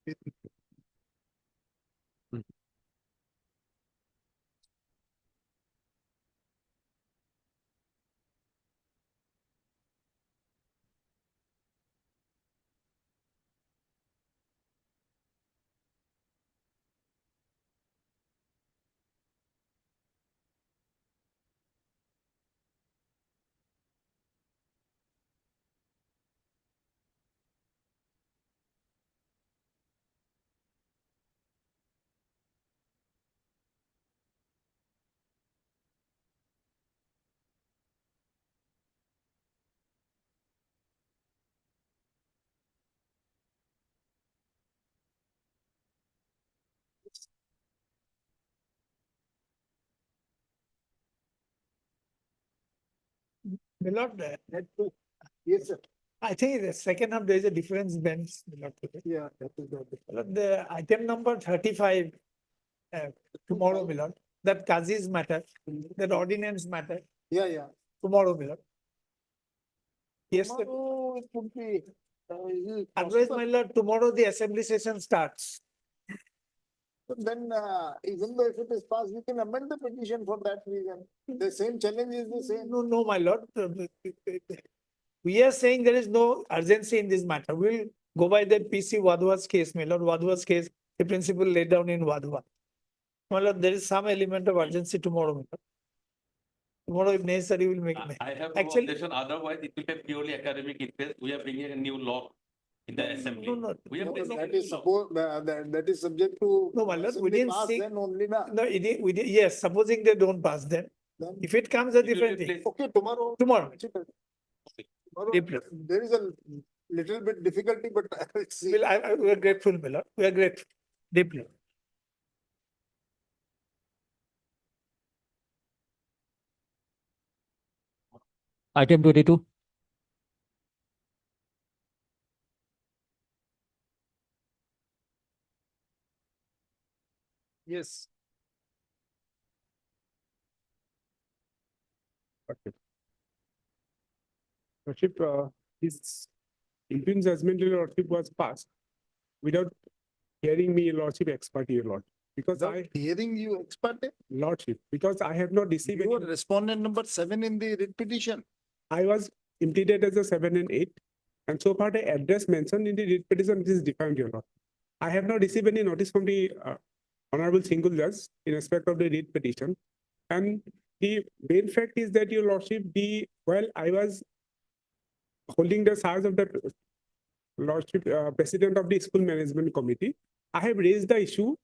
My lord, Yes, sir. I think the second half, there is a difference then. My lord. Yeah, that is the. My lord, the item number 35, tomorrow, my lord, that Kazis matter, that ordinance matter, Yeah. tomorrow, my lord. Yes, sir. Tomorrow it would be, Otherwise, my lord, tomorrow the assembly session starts. Then, even though if it is passed, we can amend the petition for that reason. The same challenge is the same. No, my lord. We are saying there is no urgency in this matter. We'll go by the PC Wadhua's case, my lord. Wadhua's case, the principle laid down in Wadhua. My lord, there is some element of urgency tomorrow, my lord. Tomorrow, if necessary, we'll make. I have no Actually, objection, otherwise it will be purely academic interest. We are bringing a new law in the assembly. no. We are No, bringing that a new is law. suppose, that is subject to. No, my lord, we assembly didn't pass, see. Then only na. No, we did, yes, supposing they don't pass then. Then- If it comes a It will different be thing. placed- Okay, tomorrow. Tomorrow. Tomorrow, April. there is a little bit difficulty, but let's see. Well, we are grateful, my lord. We are grateful. Deeply. Item 22. Yes. Okay. Lordship, his interim judgment, Lordship, was passed without hearing me, Lordship, expert here, Lord. Because Without I, hearing you expert, Lordship, because I have not received you any, were respondent number 7 in the writ petition. I was implemented as a 7 and 8. And so far the address mentioned in the writ petition is defined, your Lord. I have not received any notice from the Honorable Single Judge in respect of the writ petition. And the main fact is that, your Lordship, while I was holding the charge of the Lordship, President of the School Management Committee, I have raised the issue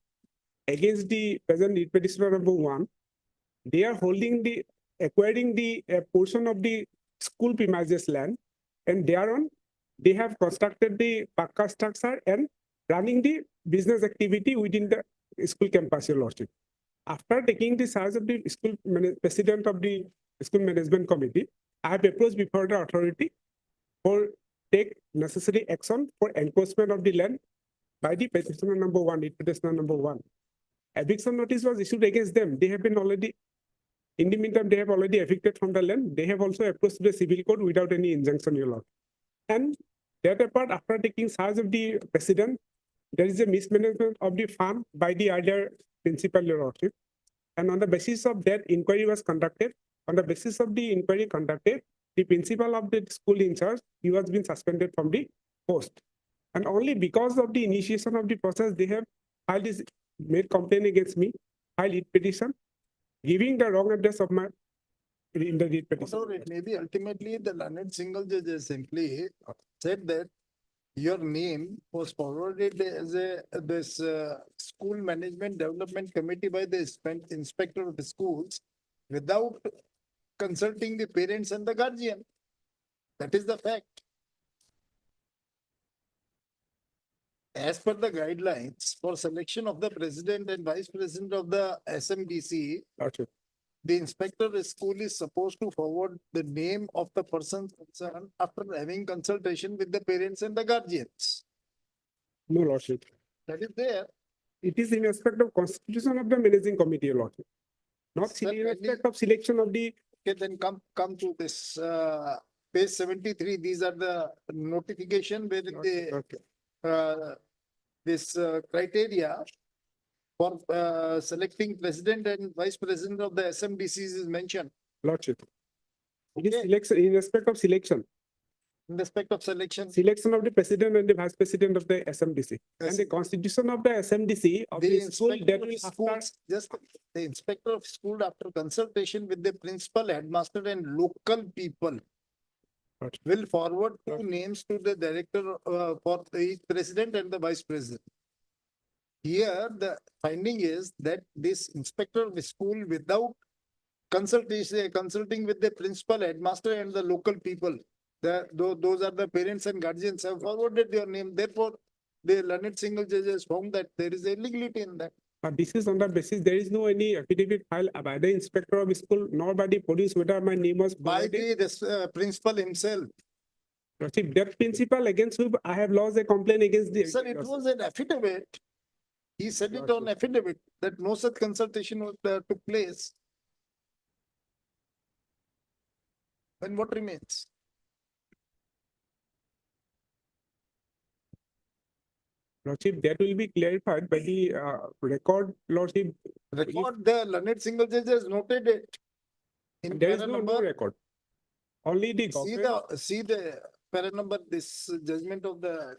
against the present writ petitioner number 1. They are acquiring the portion of the school premises land, and thereon they have constructed the pakka structure and running the business activity within the school campus, your Lordship. After taking the charge of the president of the school management committee, I have approached before the authority for take necessary action for enforcement of the land by the petitioner number 1, petitioner number 1. Eviction notice was issued against them. They have been already, in the meantime, they have already evicted from the land. They have also approached the civil court without any injunction, your Lord. And that apart, after taking charge of the president, there is a mismanagement of the farm by the earlier principal, your Lordship. And on the basis of that, inquiry was conducted. On the basis of the inquiry conducted, the principal of the school in charge, he was being suspended from the post. And only because of the initiation of the process, they have filed this, made complaint against me, filed it petition, giving the wrong address of my in the writ petition. Whatever it may be, ultimately, the learned single judge has simply said that your name was forwarded as this school management development committee by the inspector of the schools without consulting the parents and the guardian. That is the fact. As per the guidelines for selection of the president and vice president of the SMDC, the inspector of school is supposed to forward the name of the person concerned after having consultation with the parents and the guardians. No, Lordship. That is there. It is in respect of constitution of the managing committee, your Lordship. Not Sir, in respect of selection of the. Okay, then come to this page 73. These are the notification where the this criteria for selecting president and vice president of the SMDCs is mentioned. Lordship. It is Okay. selection, in respect of selection, In respect of selection, selection of the president and the vice president of the SMDC. And the Yes. constitution of the SMDC of the school inspector that of will after. schools, just the inspector of school after consultation with the principal, headmaster and local people Right. will forward two names to the director for the president and the vice president. Here, the finding is that this inspector of the school without consulting with the principal, headmaster and the local people, those are the parents and guardians have forwarded their name. Therefore, the learned single judge has found that there is illegality in that. But this is on the basis, there is no any affidavit filed by the inspector of school nor by the police whether my name was By provided. the principal himself. Lordship, that principal against whom I have lodged a complaint against the. Sir, it was an affidavit. He said it on affidavit that no such consultation took place. Then what remains? Lordship, that will be clarified by the record, Lordship. Record the learned single judge has noted it. In There is para no number, record. Only the government. see the para number, this judgment of the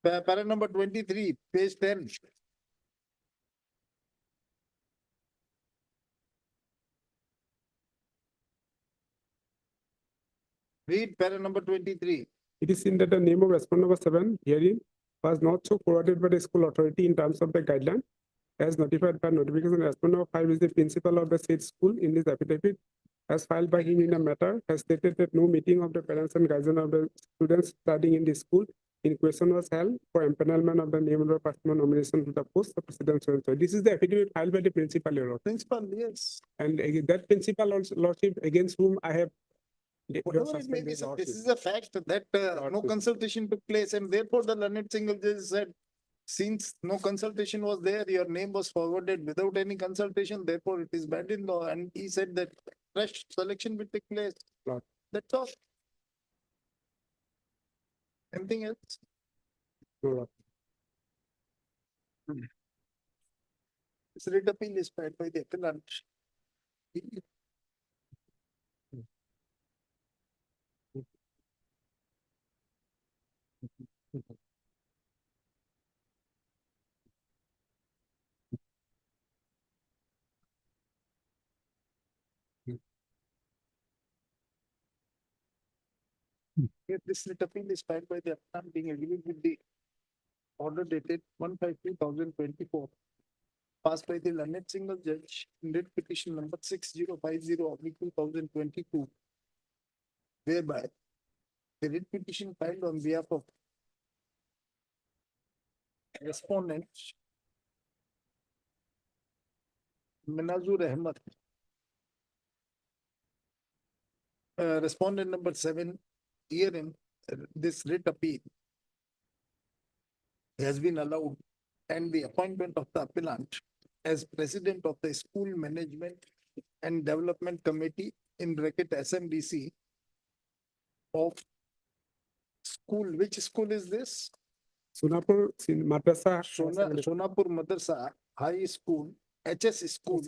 para number 23, page 10. Read para number 23. It is seen that the name of respondent number 7 herein was not so forwarded by the school authority in terms of the guideline as notified by notification. Respondent number 5 is the principal of the said school. In this affidavit, as filed by him in a matter, has stated that no meeting of the parents and guardians of the students studying in the school in question was held for empanelment of the name of the person nomination to the post of president. So this is the affidavit filed by the principal, Your Lord. Principal, yes. And that principal also, Lordship, against whom I have. Whatever it may be, sir, this is a fact that no consultation took place and therefore the learned single judge said, since no consultation was there, your name was forwarded without any consultation, therefore it is bad in law. And he said that fresh selection will take place. Lord. That's all. Anything else? No, Lord. This writ appeal is filed by the appellant. If this writ appeal is filed by the appellant being agreed with the order dated 1/5/2024, passed by the learned single judge in writ petition number 6050/2022, whereby the writ petition filed on behalf of respondent Minazur Ahmad, respondent number 7, herein this writ appeal has been allowed and the appointment of the appellant as president of the School Management and Development Committee in bracket SMDC of school. Which school is this? Sonapur Madrasa. Sonapur Madrasa High School, HS School.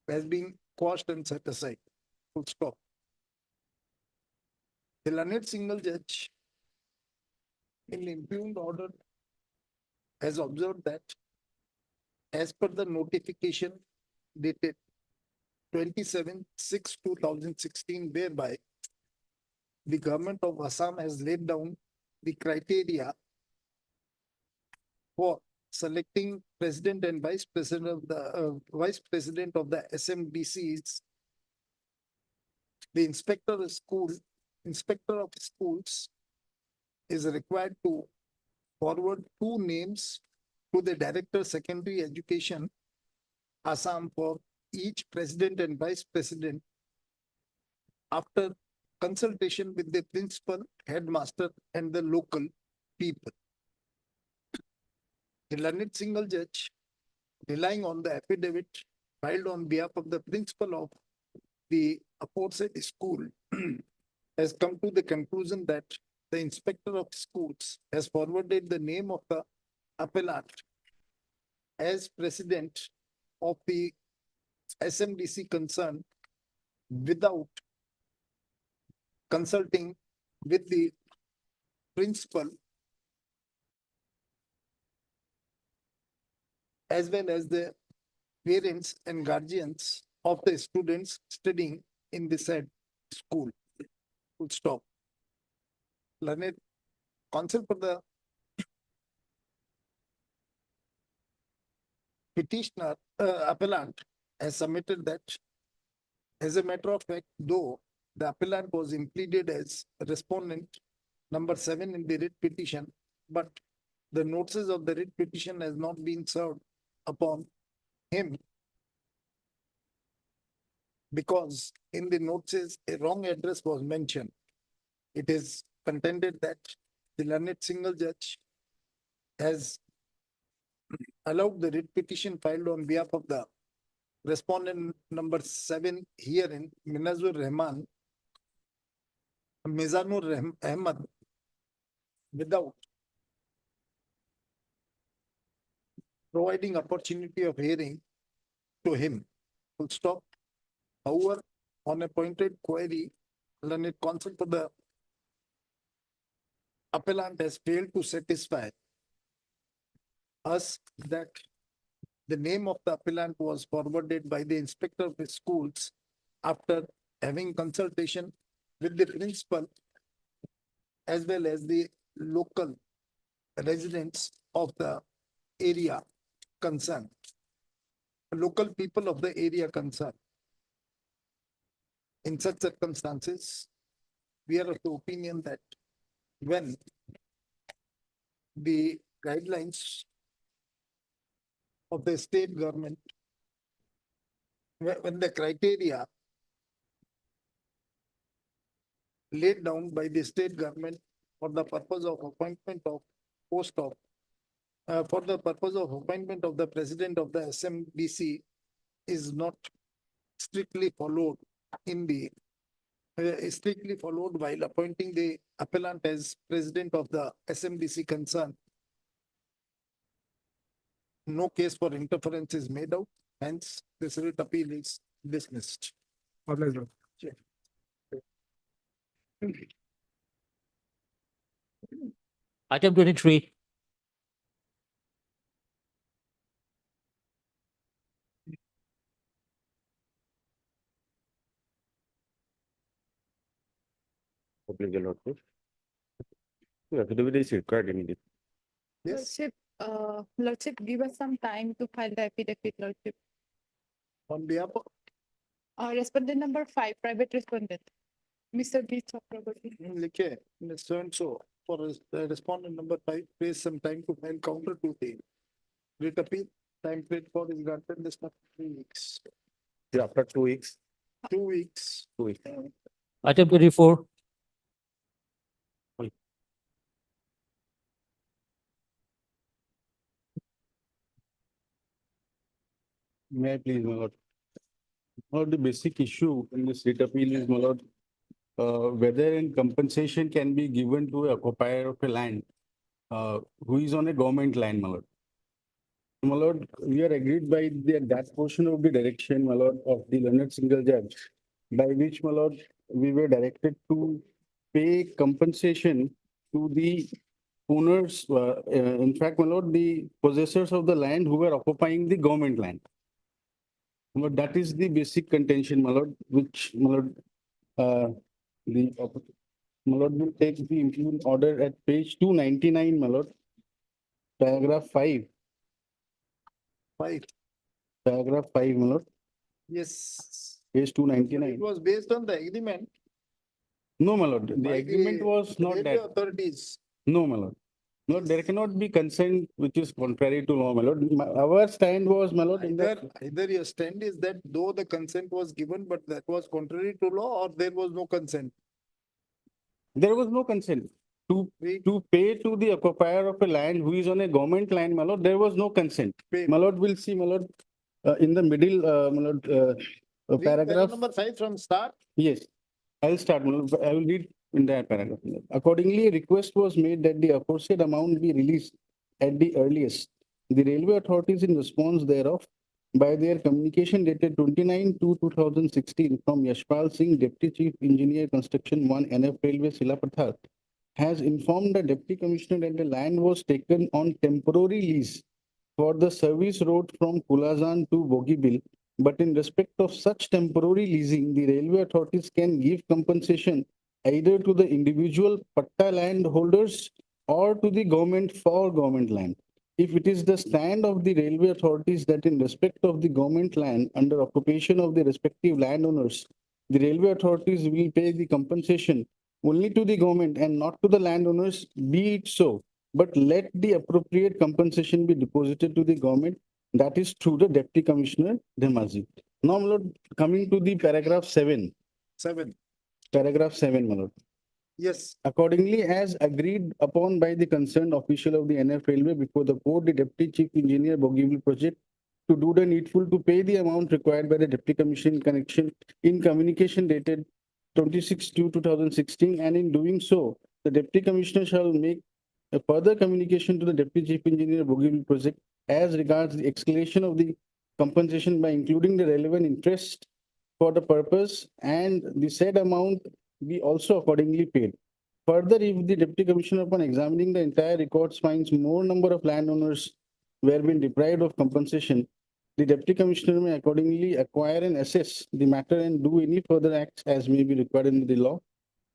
Has been quashed and set aside. Full stop. The learned single judge in impugned order has observed that as per the notification dated 27/6/2016, whereby the government of Assam has laid down the criteria for selecting president and vice president of the SMDCs. The inspector of schools is required to forward two names to the Director Secondary Education, Assam, for each president and vice president after consultation with the principal, headmaster, and the local people. The learned single judge, relying on the affidavit filed on behalf of the principal of the aforesaid school, has come to the conclusion that the inspector of schools has forwarded the name of the appellant as president of the SMDC concerned without consulting with the principal as well as the parents and guardians of the students studying in the said school. Full stop. Learned counsel for the petitioner, appellant has submitted that as a matter of fact, though the appellant was impleaded as respondent number 7 in the writ petition, but the notices of the writ petition has not been served upon him because in the notices a wrong address was mentioned. It is contended that the learned single judge has allowed the writ petition filed on behalf of the respondent number 7 herein, Mizanur Ahmad, without providing opportunity of hearing to him. Full stop. However, on a pointed query, learned counsel for the appellant has failed to satisfy us that the name of the appellant was forwarded by the inspector of the schools after having consultation with the principal as well as the local residents of the area concerned, local people of the area concerned. In such circumstances, we are of the opinion that when the guidelines of the state government, when the criteria laid down by the state government for the purpose of appointment of post of, for the purpose of appointment of the president of the SMDC is not strictly followed in the, strictly followed while appointing the appellant as president of the SMDC concerned. No case for interference is made out, hence this writ appeal is dismissed. Item 23. Lordship. Affidavit is required immediately. Lordship, Lordship, give us some time to file the affidavit, Lordship. On behalf of Respondent number 5, private respondent, Mr. B. Chakraborty. लिखे so and so for respondent number 5, please some time to file counter to the writ appeal. Time period for is granted this 3 weeks. Yeah, after 2 weeks. 2 weeks. 2 weeks. Item 24. May I please, my lord? One of the basic issue in this writ appeal is, my lord, whether in compensation can be given to a occupier of a land who is on a government land, my lord. My lord, we are agreed by that portion of the direction, my lord, of the learned single judge, by which, my lord, we were directed to pay compensation to the owners, in fact, my lord, the possessors of the land who were occupying the government land. My lord, that is the basic contention, my lord, which, my lord, my lord will take the implement order at page 299, my lord, paragraph 5. 5. Paragraph 5, my lord, Yes. page It 299. was based on the agreement. No, my lord, the by agreement was not railway that. authorities. No, my lord. No, there cannot be consent which is contrary to law, my lord. Our stand was, my lord, in that. Either your stand is that though the consent was given, but that was contrary to law, or there was no consent. There was no consent to pay to the occupier of a land who is on a government land, my lord. There was no consent. My lord will see, my lord, in the middle, my lord, Read paragraph. number 5 from start. Yes. I'll start, I will read in that paragraph. Accordingly, a request was made that the aforesaid amount be released at the earliest. The railway authorities in response thereof by their communication dated 29/2/2016 from Yashpal Singh, Deputy Chief Engineer Construction 1 NF Railway Silapathar, has informed the Deputy Commissioner that the land was taken on temporary lease for the service road from Kulazan to Bogibil. But in respect of such temporary leasing, the railway authorities can give compensation either to the individual patta land holders or to the government for government land. If it is the stand of the railway authorities that in respect of the government land under occupation of the respective landowners, the railway authorities will pay the compensation only to the government and not to the landowners, be it so. But let the appropriate compensation be deposited to the government, that is through the Deputy Commissioner Dhemaji. Now, my lord, coming to the paragraph 7. 7. Paragraph 7, my lord. Yes. Accordingly, as agreed upon by the concerned official of the NF Railway before the court, the Deputy Chief Engineer Bogibil Project to do the needful to pay the amount required by the Deputy Commission in communication dated 26/2/2016, and in doing so, the Deputy Commissioner shall make a further communication to the Deputy Chief Engineer Bogibil Project as regards the escalation of the compensation by including the relevant interest for the purpose, and the said amount be also accordingly paid. Further, if the Deputy Commissioner, upon examining the entire records, finds more number of landowners were been deprived of compensation, the Deputy Commissioner may accordingly acquire and assess the matter and do any further acts as may be required in the law.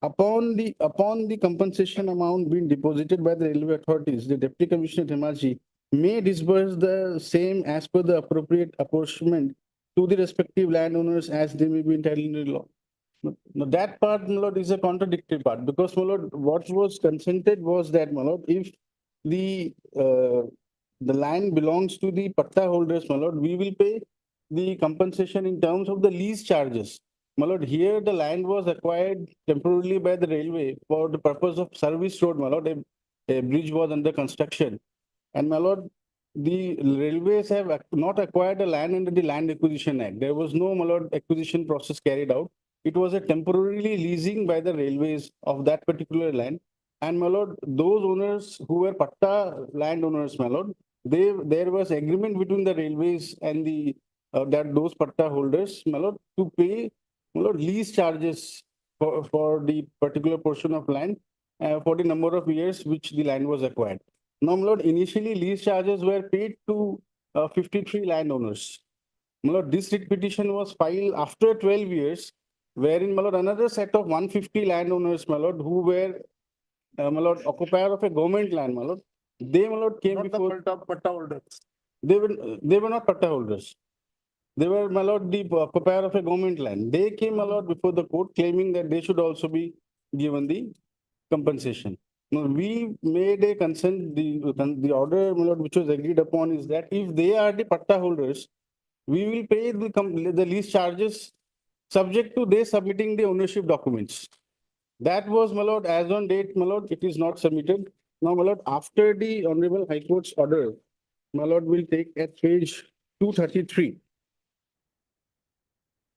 Upon the compensation amount being deposited by the railway authorities, the Deputy Commissioner Dhemaji may disburse the same as per the appropriate apportionment to the respective landowners as they may be entitled in the law. Now that part, my lord, is a contradictory part, because, my lord, what was consented was that, my lord, if the land belongs to the patta holders, my lord, we will pay the compensation in terms of the lease charges. My lord, here the land was acquired temporarily by the railway for the purpose of service road, my lord. A bridge was under construction. And, my lord, the railways have not acquired the land under the Land Acquisition Act. There was no, my lord, acquisition process carried out. It was a temporarily leasing by the railways of that particular land. And, my lord, those owners who were patta landowners, my lord, there was agreement between the railways and the those patta holders, my lord, to pay, my lord, lease charges for the particular portion of land for the number of years which the land was acquired. Now, my lord, initially lease charges were paid to 53 landowners. My lord, this writ petition was filed after 12 years, wherein, my lord, another set of 150 landowners, my lord, who were, my lord, occupier of a government land, my lord, they, my lord, came before. Patta holders. They were not patta holders. They were, my lord, the occupier of a government land. They came, my lord, before the court claiming that they should also be given the compensation. Now, we made a consent, the order, my lord, which was agreed upon is that if they are the patta holders, we will pay the lease charges subject to they submitting the ownership documents. That was, my lord, as on date, my lord, it is not submitted. Now, my lord, after the Honorable High Court's order, my lord, will take at page 233.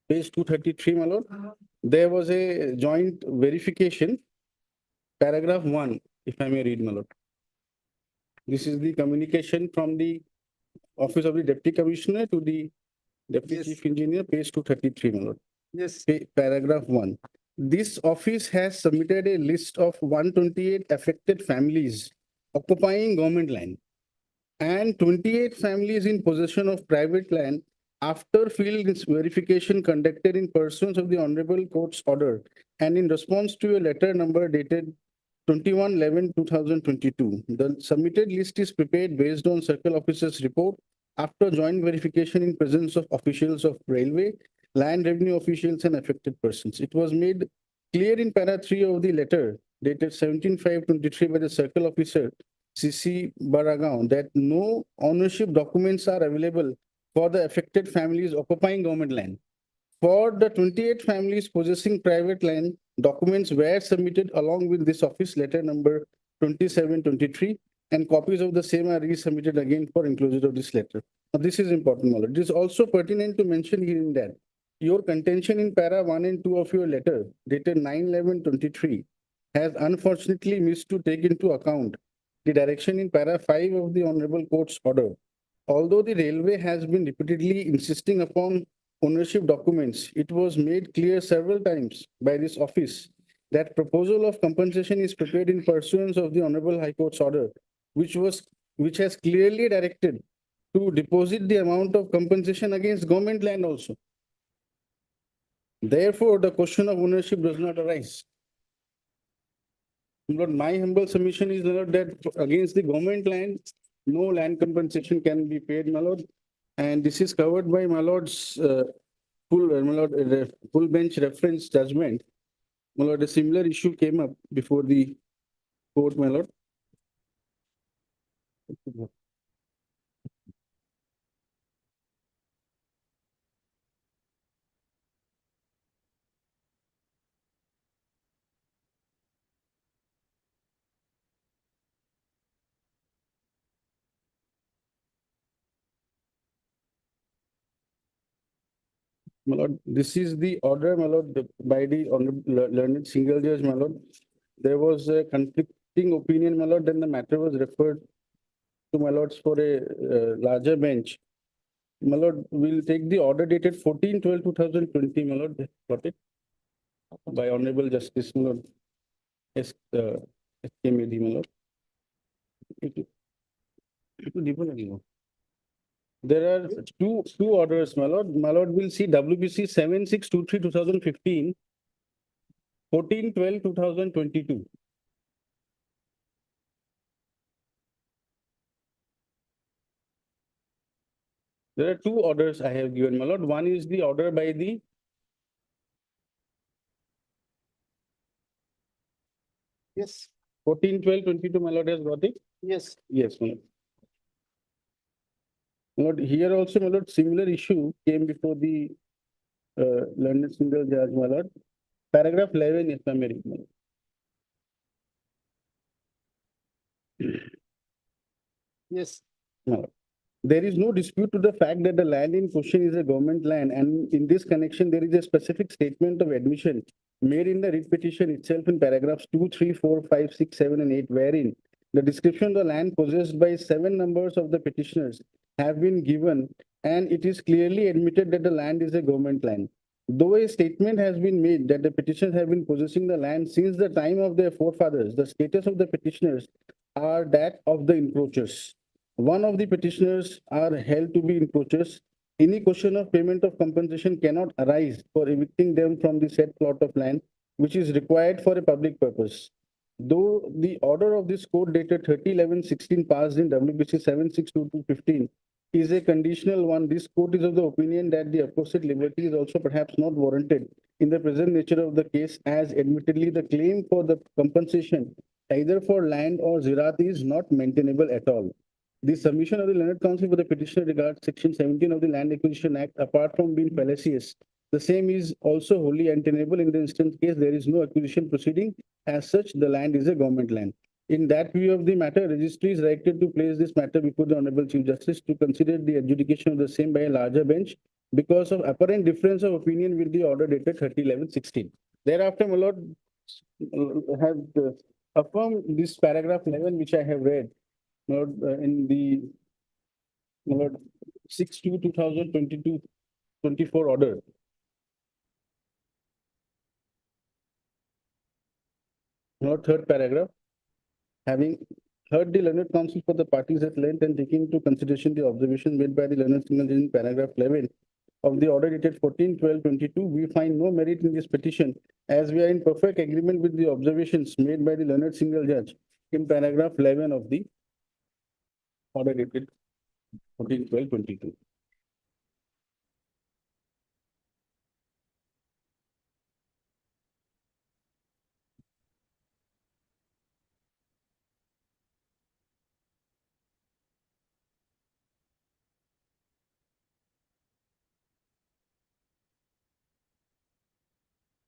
Page 233, my lord, there was a joint verification, paragraph 1, if I may read, my lord. This is the communication from the Office of the Deputy Commissioner to the Deputy Chief Engineer, page 233, my lord. Yes. Paragraph 1. This office has submitted a list of 128 affected families occupying government land and 28 families in possession of private land after field verification conducted in pursuance of the Honorable Court's order and in response to a letter number dated 21/11/2022. The submitted list is prepared based on Circle Officer's report after joint verification in presence of officials of railway, land revenue officials and affected persons. It was made clear in para 3 of the letter dated 17/5/23 by the Circle Officer CC Baragaon that no ownership documents are available for the affected families occupying government land. For the 28 families possessing private land, documents were submitted along with this office letter number 27/23, and copies of the same are resubmitted again for enclosure of this letter. Now, this is important knowledge. It is also pertinent to mention here in that your contention in para 1 and 2 of your letter dated 9/11/23 has unfortunately missed to take into account the direction in para 5 of the Honorable Court's order. Although the railway has been repeatedly insisting upon ownership documents, it was made clear several times by this office that proposal of compensation is prepared in pursuance of the Honorable High Court's order, which has clearly directed to deposit the amount of compensation against government land also. Therefore, the question of ownership does not arise. Lord, my humble submission is, Lord, that against the government land, no land compensation can be paid, my lord. And this is covered by my lord's full bench reference judgment. My lord, a similar issue came up before the court, my lord. My lord, this is the order, my lord, by the honorable learned single judge, my lord. There was a conflicting opinion, my lord, then the matter was referred to my lords for a larger bench. My lord, we'll take the order dated 14/12/2020, my lord, got it? By Honorable Justice, my lord. SK Medi, my lord. There are two orders, my lord. My lord will see WBC 7623/2015, 14/12/2022. There are two orders I have given, my lord. One is the order by the Yes, 14/12/22, my lord has got it? yes. Yes, my lord. My lord, here also, my lord, similar issue came before the learned single judge, my lord. Paragraph 11, if I may read, my lord. Yes. My lord. There is no dispute to the fact that the land in question is a government land, and in this connection, there is a specific statement of admission made in the writ petition itself in paragraphs 2, 3, 4, 5, 6, 7, and 8, wherein the description of the land possessed by 7 numbers of the petitioners have been given, and it is clearly admitted that the land is a government land. Though a statement has been made that the petitioners have been possessing the land since the time of their forefathers, the status of the petitioners are that of the encroachers. One of the petitioners are held to be encroachers. Any question of payment of compensation cannot arise for evicting them from the said plot of land, which is required for a public purpose. Though the order of this court dated 30/11/16 passed in WBC 7622/15 is a conditional one, this court is of the opinion that the aforesaid liberty is also perhaps not warranted in the present nature of the case, as admittedly the claim for the compensation either for land or zirat is not maintainable at all. The submission of the learned counsel for the petitioner regards section 17 of the Land Acquisition Act, apart from being fallacious, the same is also wholly untenable in the instant case there is no acquisition proceeding. As such, the land is a government land. In that view of the matter, registry is directed to place this matter before the Honorable Chief Justice to consider the adjudication of the same by a larger bench because of apparent difference of opinion with the order dated 30/11/16. Thereafter, my lord, have affirmed this paragraph 11, which I have read. Lord, in the Lord 6/2/2022-24 order. Lord, third paragraph. Having heard the learned counsel for the parties at length and taking into consideration the observations made by the learned single judge in paragraph 11 of the order dated 14/12/22, we find no merit in this petition as we are in perfect agreement with the observations made by the learned single judge in paragraph 11 of the order dated 14/12/22.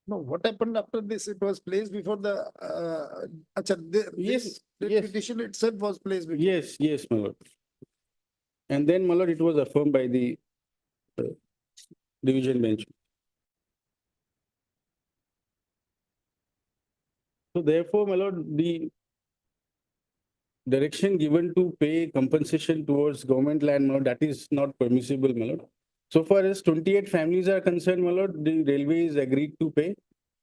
No, what happened after this? It was placed before the, Yes, the yes. petition itself was placed before. Yes, yes, my lord. And then, my lord, it was affirmed by the division bench. So therefore, my lord, the direction given to pay compensation towards government land, my lord, that is not permissible, my lord. So far as 28 families are concerned, my lord, the railway is agreed to pay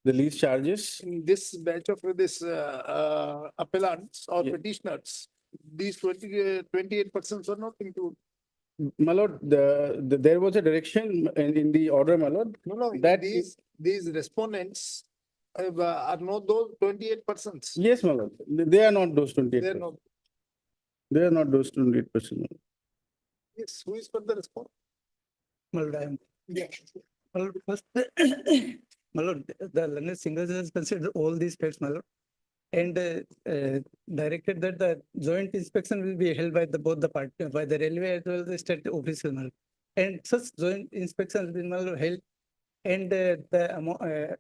the lease charges. In this batch of this appellants or Yeah. petitioners, these 28 persons are not included. My lord, there was a direction in the order, my lord. No, That these respondents are not those 28 persons. Yes, my lord, they are not those 28. They're not. They are not those 28%. Yes, who is for the response? Well, I am. Yeah. Well, first, my lord, the learned single judge has considered all these facts, my lord, and directed that the joint inspection will be held by both the party, by the railway as well as the state official, my lord. And such joint inspections will, my lord, held, and the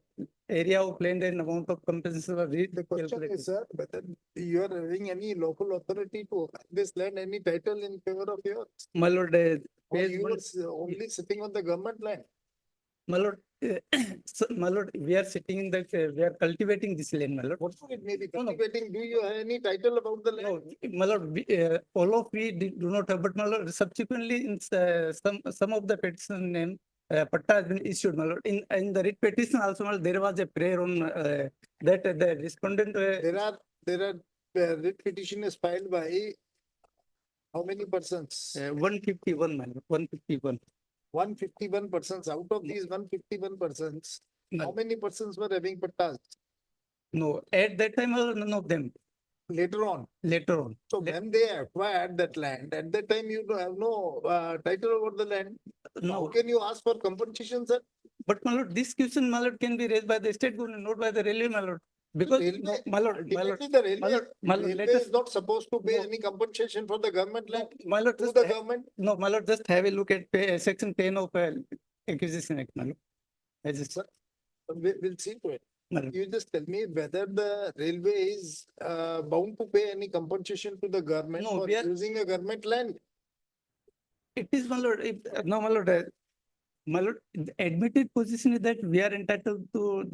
area of land and amount of compensation was The question is, sir, whether you are having any local authority to acquire this land, any title in favor of yours? My lord, Or phase you one- were only sitting on the government land? my lord, so, my lord, we are sitting in the, we are cultivating this land, my lord. Whatever it may be cultivating, do you have any title about the land? No, my lord, all of we do not have, but my lord, subsequently in some of the petition name, patta has been issued, my lord. In the writ petition also, my lord, there was a prayer on that the respondent. There are writ petition is filed by how many persons? 151, my lord, 151. 151 persons. Out of these 151 persons, how many persons were having pattas? No, at that time, my lord, none of them. Later on. Later on. So when they acquired that land, at that time you have no title over the land. No. How can you ask for compensation, sir? But my lord, this question, my lord, can be raised by the state government, not by the railway, my lord. Because, no, my lord, Ultimately, the railway let is us, not supposed to pay any compensation for the government land. my lord, To just the government. no, my lord, just have a look at section 10 of Acquisition Act, my lord. I just, We'll see to it. my lord. You just tell me whether the railway is bound to pay any compensation to the government No, for we are- using a government land. It is, my lord, no, my lord, the admitted position is that we are entitled to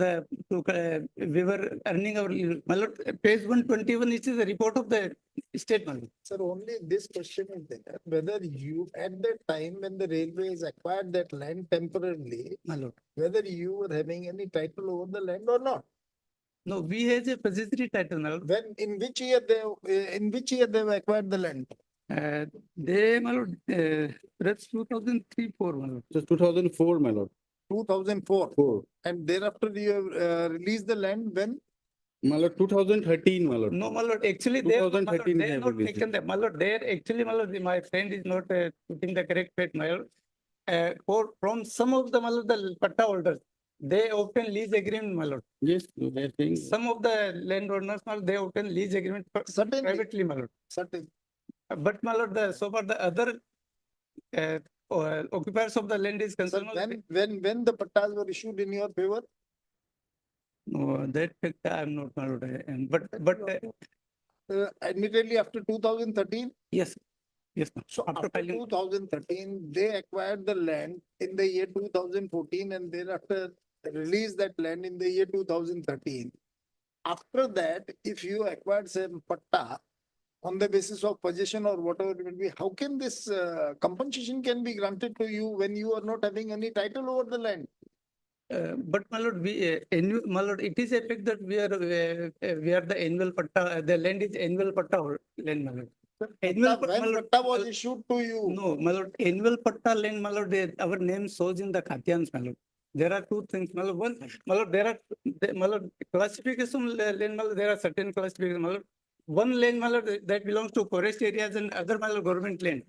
we were earning our, my lord, page 121 is the report of the state, my lord. Sir, only this question is there, whether you, at that time when the railways acquired that land temporarily, My lord. whether you were having any title over the land or not. No, we has a possessory title, my lord. When, in which year they acquired the land? They, my lord, that's 2003, 4, my lord. Just 2004, my lord. 2004. 4. And thereafter you have released the land when? My lord, 2013, my lord. No, my lord, actually, they are 2013 they they are have not released taken that, my lord, they are actually, my lord, my friend is not putting the correct fact, my lord. From some of the, my lord, the patta holders, they obtain lease agreement, my lord. Yes, they are saying. Some of the landowners, my lord, they obtain lease agreement privately, my lord. Certainly. But my lord, so far the other occupiers of the land is concerned. When the pattas were issued in your favor? No, that fact I am not, my lord. But Admittedly after 2013? Yes. Yes, ma'am. So after 2013, they acquired the land in the year 2014 and thereafter released that land in the year 2013. After that, if you acquired some patta on the basis of possession or whatever it will be, how can this compensation can be granted to you when you are not having any title over the land? But my lord, my lord, it is a fact that we are the annual patta, the land is annual patta land, my lord. Annual When patta was issued to you? No, my lord, annual patta land, my lord, our name shows in the Khatyans, my lord. There are two things, my lord. One, my lord, my lord, classification land, my lord, there are certain classifications, my lord. One land, my lord, that belongs to forest areas and other, my lord, government land.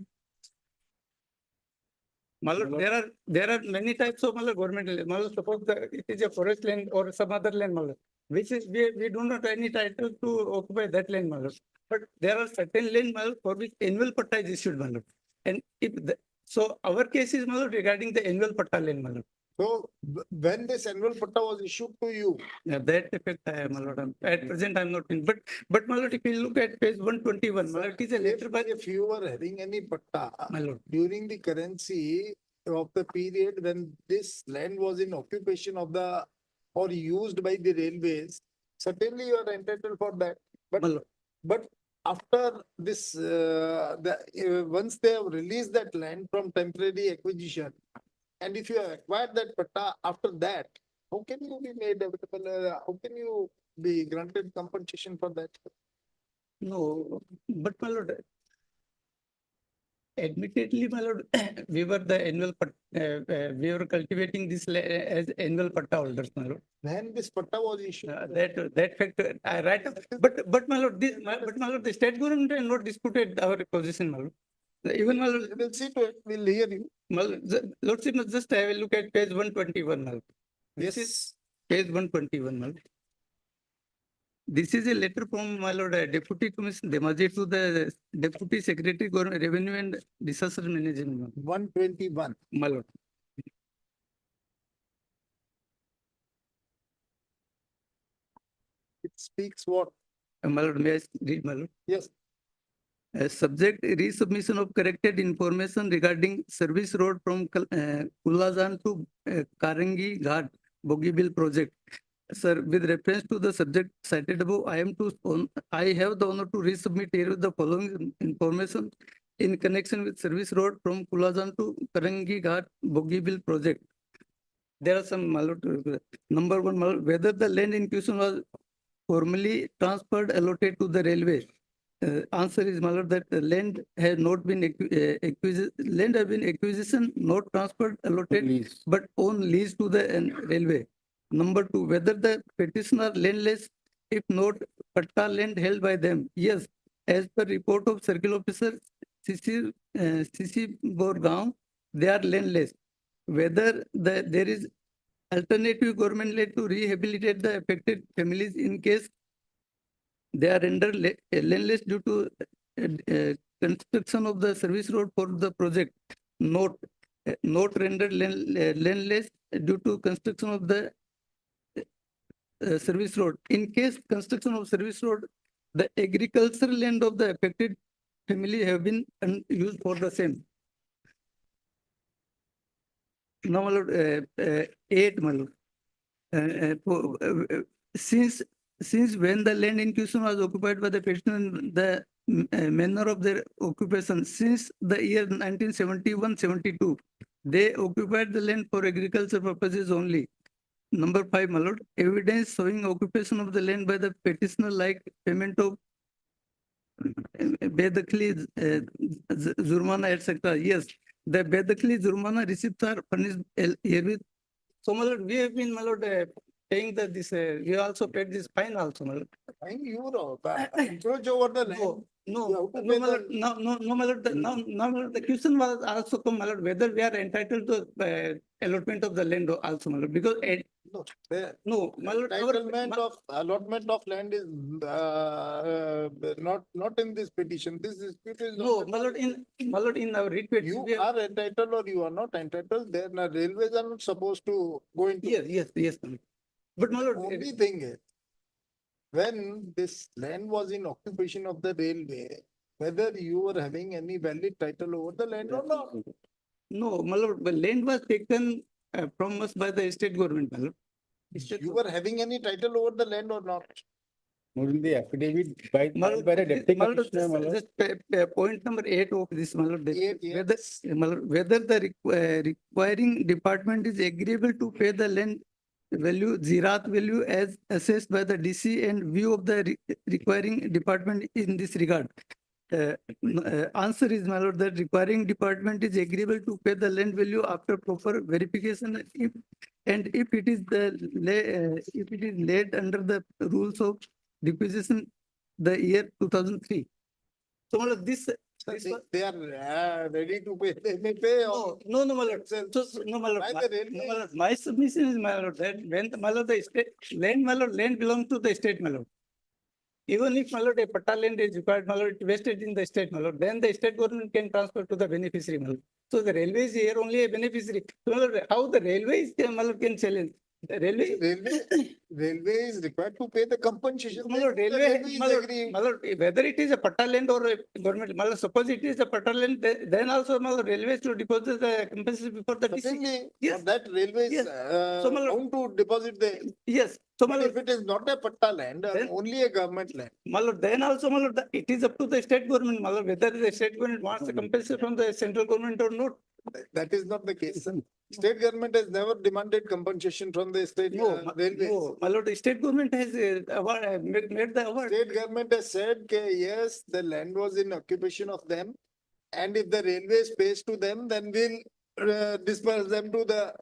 My lord, there are many types of, my lord, government land. My lord, suppose it is a forest land or some other land, my lord, which is we do not have any title to occupy that land, my lord. But there are certain land, my lord, for which annual patta is issued, my lord. And so our case is, my lord, regarding the annual patta land, my lord. So when this annual patta was issued to you? Yeah, that effect I am, my lord. At present, I'm not in. But my lord, if you look at page 121, my lord, it is a letter by. If you were having any patta My lord, during the currency of the period when this land was in occupation of the or used by the railways, certainly you are entitled for that. But after this, once they have released that land from temporary acquisition, and if you have acquired that patta after that, how can you be made available? How can you be granted compensation for that? No, but my lord, admittedly, my lord, we were the we were cultivating this as annual patta holders, my lord. When this patta was issued. That fact, right, but my lord, but my lord, the state government has not disputed our position, my lord. Even my lord, We'll see to it, we'll hear you. my lord, lordship must just have a look at page 121, my lord. This is page 121, my lord. This is a letter from my lord, Deputy Commissioner Demaji to the Deputy Secretary Government Revenue and Disaster Management, my lord. 121. My lord. It speaks what? My lord, may I read, my lord? Yes. Subject resubmission of corrected information regarding service road from Kulazan to Karangi Ghat Bogeybill project. Sir, with reference to the subject cited above, I have the honor to resubmit here with the following information in connection with service road from Kulazan to Karangi Ghat Bogeybill project. There are some, my lord, number one, my lord, whether the land in question was formally transferred, allotted to the railway. Answer is, my lord, that the land has not been land has been acquisition, not transferred, allotted, but on lease to the railway. Number two, whether the petitioner landless, if not patta land held by them. Yes, as per report of circle officer CC Borgaon, they are landless. Whether there is alternative government land to rehabilitate the affected families in case they are rendered landless due to construction of the service road for the project. Not rendered landless due to construction of the service road. In case construction of service road, the agricultural land of the affected family have been used for the same. Now, my lord, 8, my lord. Since when the land in question was occupied by the petitioner, the manner of their occupation since the year 1971-72, they occupied the land for agriculture purposes only. Number 5, my lord, evidence showing occupation of the land by the petitioner like payment of Bedakli, Zurmana, etc. Yes, the Bedakli Zurmana receipts are furnished herewith. So, my lord, we have been, my lord, paying this, we also paid this fine also, my lord. Fine euro, encroach over the land. No, my lord, no, my lord, my lord, the question was also come, my lord, whether we are entitled to allotment of the land also, my lord, because no, my lord, Allotment of land is not in this petition. This dispute is no, my lord, in our writ petition, you are entitled or you are not entitled. Then railways are not supposed to go into. Yes. But my lord, only thing is, when this land was in occupation of the railway, whether you were having any valid title over the land or not. No, my lord, the land was taken from us by the state government, my lord. You were having any title over the land or not? Not in the affidavit by the deputy commissioner, my lord. Just point number 8 of this, my lord, whether the requiring department is agreeable to pay the land value, Zirat value as assessed by the DC and view of the requiring department in this regard. Answer is, my lord, that requiring department is agreeable to pay the land value after proper verification if it is laid under the rules of requisition the year 2003. So, my lord, this they are ready to pay. They may pay. No, my lord. So, no, my lord. My submission is, my lord, that when my lord, the state land, my lord, land belongs to the state, my lord. Even if, my lord, a patta land is required, my lord, vested in the state, my lord, then the state government can transfer to the beneficiary, my lord. So the railway is here only a beneficiary. So, my lord, how the railways, my lord, can challenge? Railway is required to pay the compensation. Malord, The railway, is Malord, agreeing. Malord, whether it is a patta land or a government, Malord, suppose it is a patta land, then also Malord, railways to deposit the compensation before the DC. Certainly, Yes. for that railways Yes. So, Malord, bound to deposit the. yes, so But Malord, if it is not a patta land, Then- only a government land. Malord, then also Malord, it is up to the state government, Malord, whether the state government wants the compensation from the central government or not. That is not the case. State government has never demanded compensation from the state railways. No, Malord, the state government has made the award. State government has said, yes, the land was in occupation of them. And if the railways pays to them, then we'll disperse them to the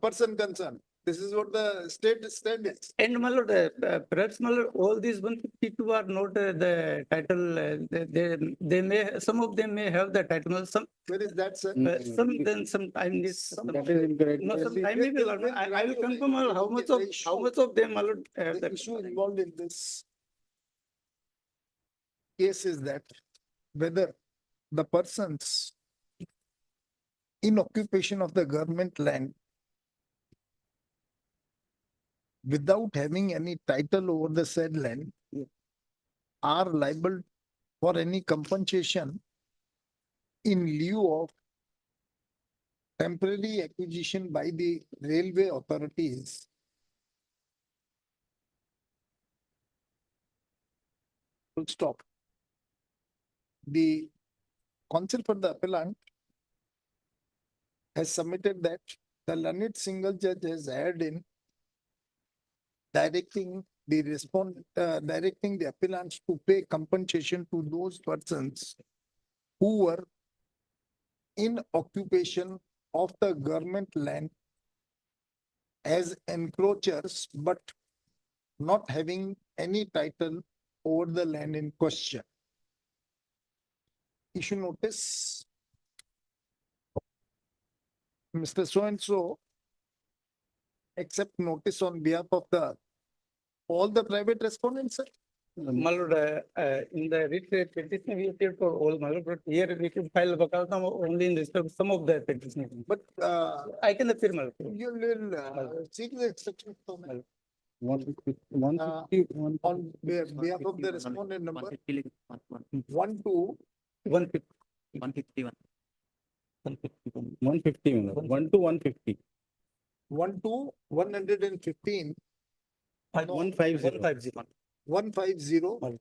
person concerned. This is what the state stand is. And Malord, perhaps Malord, all these 152 are not the title, they may, some of them may have the title, some. Where is that, sir? Some time is. That is incorrect. No, some time may be, I will confirm Malord, how much of them Malord have The that. issue involved in this case is that whether the persons in occupation of the government land without having any title over the said land are liable for any compensation in lieu of temporary acquisition by the railway authorities. Full stop. The counsel for the appellant has submitted that the learned single judge has erred in directing the appellants to pay compensation to those persons who were in occupation of the government land as encroachers, but not having any title over the land in question. Issue notice. Mr. So-and-so accept notice on behalf of all the private respondents, sir? Malord, in the writ petition, we appeared for all Malord, but here we could file Vakaltam only in respect of some of the petitions. But I can appear Malord. you will seek the exception from On behalf of the respondent number 1 to 150. 151. 1 to 150. 1 to 115. 150. 150.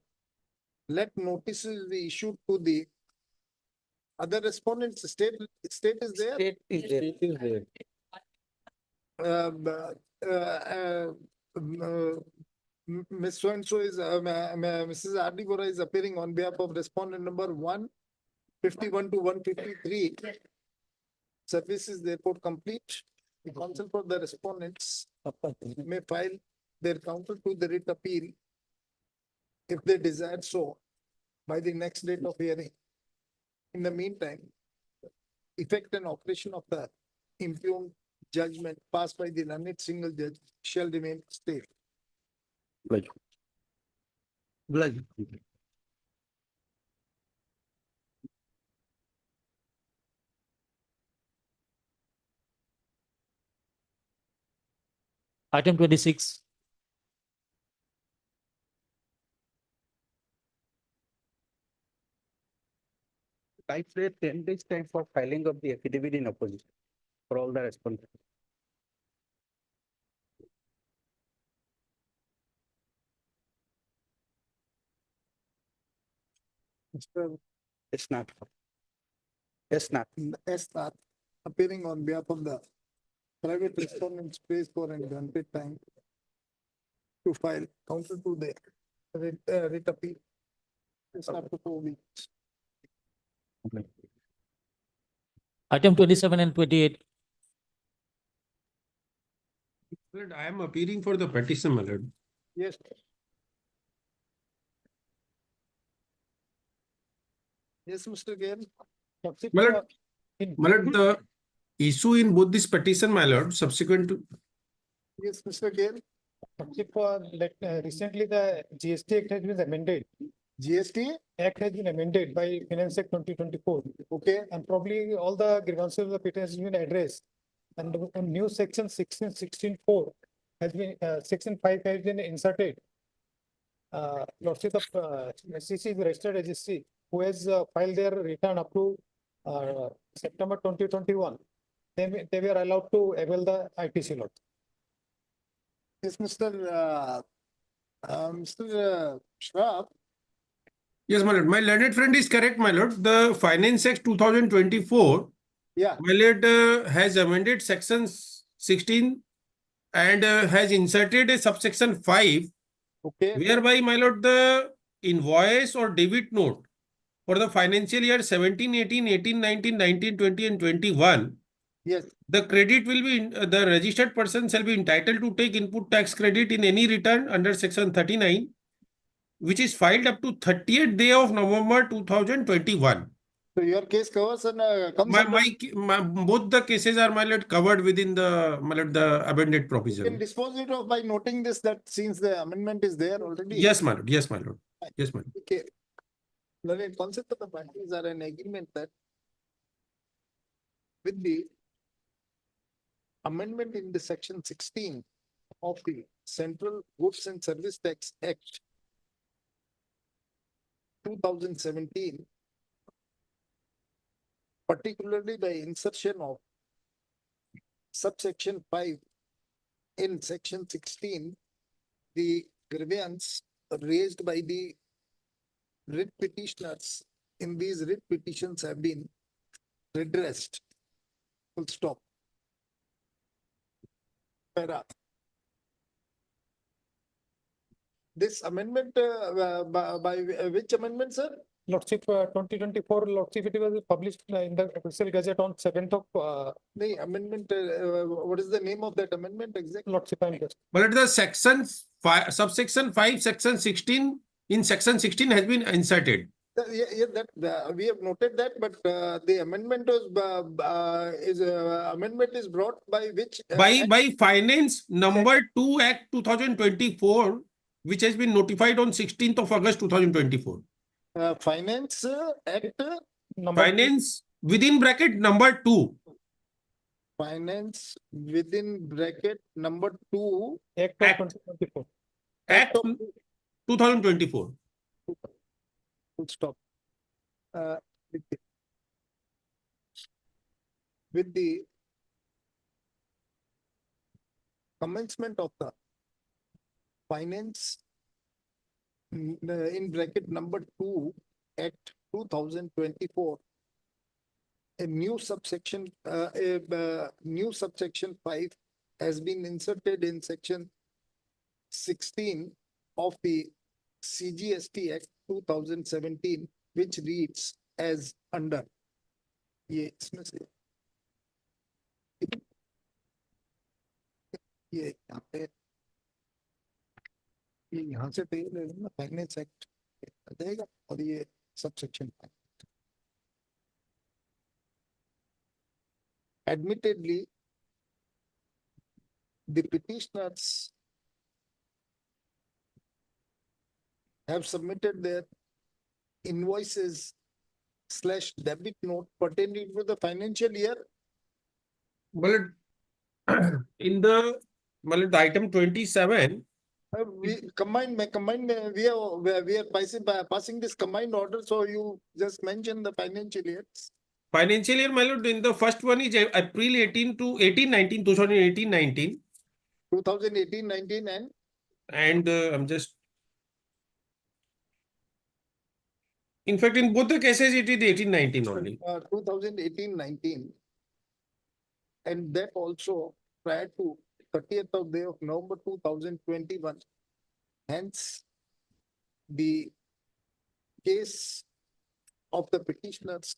Let notices be issued to the other respondents. State is there. State is there. Ms. So-and-so is, Mrs. R.D. Vora is appearing on behalf of respondent number 151 to 153. Service is therefore complete. The counsel for the respondents may file their counter to the writ appeal if they desire so by the next date of hearing. In the meantime, effect and operation of the impugned judgment passed by the learned single judge shall remain stay. Item 26. I say 10 days time for filing of the affidavit in opposition for all the respondents. Mr. It's not. S. Appearing on behalf of the private respondents pays for and granted time to file counter to the writ appeal. It's up to 4 weeks. Item 27 and 28. I am appearing for the petition, my lord. Yes. Yes, Mr. Gail. My lord, the issue in both this petition, my lord, subsequent to. Yes, Mr. Gail. Recently, the GST Act has been amended. GST Act has been amended by Finance Act 2024. Okay. And probably all the grievances of the petition has been addressed. And on new section 16.4, has been, section 5 has been inserted. Lordship of SCC is registered registry who has filed their return up to September 2021. They were allowed to avail the ITC lot. Yes, Mr. Shroff. Yes, my lord. My learned friend is correct, my lord. The Finance Act 2024, Yeah. my lord, has amended sections 16 and has inserted a subsection 5, Okay. whereby, my lord, the invoice or debit note for the financial year 17, 18, 18, 19, 19, 20 and 21, Yes. the credit will be, the registered person shall be entitled to take input tax credit in any return under section 39, which is filed up to 30th day of November 2021. So your case covers and comes My, under. my, both the cases are, my lord, covered within the, my lord, the amended You can provision. dispose it off by noting this, that since the amendment is there already. Yes, my lord. Yes, my lord. Yes, my lord. Okay. The concept of the parties are an agreement that with the amendment in the section 16 of the Central Goods and Service Tax Act 2017, particularly by insertion of subsection 5 in section 16, the grievance raised by the writ petitioners in these writ petitions have been redressed. Full stop. Para. This amendment, by which amendment, sir? Lordship 2024 Lordship, it was published in the official gazette on 7th of. The amendment, what is the name of that amendment exactly? Lordship, I'm just. But the section 5, subsection 5, section 16, in section 16 has been inserted. Yeah, that we have noted that, but the amendment was amendment is brought by which? By Finance number 2 Act 2024, which has been notified on 16th of August 2024. Finance Act. Finance within bracket number 2. Finance within bracket number 2. Act of 2024. Act 2024. Full stop. With the commencement of the finance in bracket number 2 Act 2024, a new subsection, new subsection 5 has been inserted in section 16 of the CGST Act 2017, which reads as under. ये इसमें से ये यहाँ पे ये यहाँ से पे ले लेना फाइनेंस एक्ट आ जाएगा और ये subsection 5. Admittedly, the petitioners have submitted their invoices / debit note pertaining to the financial year. Well, in the item 27, we are passing this combined order, so you just mentioned the financial years. Financial year, my lord, in the first one is April 18 to 18-19, 2018-19. 2018-19 and I'm just. In fact, in both the cases, it is 18-19 only. 2018-19, and that also prior to 30th of day of November 2021. Hence, the case of the petitioners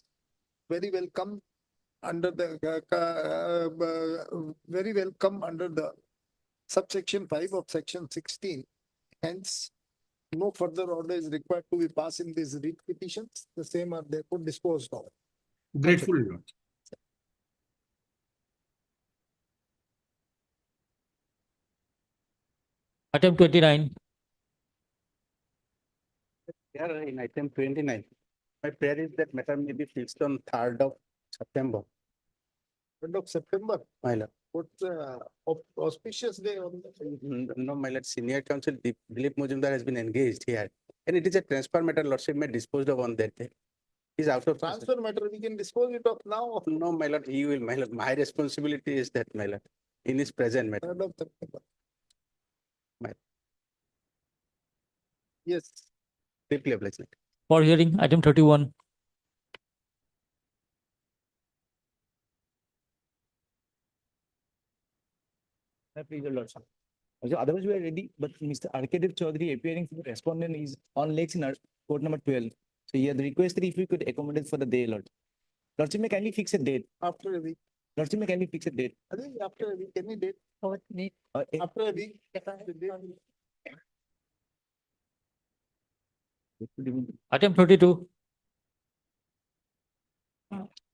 very well come under the subsection 5 of section 16. Hence, no further order is required to be passed in these writ petitions. The same are therefore disposed of. Grateful, Lord. Item 29. Here in item 29, my prayer is that matter may be fixed on 3rd of September. 3rd of September. My lord. What's the auspicious day on the? No, my lord, senior counsel Dilip Majumdar has been engaged here. And it is a transfer matter, lordship may dispose of on that day. He's out of. Transfer matter, we can dispose it of now. No, my lord, he will, my lord, my responsibility is that, my lord, in his present matter. 3rd of September. My- Yes. Deeply obliged. For hearing, item 31. Please, your lordship. So otherwise we are ready, but Mr. Arkadev Chaudhary appearing for the respondent is on legs in our court number 12. So he had requested if we could accommodate for the day, Lord. Lordship may kindly fix a date. After a week. Lordship may kindly fix a date. I think after a week, any date? Eh, After a week. the date. Item 32.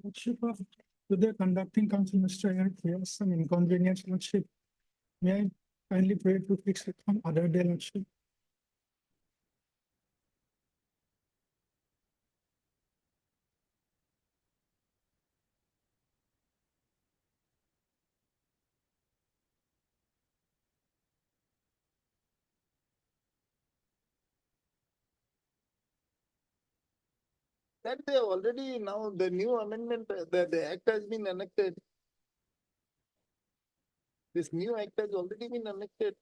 Lordship of, to the conducting council, Mr. Ayer, we have some inconvenience, Lordship. May I kindly pray to fix it on other day, Lordship? That they already now the new amendment, the act has been enacted. This new act has already been enacted.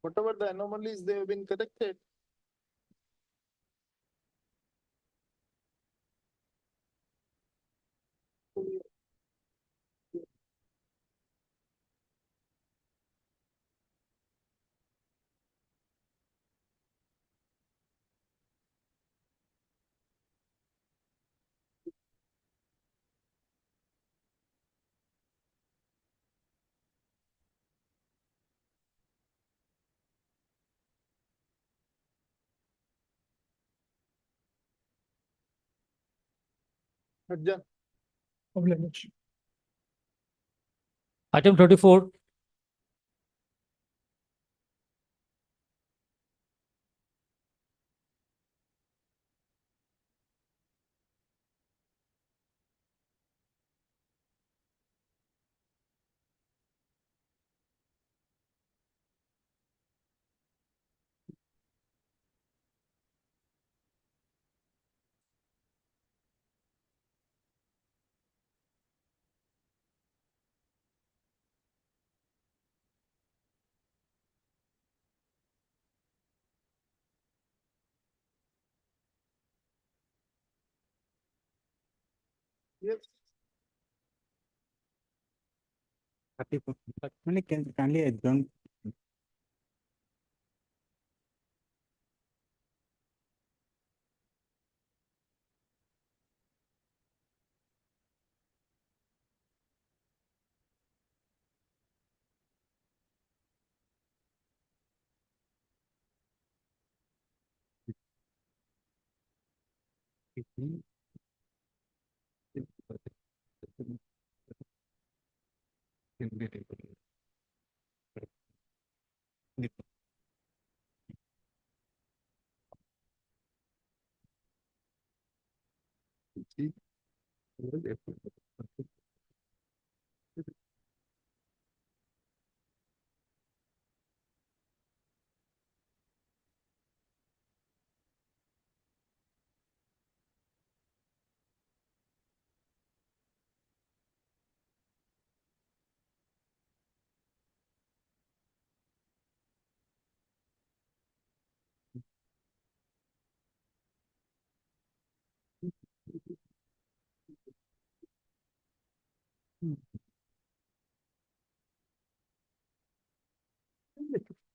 Whatever the anomalies, they have been corrected. Adjourn. Lordship. Item 34. Yes. Can kindly adjourn.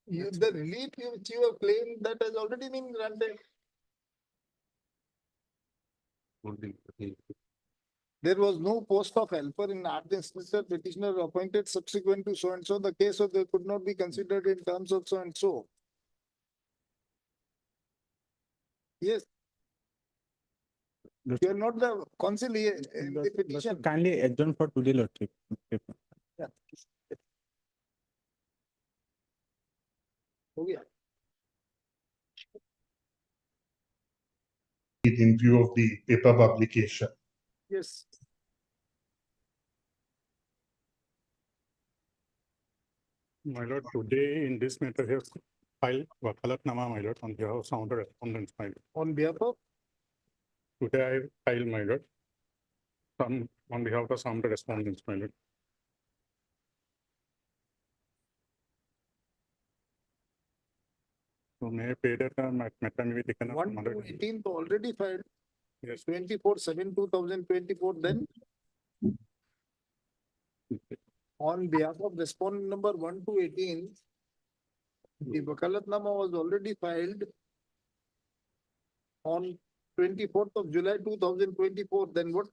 The relief which you have claimed, that has already been granted. There was no post of helper in art inspector petitioner appointed subsequent to so and so. The case of they could not be considered in terms of so and so. Yes. You are not the conciliar in the petition. Kindly adjourn for today, Lordship. Yeah. Oh, yeah. In view of the paper publication. Yes. My lord, today in this matter, have filed Wakalatnama, my lord, on behalf of some of the respondents, my lord. On behalf of, Today I filed, my lord, on behalf of some of the respondents, my lord. So may I pay that matter may be taken up. 1 to 18th already filed. Yes. 24/7/2024, then on behalf of respondent number 1 to 18, the Wakalatnama was already filed on 24th of July 2024. Then what,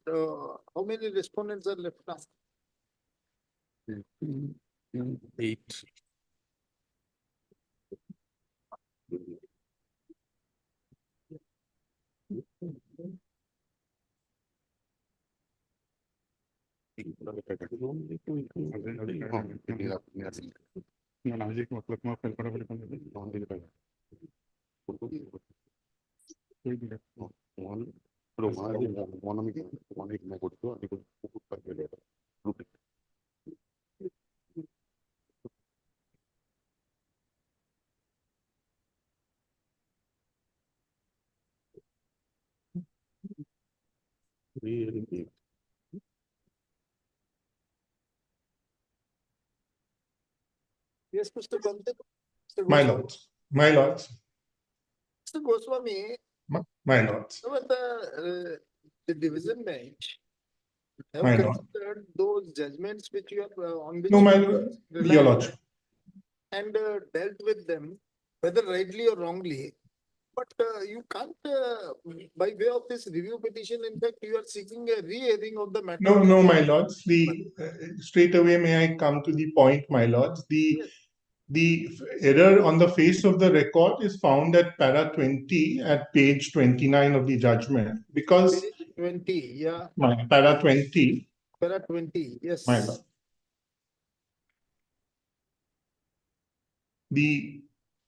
how many respondents are left now? 8. ನಾನು ಅಜಿಕ್ ಮಕ್ಕಳಕ್ಕೆ file ಕೊಡಬೇಕು Yes, Mr. Gandhi. My lords, my lords, Mr. Goswami, my lords. so the division bench have My lord. considered those judgments which you have on which No, my you lord, relied your lordship. and dealt with them, whether rightly or wrongly. But you can't, by way of this review petition, in fact, you are seeking a re-hearing of the matter. No, my lords, straight away may I come to the point, my lords. The error on the face of the record is found at para 20 at page 29 of the judgment because Page 20, yeah. para 20, Para 20, yes. my lord.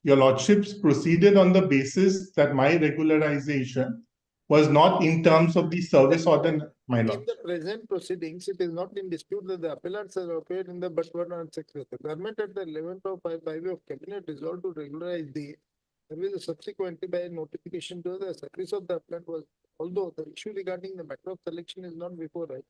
Your lordships proceeded on the basis that my regularization was not in terms of the service order, my lord. In the present proceedings, it is not in dispute that the appellants have appeared in the but were not successful. The government at the 11th of by way of cabinet resolved to regularize the service subsequently by notification to the service of the appellant was, although the issue regarding the matter of selection is not before us,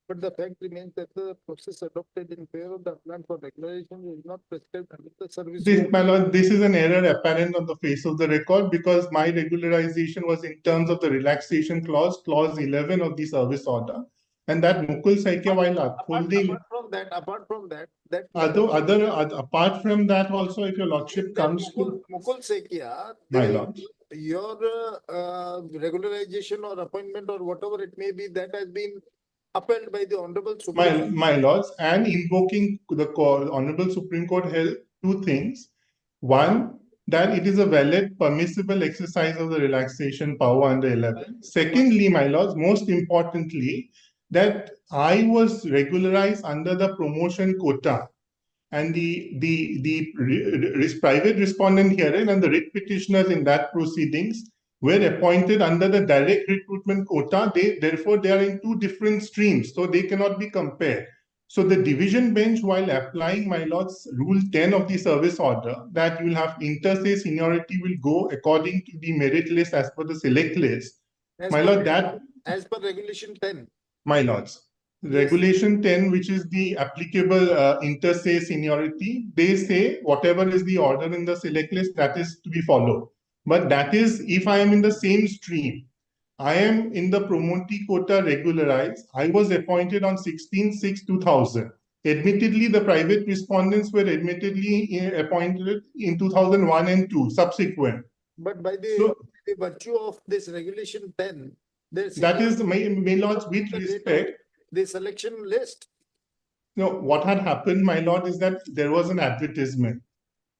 but the fact remains that the process adopted in favor of the appellant for regularization is not prescribed under the service. This, my lord, this is an error apparent on the face of the record because my regularization was in terms of the relaxation clause, clause 11 of the service order. And that Mukul Saikia, while upholding. Apart from that, apart from that also, if your lordship comes to. Mukul Saikia, My lord. Your regularization or appointment or whatever it may be, that has been upheld by the Honorable Supreme. My lords, and invoking the Honorable Supreme Court held two things. One, that it is a valid, permissible exercise of the relaxation power under 11. Secondly, my lords, most importantly, that I was regularized under the promotion quota. And the private respondent herein and the writ petitioners in that proceedings were appointed under the direct recruitment quota. Therefore, they are in two different streams, so they cannot be compared. So the division bench, while applying, my lords, rule 10 of the service order, that you will have inter-se seniority will go according to the merit list as per the select list. As My per lord, that. As per regulation 10. My lords. Regulation 10, which is the applicable inter-se seniority, they say whatever is the order in the select list, that is to be followed. But that is if I am in the same stream. I am in the promotee quota regularized. I was appointed on 16/6/2000. Admittedly, the private respondents were admittedly appointed in 2001 and 2, subsequent. But by the virtue of this regulation 10, that is, my lords, with respect, the selection list. No, what had happened, my lord, is that there was an advertisement.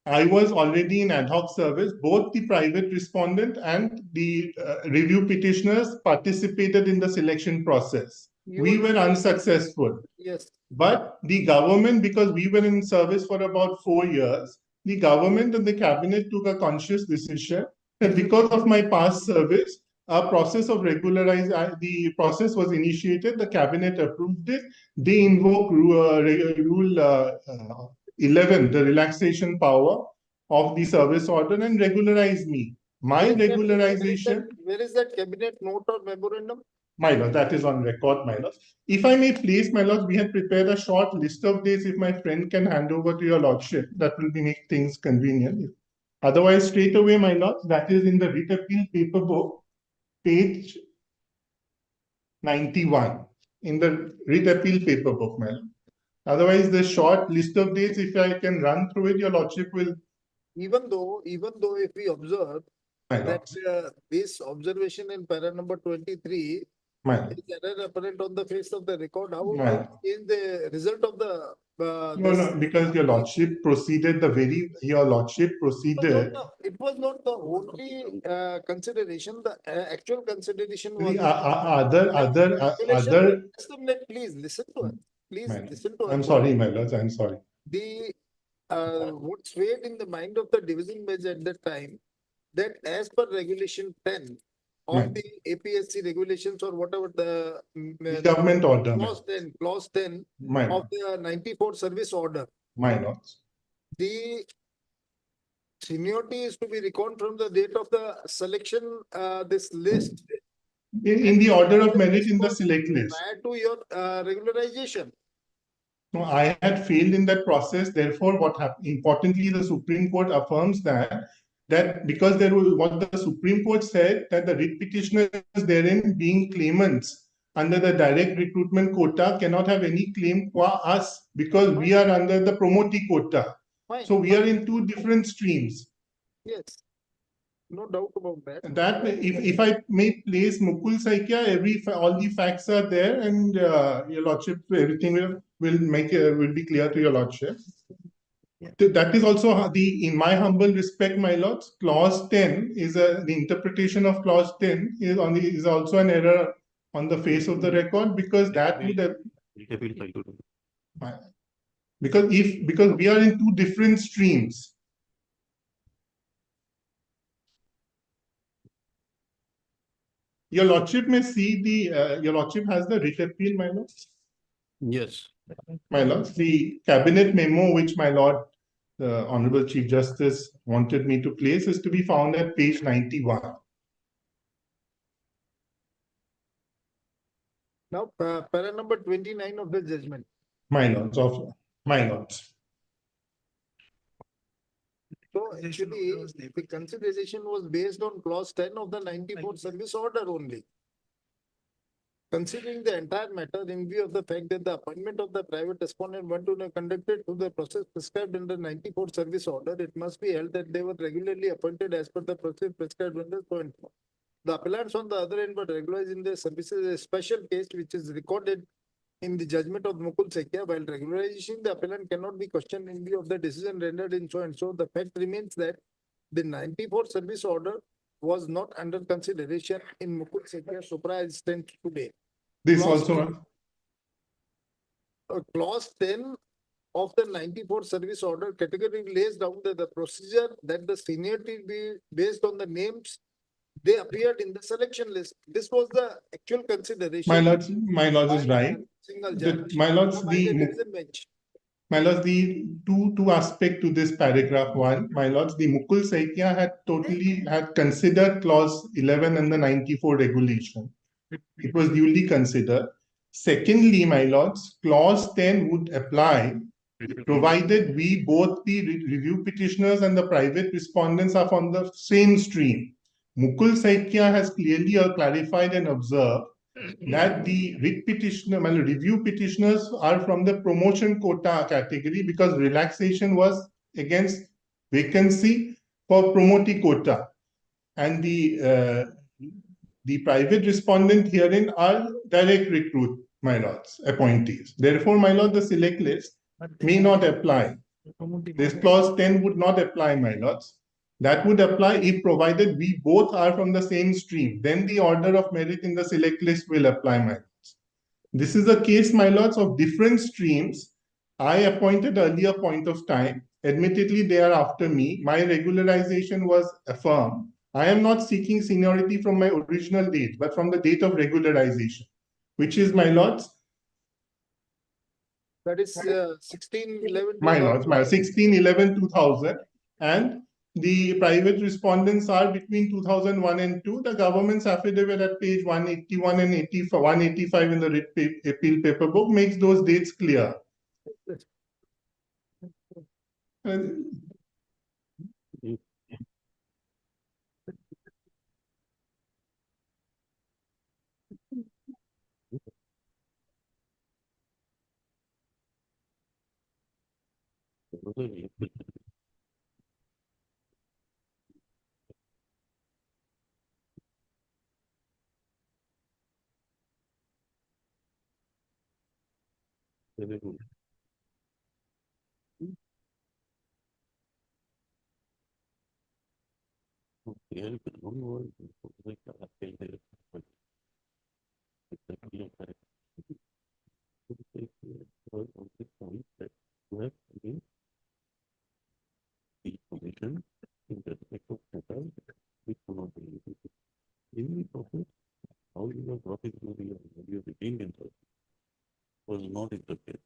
I was already in ad hoc service. Both the private respondent and the review petitioners participated in the selection process. We were unsuccessful. Yes. But the government, because we were in service for about 4 years, the government and the cabinet took a conscious decision that because of my past service, a process of the process was initiated, the cabinet approved it, they invoke rule 11, the relaxation power of the service order and regularize me. My regularization, Where is that cabinet note or memorandum? my lord, that is on record, my lord. If I may please, my lord, we had prepared a short list of days. If my friend can hand over to your lordship, that will make things convenient. Otherwise, straight away, my lord, that is in the writ appeal paper book, page 91, in the writ appeal paper book, my lord. Otherwise, the short list of dates, if I can run through it, your lordship will. Even though if we observe My that lord. this observation in para number 23 My lord. is error apparent on the face of the record, how My how lord. is the result of the No, because your lordship proceeded your lordship proceeded. it was not the only consideration. The actual consideration was The other. Just a minute, please listen to us. Please My lord. listen to us. I'm sorry, my lords. I'm sorry. The what swayed in the mind of the division bench at that time, that as per regulation 10 of Right. the APSC regulations or whatever the Government order. clause 10 My of lord. the 94 service order, My lords. the seniority is to be reckoned from the date of the selection, this list. In the order of merit in the select list. Prior to your regularization. No, I had failed in that process. Therefore, what happened? Importantly, the Supreme Court affirms that because there was what the Supreme Court said, that the writ petitioners therein being claimants under the direct recruitment quota cannot have any claim for us because we are under the promotee quota. So we are in two different streams. Yes, no doubt about that. That if I may place Mukul Saikia, all the facts are there, and your lordship, everything will be clear to your lordship. That is also in my humble respect, my lords, clause 10 is the interpretation of clause 10 is also an error on the face of the record, because that would have, because we are in two different streams. Your lordship may see your lordship has the writ appeal, my lord. Yes. My lords, the cabinet memo which my lord, the Honorable Chief Justice wanted me to place is to be found at page 91. Now, para number 29 of the judgment. My lords, my lords. So actually, the consideration was based on clause 10 of the 94 service order only. Considering the entire matter in view of the fact that the appointment of the private respondent went to be conducted to the process prescribed under 94 service order, it must be held that they were regularly appointed as per the process prescribed under point. The appellants on the other end were regularized in their services, a special case which is recorded in the judgment of Mukul Sekia. While regularization, the appellant cannot be questioned in view of the decision rendered in so and so. The fact remains that the 94 service order was not under consideration in Mukul Sekia Supra as stands today. This Clause also. Clause 10 of the 94 service order categorically lays down that the procedure that the seniority be based on the names they appeared in the selection list. This was the actual consideration. My lords is right. Single judge. My lords, By the division bench. my lords, the two aspect to this paragraph. One, my lords, the Mukul Saikia had considered clause 11 and the 94 regulation. It was duly considered. Secondly, my lords, clause 10 would apply provided we both the review petitioners and the private respondents are from the same stream. Mukul Saikia has clearly clarified and observed that the review petitioners are from the promotion quota category because relaxation was against vacancy for promotee quota. And the private respondent herein are direct recruit, my lords, appointees. Therefore, my lord, the select list may not apply. This clause 10 would not apply, my lords. That would apply if provided we both are from the same stream. Then the order of merit in the select list will apply, my lords. This is a case, my lords, of different streams. I appointed earlier point of time. Admittedly, they are after me. My regularization was affirmed. I am not seeking seniority from my original date, but from the date of regularization, which is, my lords, That is 1611. My lords, my 1611-2000, and the private respondents are between 2001 and 2. The government's affidavit at page 181 and 185 in the appeal paper book makes those dates clear. Very good. Okay, but one more. Like that, I think that- but- Exactly, okay. On this point that you have again the commission in respect of matter which will not be able to. In the process, how you have brought it to the value of the interest was not interfered.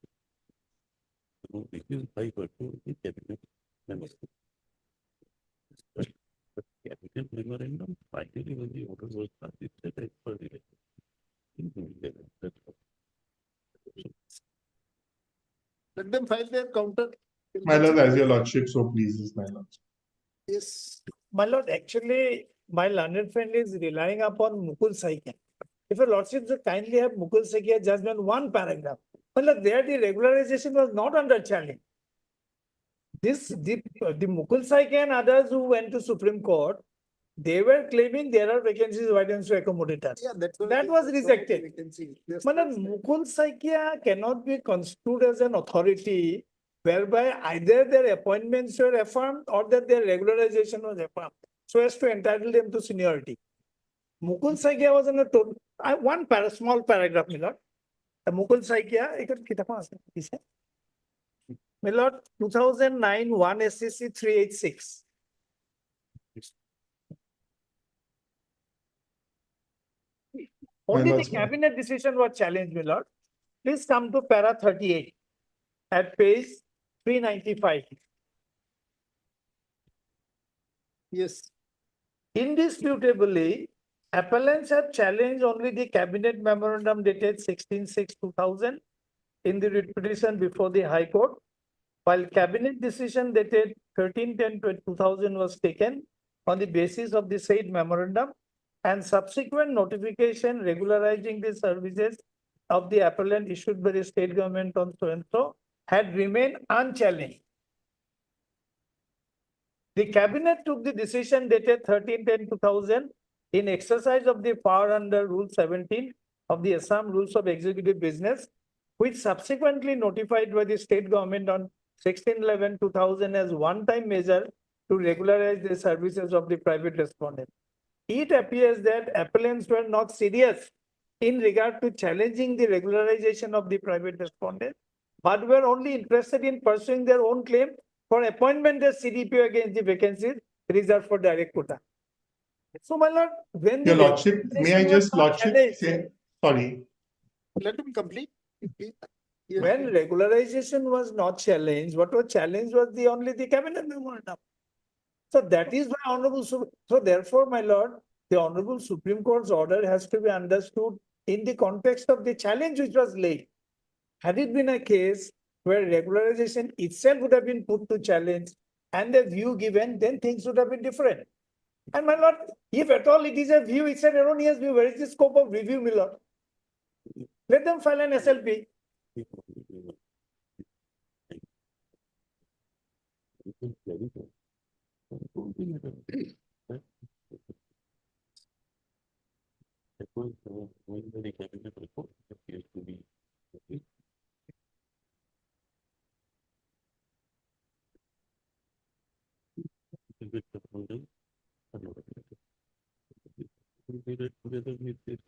So this is by virtue of the cabinet memorandum. But cabinet memorandum finally when the order was passed, it said as per the letter. That's all. Let them file their counter. My lord, as your lordship so pleases, my lord. Yes. My lord, actually, my learned friend is relying upon Mukul Saikia. If your lordship would kindly have Mukul Saikia judgment one paragraph. My lord, there the regularization was not under challenge. The Mukul Saikia and others who went to Supreme Court, they were claiming there are vacancies, why don't you accommodate us? Yeah, That was rejected. Yes, My lord, Mukul Saikia cannot be construed as an authority whereby either their appointments were affirmed or that their regularization was affirmed, so as to entitle them to seniority. Mukul Saikia was in a total, small paragraph, my lord. The Mukul Saikia, my lord, 2009 1 SCC 386. Only the lord, sir. cabinet decision was challenged, my lord. Please come to para 38 at page 395. Yes. Indisputably, appellants have challenged only the cabinet memorandum dated 16/6/2000 in the writ petition before the High Court, while cabinet decision dated 13/10/2000 was taken on the basis of the said memorandum, and subsequent notification regularizing the services of the appellant issued by the state government on so and so had remained unchallenged. The cabinet took the decision dated 13/10/2000 in exercise of the power under Rule 17 of the Assam Rules of Executive Business, which subsequently notified by the state government on 16/11/2000 as one-time measure to regularize the services of the private respondent. It appears that appellants were not serious in regard to challenging the regularization of the private respondent, but were only interested in pursuing their own claim for appointment as CDPO against the vacancies reserved for direct quota. So, my lord, when Your the lordship, may I regularization was just not lordship challenged, say, sorry. Let him complete. when regularization was not challenged, what was challenged was only the cabinet memorandum. So that is why so therefore, my lord, the Honorable Supreme Court's order has to be understood in the context of the challenge which was laid. Had it been a case where regularization itself would have been put to challenge and the view given, then things would have been different. And my lord, if at all it is a view, it's an erroneous view. Where is the scope of review, my lord? Let them file an SLP. That was going by the cabinet report, it appears to be okay. With the proposal, will be read together with this.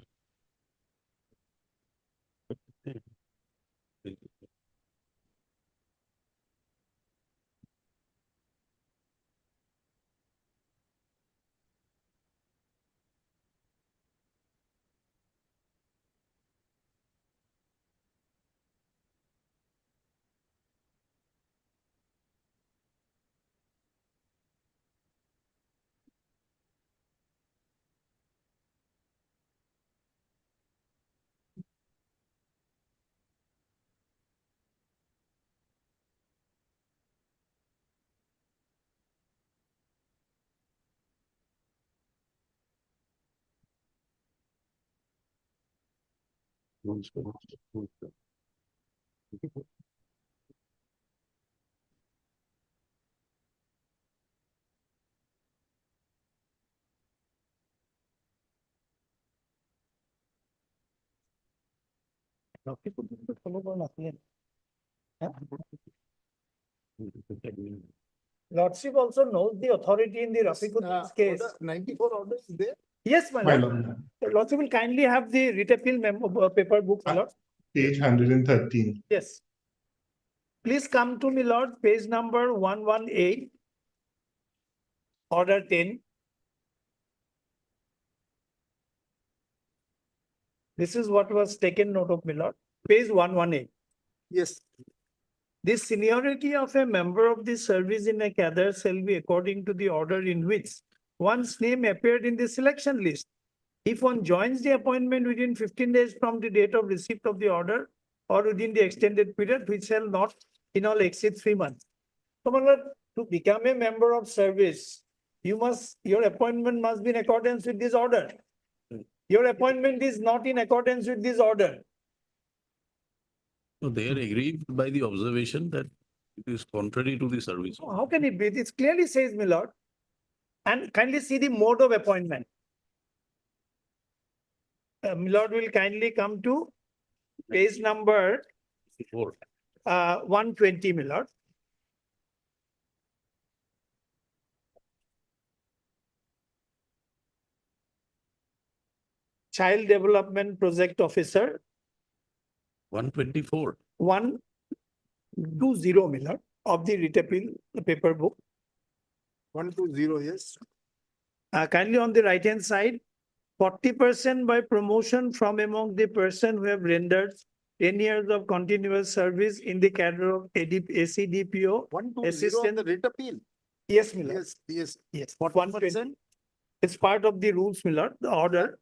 Lordship also knows the authority in the Rafiquddin's case. 94 order is there. Yes, my My lord. lord, Lordship will kindly have the writ appeal paper book, my lord. page 113. Yes. Please come to me, lord, page number 118. Order 10. This is what was taken note of, my lord. Page 118. Yes. The seniority of a member of the service in a cadre shall be according to the order in which one's name appeared in the selection list. If one joins the appointment within 15 days from the date of receipt of the order or within the extended period, which shall not in all exceed 3 months. So, my lord, to become a member of service, your appointment must be in accordance with this order. Your appointment is not in accordance with this order. So they are aggrieved by the observation that it is contrary to the service. So how can it be? It clearly says, my lord. And kindly see the mode of appointment. My lord will kindly come to page number 120, my lord. Child Development Project Officer. 124. 120, my lord, of the writ appeal paper book. 120, yes. Kindly on the right hand side, 40% by promotion from among the person who have rendered 10 years of continuous service in the cadre of ACDPO. 120 on the writ appeal. Yes, my lord. Yes, yes. Yes. 120. It's part of the rules, my lord, the order.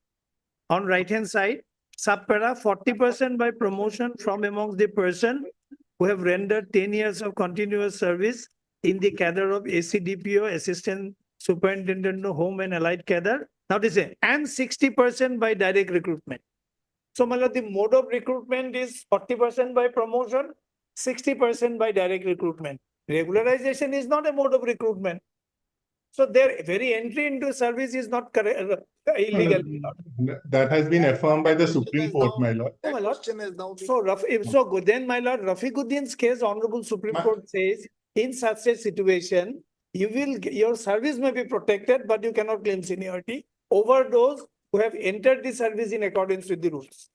On right hand side, subpara 40% by promotion from amongst the person who have rendered 10 years of continuous service in the cadre of ACDPO, Assistant Superintendent of Home and Allied Cadre. Now they say, and 60% by direct recruitment. So, my lord, the mode of recruitment is 40% by promotion, 60% by direct recruitment. Regularization is not a mode of recruitment. So their very entry into service is not illegal. That has been affirmed by the Supreme Court, my lord. Oh, my lord. Question has now been. So, then, my lord, Rafiquddin's case, Honorable Supreme Court says, in such a situation, your service may be protected, but you cannot claim seniority over those who have entered the service in accordance with the rules.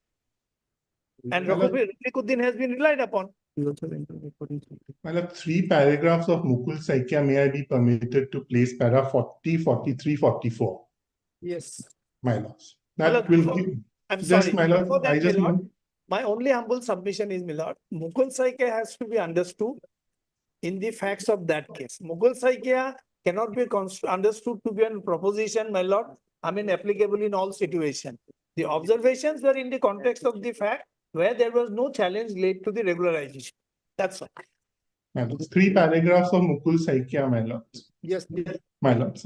And Rafiquddin has been relied upon. My lord, 3 paragraphs of Mukul Saikia may I be permitted to place para 40, 43, 44. Yes. My lord. My That lord, will give. I'm Just, sorry. my lord, Before that, I just my lord, want. my only humble submission is, my lord, Mukul Saikia has to be understood in the facts of that case. Mukul Saikia cannot be understood to be a proposition, my lord, applicable in all situations. The observations were in the context of the fact where there was no challenge laid to the regularization. That's all. My lords, 3 paragraphs of Mukul Saikia, my lords. Yes. My lords,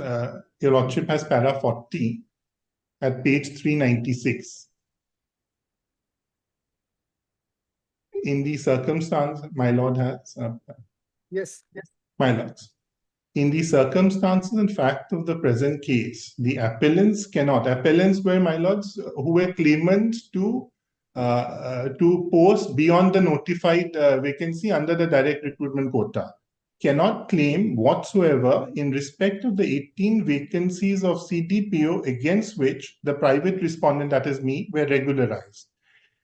your lordship has para 40 at page 396. In the circumstance, my lord has, Yes. Yes. my lords. In the circumstances and fact of the present case, the appellants were, my lords, who were claimants to post beyond the notified vacancy under the direct recruitment quota, cannot claim whatsoever in respect of the 18 vacancies of CDPO against which the private respondent, that is me, were regularized.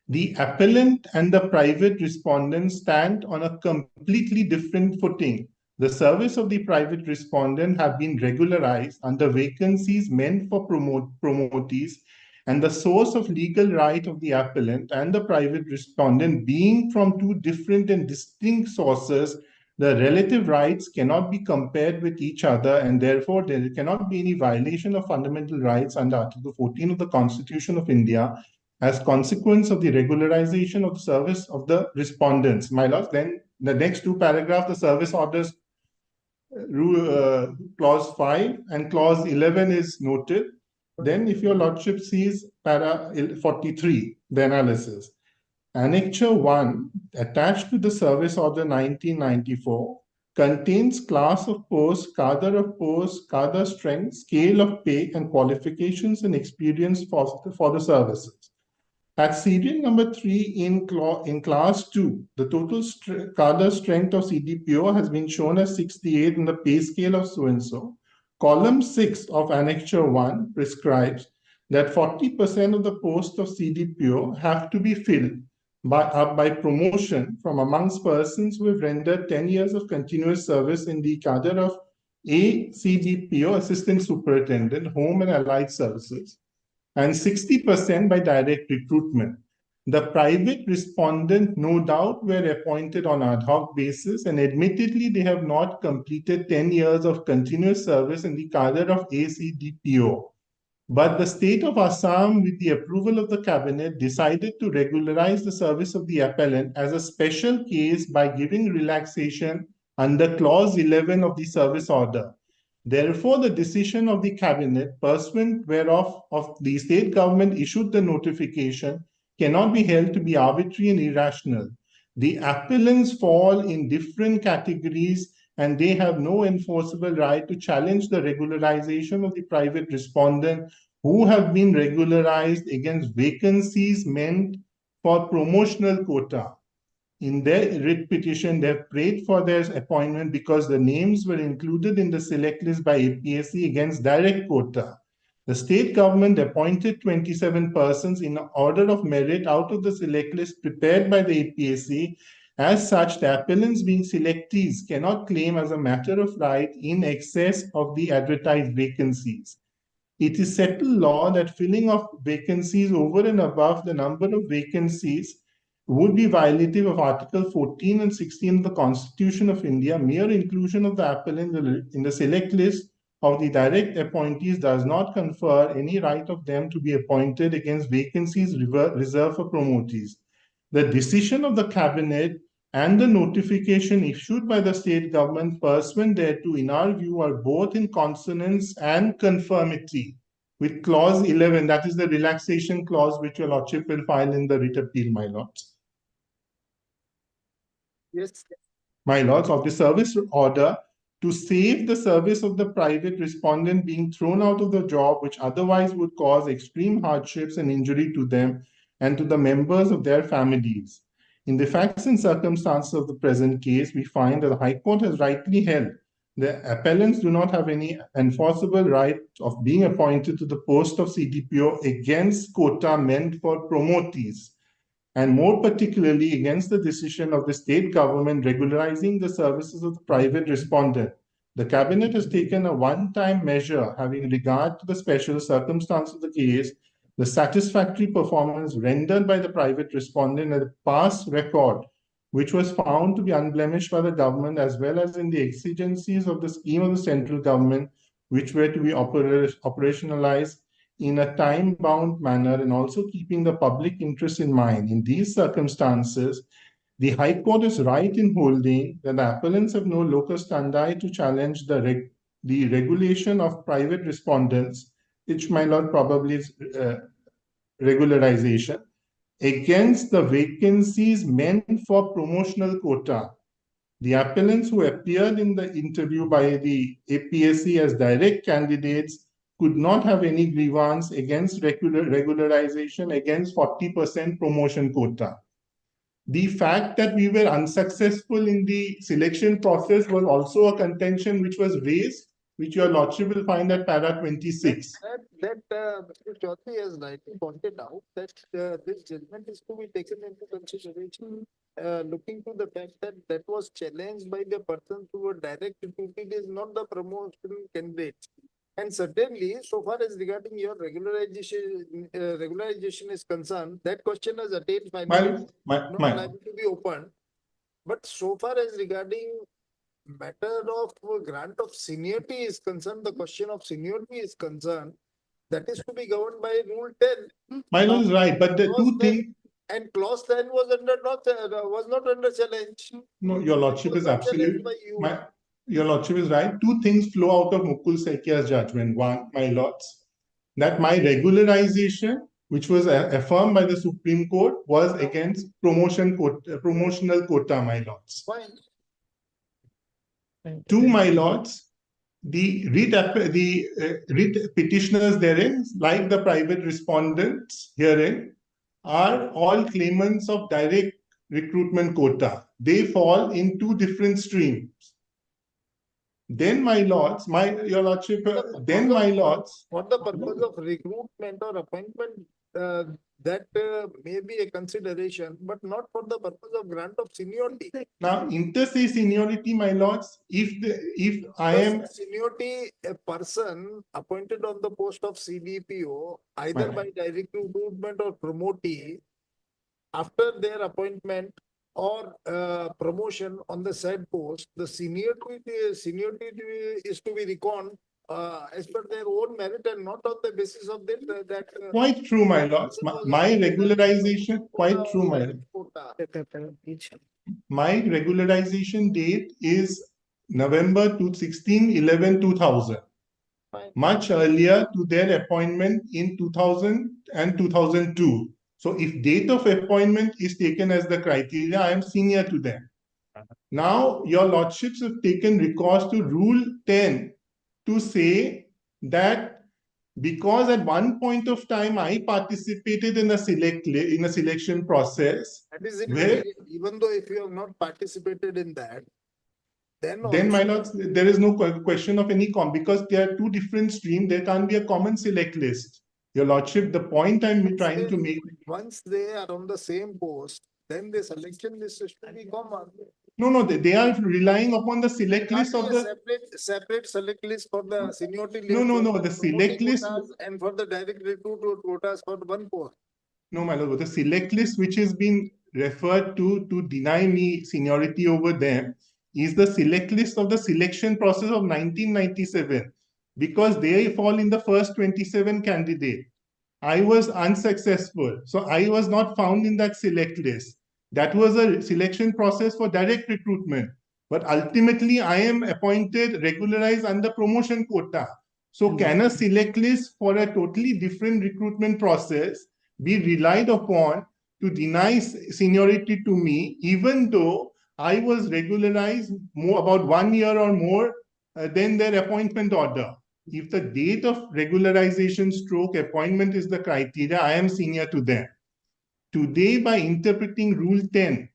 The appellant and the private respondent stand on a completely different footing. The service of the private respondent have been regularized under vacancies meant for promotees, and the source of legal right of the appellant and the private respondent being from 2 different and distinct sources, the relative rights cannot be compared with each other, and therefore there cannot be any violation of fundamental rights under Article 14 of the Constitution of India as consequence of the regularization of the service of the respondents. My lords, then the next 2 paragraphs, the service orders clause 5 and clause 11 is noted. Then if your lordship sees para 43, the analysis, Annexure 1, attached to the Service Order 1994, contains class of post, cadre of post, cadre strength, scale of pay, and qualifications and experience for the services. At serial number 3 in class 2, the total cadre strength of CDPO has been shown as 68 in the pay scale of so-and-so. Column 6 of Annexure 1 prescribes that 40% of the posts of CDPO have to be filled by promotion from amongst persons who have rendered 10 years of continuous service in the cadre of a CDPO, Assistant Superintendent, Home and Allied Services, and 60% by direct recruitment. The private respondent, no doubt, were appointed on ad hoc basis, and admittedly, they have not completed 10 years of continuous service in the cadre of ACDPO. But the state of Assam, with the approval of the cabinet, decided to regularize the service of the appellant as a special case by giving relaxation under clause 11 of the service order. Therefore, the decision of the cabinet, pursuant whereof of the state government issued the notification, cannot be held to be arbitrary and irrational. The appellants fall in different categories, and they have no enforceable right to challenge the regularization of the private respondent who have been regularized against vacancies meant for promotional quota. In their writ petition, they have prayed for their appointment because the names were included in the select list by APSC against direct quota. The state government appointed 27 persons in order of merit out of the select list prepared by the APSC. As such, the appellants being selectees cannot claim as a matter of right in excess of the advertised vacancies. It is settled law that filling of vacancies over and above the number of vacancies would be violative of Article 14 and 16 of the Constitution of India. Mere inclusion of the appellant in the select list of the direct appointees does not confer any right of them to be appointed against vacancies reserved for promotees. The decision of the cabinet and the notification issued by the state government pursuant thereto, in our view, are both in consonance and conformity with clause 11, that is the relaxation clause which your lordship will file in the writ appeal, my lords. Yes. My lords, of the service order to save the service of the private respondent being thrown out of the job, which otherwise would cause extreme hardships and injury to them and to the members of their families. In the facts and circumstances of the present case, we find that the High Court has rightly held the appellants do not have any enforceable right of being appointed to the post of CDPO against quota meant for promotees, and more particularly against the decision of the state government regularizing the services of the private respondent. The cabinet has taken a one-time measure having regard to the special circumstance of the case, the satisfactory performance rendered by the private respondent and the past record, which was found to be unblemished by the government, as well as in the exigencies of the scheme of the central government, which were to be operationalized in a time-bound manner and also keeping the public interest in mind. In these circumstances, the High Court is right in holding that the appellants have no locus standi to challenge the regulation of private respondents, which my lord probably is regularization, against the vacancies meant for promotional quota. The appellants who appeared in the interview by the APSC as direct candidates could not have any grievance against regularization against 40% promotion quota. The fact that we were unsuccessful in the selection process was also a contention which was raised, which your lordship will find at para 26. Mr. Chaudhary has rightly pointed out that this judgment is to be taken into consideration, looking to the fact that that was challenged by the persons who were direct recruited is not the promotion candidates. And certainly, so far as regarding your regularization is concerned, that question has attained not liable to be opened. But so far as regarding matter of grant of seniority is concerned, the question of seniority is concerned, that is to be governed by Rule 10. My lord is right, but the two things. And clause 10 was not under challenge. No, your lordship is absolutely. Your lordship is right. Two things flow out of Mukul Sekia's judgment. One, my lords, that my regularization which was affirmed by the Supreme Court, was against promotional quota, my lords. Fine. Two, my lords, the writ petitioners therein, like the private respondents herein, are all claimants of direct recruitment quota. They fall in two different streams. Then, my lords, your lordship, then, my lords, For the purpose of recruitment or appointment, that may be a consideration, but not for the purpose of grant of seniority. now inter se seniority, my lords, if I am Because seniority, a person appointed on the post of CDPO, either by direct recruitment or promotee, after their appointment or promotion on the said post, the seniority is to be reckoned as per their own merit and not on the basis of that. quite true, my lords. My regularization, quite true, my lord. My regularization date is November 2000, much earlier to their appointment in 2000 and 2002. So if date of appointment is taken as the criteria, I am senior to them. Now, your lordships have taken recourse to Rule 10 to say that because at one point of time I participated in a selection process. That is it. Where, Even though if you have not participated in that, then my lords, there is no question of any because there are two different streams. There can't be a common select list. Your lordship, the point I'm trying to make. Once they are on the same post, then the selection list is to be common. No, they are relying upon the select list of the. Separate select list for the seniority list. No, the select list. And for the direct recruit quotas for one post. No, my lord, the select list which has been referred to deny me seniority over them is the select list of the selection process of 1997 because they fall in the first 27 candidate. I was unsuccessful, so I was not found in that select list. That was a selection process for direct recruitment. But ultimately, I am appointed, regularized under promotion quota. So can a select list for a totally different recruitment process be relied upon to deny seniority to me, even though I was regularized about 1 year or more than their appointment order? If the date of regularization stroke appointment is the criteria, I am senior to them. Today, by interpreting Rule 10,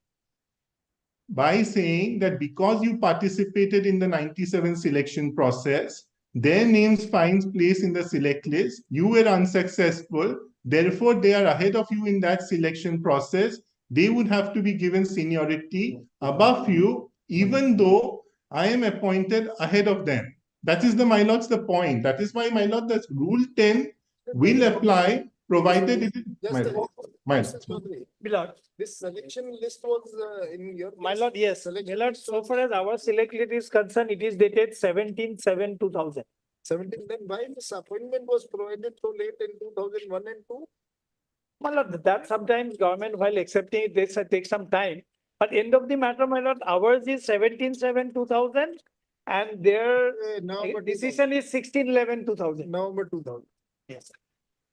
by saying that because you participated in the 97 selection process, their names finds place in the select list, you were unsuccessful, therefore they are ahead of you in that selection process, they would have to be given seniority above you, even though I am appointed ahead of them. That is my lords, the point. That is why, my lord, that Rule 10 will apply, provided it is. My lord. This selection list was in your. My lord, yes. My lord, so far as our select list is concerned, it is dated 17/7/2000. 17, then why this appointment was provided so late in 2001 and 2? My lord, that sometimes government while accepting it, they take some time. But end of the matter, my lord, ours is 17/7/2000 and their decision is 16/11/2000. November 2000. Yes.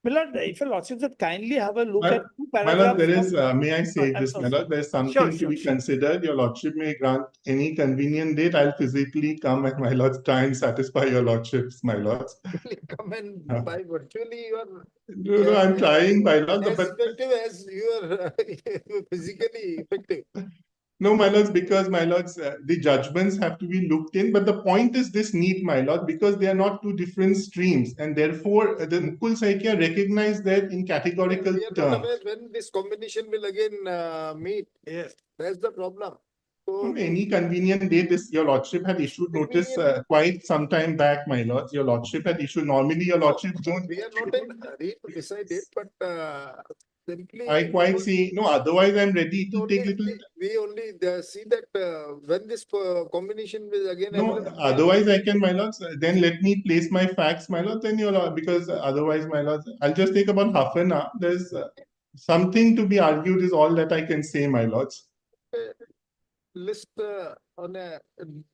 My lord, if your lordship would kindly have a look at two My paragraphs. lord, there is, may I say I'm this, so my lord, sorry. there is something to be considered. Your lordship may grant any convenient date. I'll physically come and my lords try and satisfy your lordships, my lords. Come and by virtually you are. No, I'm trying, my lord. As But effective as you are physically effective. no, my lords, because my lords, the judgments have to be looked in. But the point is this need, my lord, because they are not two different streams. And therefore, the Mukul Saikia recognized that in categorical We are not terms. aware when this combination will again meet. Yes. That's the problem. So Any convenient date, your lordship had issued notice quite some time back, my lords. Your lordship had issued. Normally, your lordship don't. we are not in a hurry to decide it, but simply. I quite see. No, otherwise, I'm ready to take little. We only see that when this combination will again. No, otherwise I can, my lords. Then let me place my facts, my lords, and your lord, because otherwise, my lords, I'll just take about half an hour. There's something to be argued is all that I can say, my lords. List on a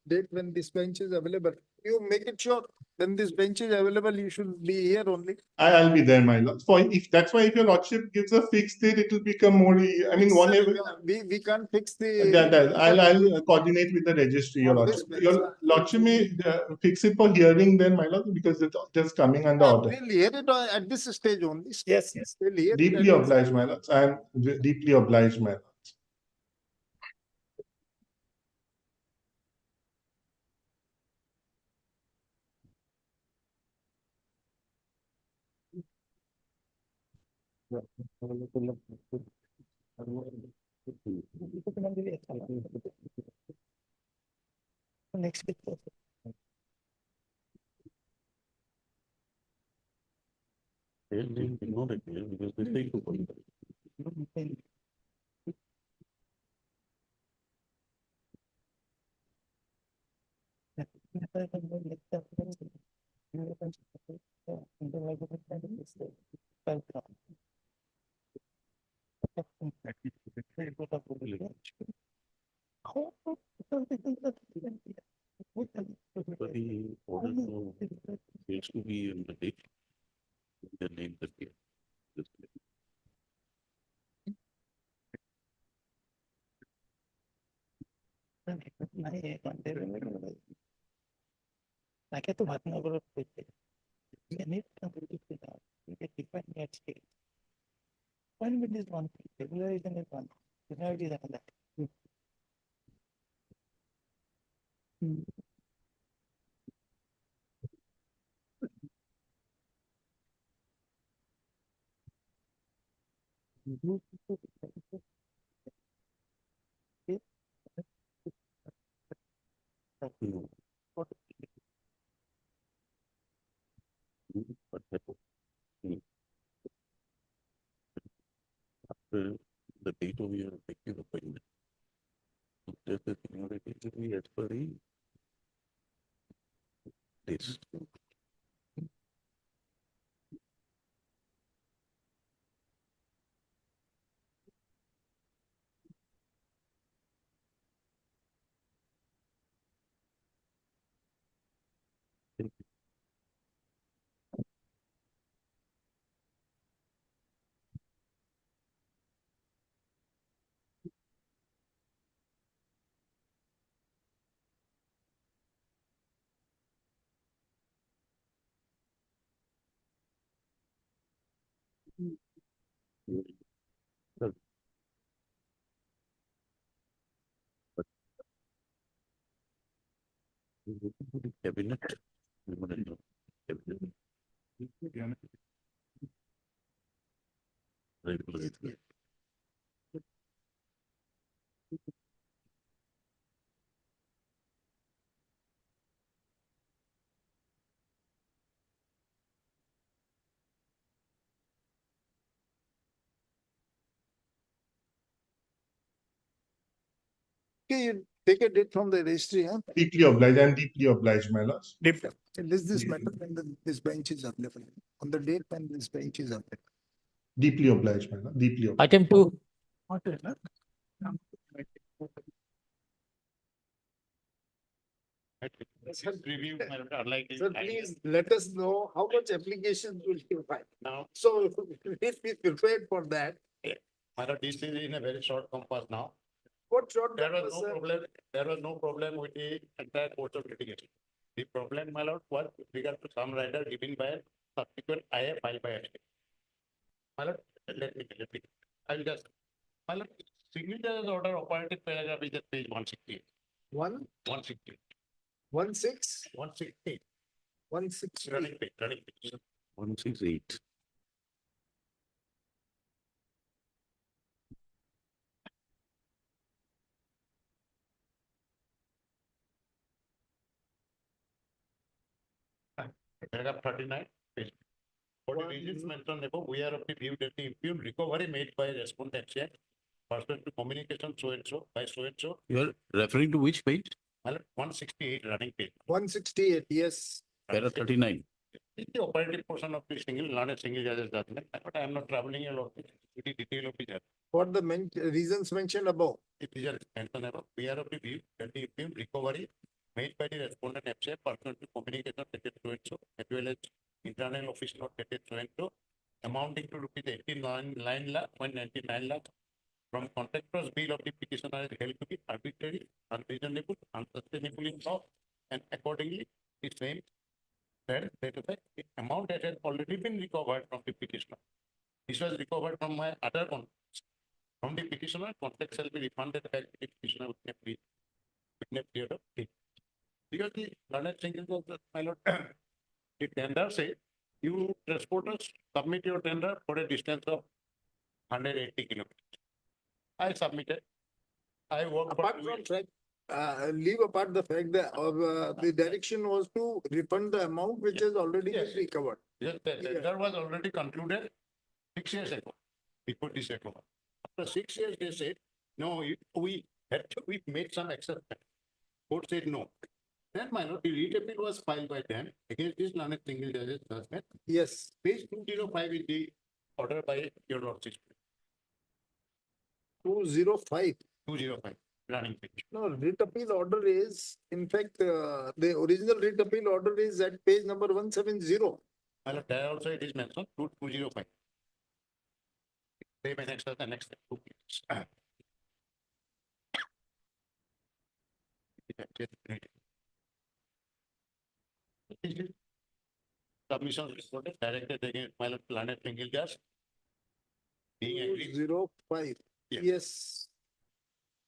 date when this bench is available. you make it sure, when this bench is available, you should be here only. I'll be there, my lord. For if that's why if your lordship gives a fixed date, it will become more. I mean, one level. We can't fix I'll coordinate with the registry, your On this lordship. basis. Your lordship may fix it for hearing then, my lord, because it's just coming under order. We'll hear it at this stage only. Yes. We'll hear it Deeply at this- obliged, my lords. I am deeply obliged, my lord. Next week. They did not appear because they failed to qualify. But the order seems to be in the date. The name that we. नाके तो भातना बरोबर होते यानी define at stage. Appointment is one thing, regularization is one, seniority is another. After the date of your effective appointment. Does the seniority will be as per the list? Cabinet. Memorandum. Cabinet. Regular. Okay, you take a date from the registry, huh? Deeply obliged. I'm deeply obliged, my lords. This matter when this bench is available, on the date when this bench is available. Deeply obliged, my lord. Deeply obliged. Item 2. Review, unlike. Sir, please let us know how much applications will you file. Now, So please be prepared for that. this is in a very short compass now. What short? There was no problem with the entire course of litigation. The problem, my lord, was with regard to some rider given by a subsequent IA filed by a state. My lord, let me, I will just, my lord, signature order operative paragraph is at page 168. 168. 168. 160. Running page. 168. Paragraph 39. Page. For the reasons mentioned above, we are of the view that the impugned recovery made by respondent pursuant to communication so and so by so and so. You are referring to which page? 168 running page. 168, yes. Para 39. It's the operative portion of the not a single judge's judgment, but I am not traveling a lot with the detail of the judge. For the reasons mentioned above. It is mentioned above, we are of the view that the impugned recovery made by the respondent FCI pursuant to communication dated so and so, as well as internal office note dated so and so, amounting to rupees 89 lakh, 199 lakh from contractor's bill of the petitioner is held to be arbitrary, unreasonable, unsustainable in law, and accordingly, the same said that the amount that has already been recovered from the petitioner. This was recovered from my other contracts. From the petitioner, contract shall be refunded back to the petitioner within a period of 8. Because the learned single was that, my lord, the tender say, you transporters submit your tender for a distance of 180 kilometers. I submitted. I worked. Apart from fact, leave apart the fact that the direction was to refund the amount which has already been recovered. Yes, the tender was already concluded 6 years ago, before this ago. After 6 years, they said, no, we made some exception. Court said no. Then, my lord, the writ appeal was filed by them against this learned single judge's judgment. Yes. Page 205 is the order by your lordship. 205. 205, running page. No, writ appeal order is, in fact, the original writ appeal order is at page number 170. My lord, there also it is mentioned, 205. Same next to the next 2 pages. Submission reported directed against my lord planet single judge. Being agreed. 205. Yes.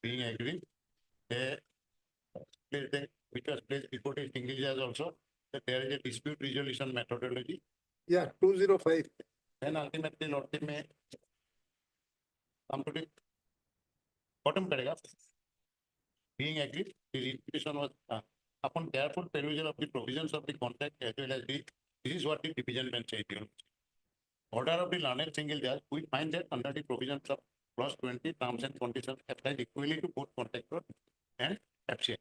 Being agreed. Which was placed before the single judge also, that there is a dispute resolution methodology. Yeah, 205. Then ultimately lordship may come to the bottom paragraph. Being agreed, the petition was upon careful perusal of the provisions of the contract as well as this is what the division bench said. Order of the learned single judge, we find that under the provisions of clause 20, terms and conditions applies equally to both contractor and FCI.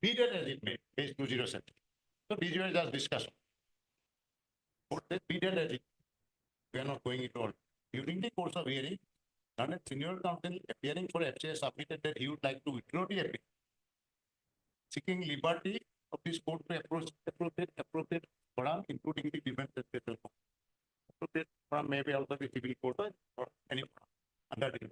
Be that as it may, page 207. So these were just discussion. Be that as it, we are not going into all. During the course of hearing, learned senior counsel appearing for FCI submitted that he would like to withdraw the appeal, seeking liberty of this court to appropriate forum, including the defense and special court. Appropriate forum may be also the civil court or any forum under the.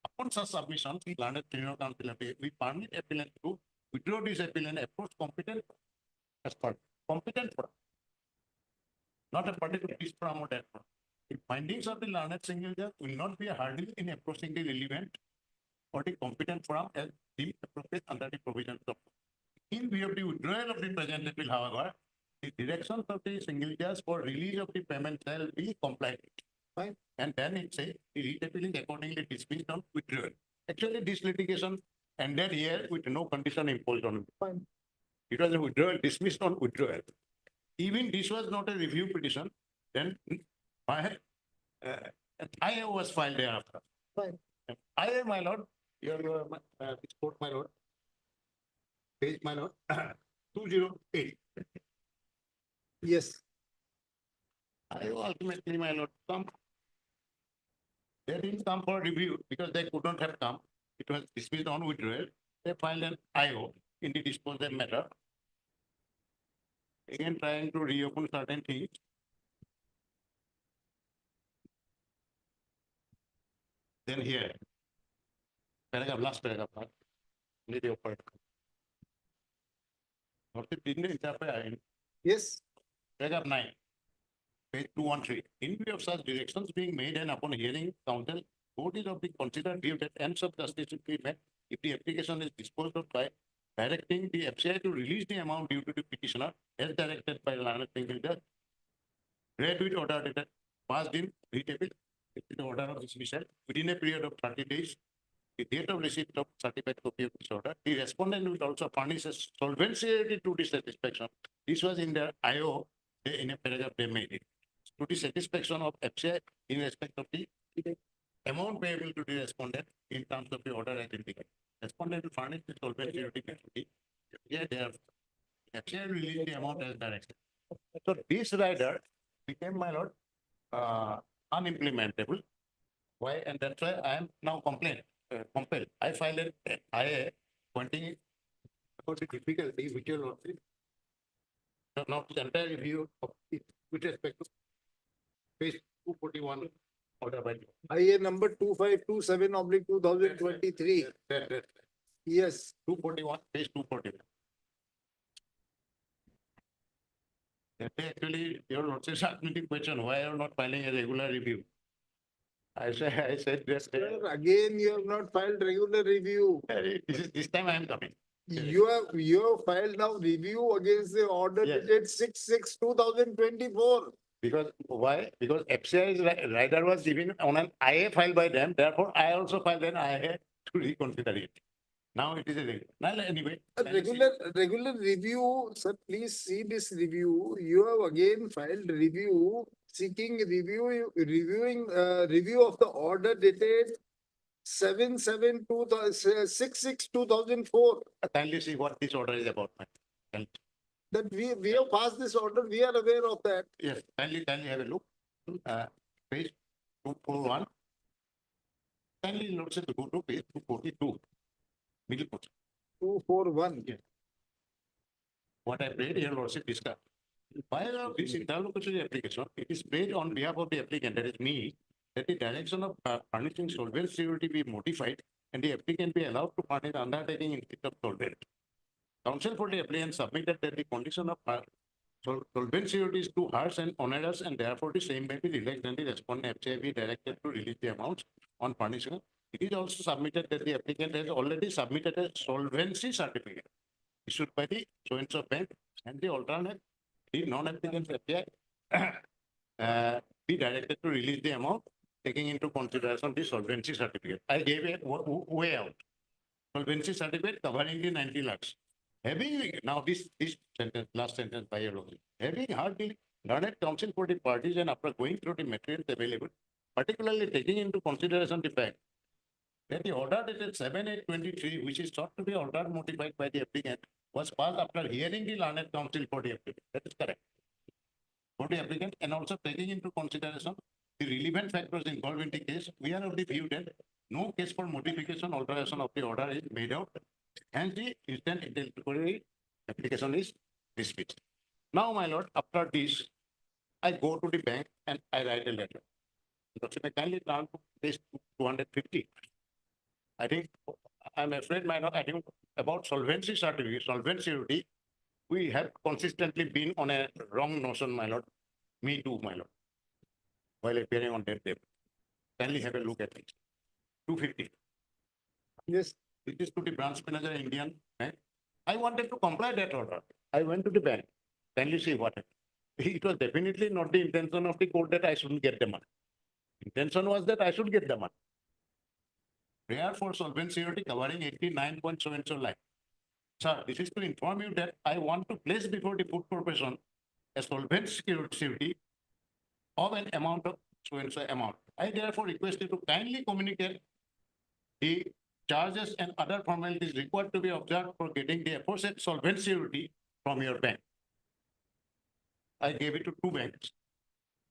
Upon such submission, the learned senior counsel appeal, we permit appellant to withdraw this appeal and approach competent as per competent forum, not a particular this forum or that forum. The findings of the learned single judge will not be a hurdle in approaching the relevant or the competent forum as deemed appropriate under the provisions of. In view of the withdrawal of the present appeal, however, the directions of the single judge for release of the payment shall be complied with. Fine. And then it says the writ appeal is accordingly dismissed on withdrawal. Actually, this litigation ended here with no condition imposed on it. Fine. It was a withdrawal, dismissed on withdrawal. Even this was not a review petition, then I was filed thereafter. Fine. I, my lord, your this court, my lord, page, my lord, 208. Yes. I ultimately, my lord, come. They didn't come for review because they could not have come. It was dismissed on withdrawal. They filed an IO in the disposal matter. Again, trying to reopen certain things. Then here, paragraph, last paragraph, need to open. Yes. Paragraph 9, page 213. In view of such directions being made and upon hearing counsel, court is of the considered view that ends of justice should be met if the application is disposed of by directing the FCI to release the amount due to the petitioner as directed by learned single judge. Read with order dated passed in retable the order of dismissal within a period of 30 days. The date of receipt of certified copy of this order. The respondent will also furnish a solvency to the satisfaction. This was in their IO in a paragraph they made it. To the satisfaction of FCI in respect of the amount payable to the respondent in terms of the order identified. Respondent will furnish the solvency to the yeah, they have FCI release the amount as directed. So this rider became, my lord, unimplementable. Why? And that's why I am now compelled. I filed an IA pointing for the difficulty which your lordship. Now, the entire review of it with respect to page 241 order by. IA number 2527/2023. That, Yes. 241, page 241. That day, actually, your lordship asked me the question, why are you not filing a regular review? I said that. Sir, again, you have not filed regular review. This time I am coming. You have filed now review against the order Yes. dated 6/6/2024. Because why? Because FCI rider was given on an IA file by them, therefore I also filed an IA to reconsider it. Now it is a regular. Now, anyway. A regular review, sir, please see this review. You have again filed review, seeking reviewing review of the order dated 6/6/2004. Kindly see what this order is about. That we have passed this order, we are aware of that. Yes, kindly have a look. Page 241. Kindly let's say go to page 242. Middle portion. 241. Yes. What I read here, Lordship discussed. While this interlocutory application, it is made on behalf of the applicant, that is me, that the direction of furnishing solvent security be modified and the applicant be allowed to furnish undertaking instead of solvent. Counsel for the applicant submitted that the condition of solvent security is too harsh and onerous, and therefore the same may be relaxed and the respondent FCI be directed to release the amounts on furnishing. It is also submitted that the applicant has already submitted a solvency certificate issued by the so-and-so bank, and the alternate, the non-applicant's FCI be directed to release the amount, taking into consideration the solvency certificate. I gave a way out. Solvency certificate covering the 90 lakhs. Having, now this sentence, last sentence by your lordship, having heard the learned counsel for the parties and after going through the materials available, particularly taking into consideration the fact that the order dated 7/8/23, which is thought to be order modified by the applicant, was passed after hearing the learned counsel for the applicant. That is correct. For the applicant, and also taking into consideration the relevant factors involved in the case, we are of the view that no case for modification, alteration of the order is made out, and the instant interlocutory application is dismissed. Now, my lord, after this, I go to the bank and I write a letter. Lordship, I kindly turn to page 250. I think, I'm afraid, my lord, I think about solvency certificate, solvency security, we have consistently been on a wrong notion, my lord. Me too, my lord. While appearing on that day. Kindly have a look at it. 250. Yes. It is to the branch manager, Indian Bank. I wanted to comply that order. I went to the bank. Kindly see what happened. It was definitely not the intention of the court that I shouldn't get the money. Intention was that I should get the money. Prayer for solvency security covering 89.so-and-so lakh. Sir, this is to inform you that I want to place before the food corporation a solvency security of an amount of so-and-so amount. I therefore request you to kindly communicate the charges and other formalities required to be observed for getting the aforesaid solvency security from your bank. I gave it to two banks.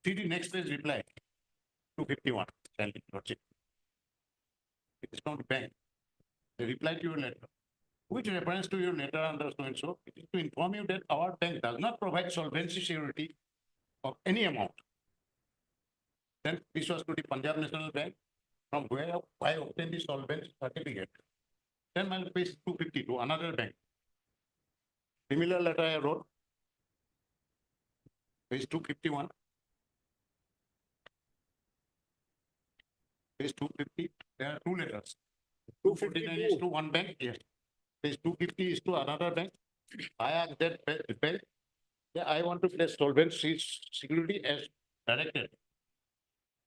See the next page reply. 251. Kindly, Lordship. It is from the bank. They reply to your letter. Which reference to your letter under so-and-so, it is to inform you that our bank does not provide solvency security of any amount. Then this was to the Punjab National Bank, from where I obtained the solvency certificate. Then my page 250 to another bank. Similar letter I wrote. Page 251. Page 250, there are two letters. 249 is to one bank, yes. Page 250 is to another bank. I asked that bank, yeah, I want to place solvency security as directed.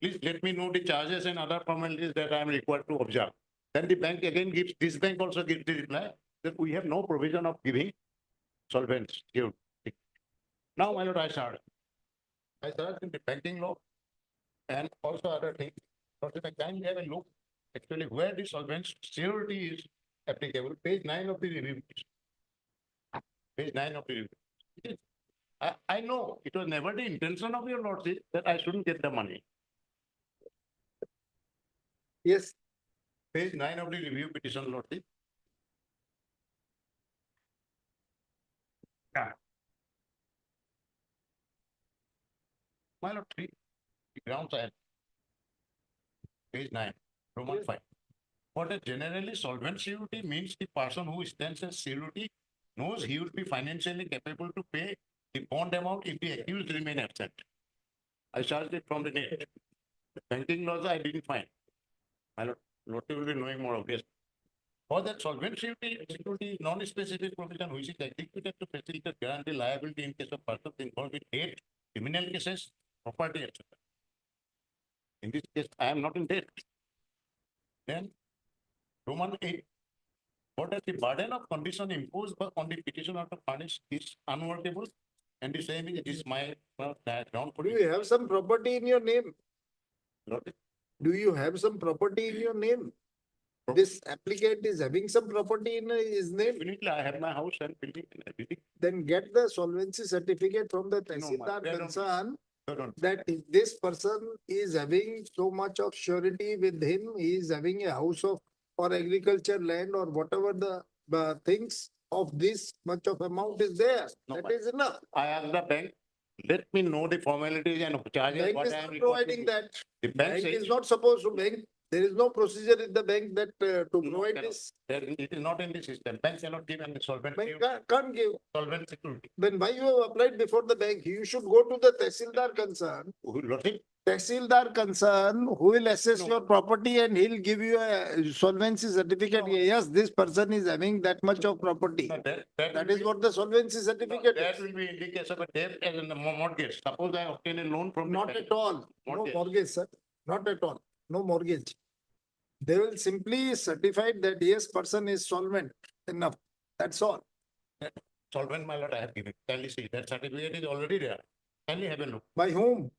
Please let me know the charges and other formalities that I am required to observe. Then the bank again gives, this bank also gives the reply that we have no provision of giving solvency security. Now, my lord, I started in the banking law and also other things. But if I kindly have a look, actually where the solvency security is applicable, page 9 of the review. Page 9 of the review. I know it was never the intention of your lordship that I shouldn't get the money. Yes. Page 9 of the review petition, lordship. My lord, three grounds I have. Page 9, Roman 5. What a generally solvent surety means the person who stands as surety knows he will be financially capable to pay the bond amount if the accused remain absent. I charged it from the net. Banking laws I didn't find. My lord, Lottie will be knowing more obvious. For that solvent surety, security non-specific provision which is executed to facilitate guarantee liability in case of persons involved in debt, criminal cases, property, etc. In this case, I am not in debt. Then Roman 8. What is the burden of condition imposed on the petitioner to furnish is unworkable, and the same is it is my ground for Do you have some property in your name? Lord, Do you have some property in your name? This applicant is having some property in his name. Definitely, I have my house and building and everything. Then get the solvency certificate from the Tehsildar they don't- concern they don't. that if this person is having so much of surety with him, he is having a house of or agriculture land or whatever the things of this much of amount is there. No, That but- is enough. I asked the bank, let me know the formalities and charges. Bank what is I am not providing required that. to do. The bank Bank says. is not supposed to bank. There is no procedure in the bank that to No, provide cannot. this. It is not in the system. Bank cannot give any solvent. Bank can't give. Solvent security. Then why you have applied before the bank? You should go to the Tehsildar concern. Lordship, Tehsildar concern who will assess your property and he'll give you a solvency certificate. Yes, this person is having that much of property. no, that That will is be- what the solvency no, certificate that is. will be in the case of a debt and in the mortgage. Suppose I obtain a loan from. the Not bank. at all. No Mortgage. mortgage, sir. Not at all. No mortgage. They will simply certify that yes, person is solvent enough. That's all. Solvent, my lord, I have given. Kindly see, that certificate is already there. Kindly have a look. By whom?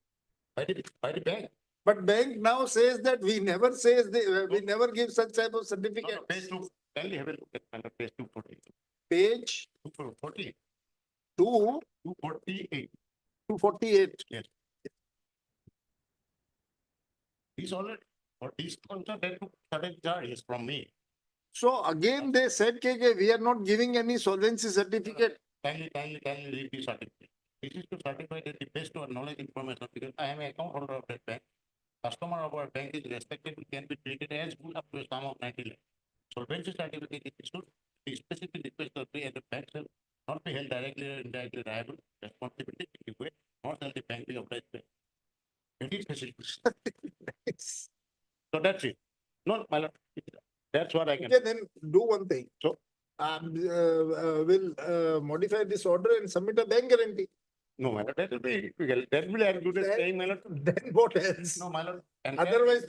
By the bank. But bank now says that we never says we never give such type of No, certificate. no, page 2. Kindly have a look at my lord, page 240. Page 240. 248. 248. Yes. He's already, but he's also there to certain charges from me. So again, they said, "Ke we are not giving any solvency certificate." Kindly read the certificate. This is to certify that the best to our knowledge information, because I am an account holder of that bank. Customer of our bank is respected, can be treated as good up to a sum of 90 lakhs. Solvency certificate is issued, the specific request of the bank shall not be held directly or indirectly liable, responsibility in the way, nor shall the bank be obliged to. Any facilities. So that's it. No, my lord, that's what I can. Okay, then do one thing. So, we'll modify this order and submit a bank guarantee. no, my lord, that will be, that will include a staying, my lord. Then what else? No, my lord. And Otherwise,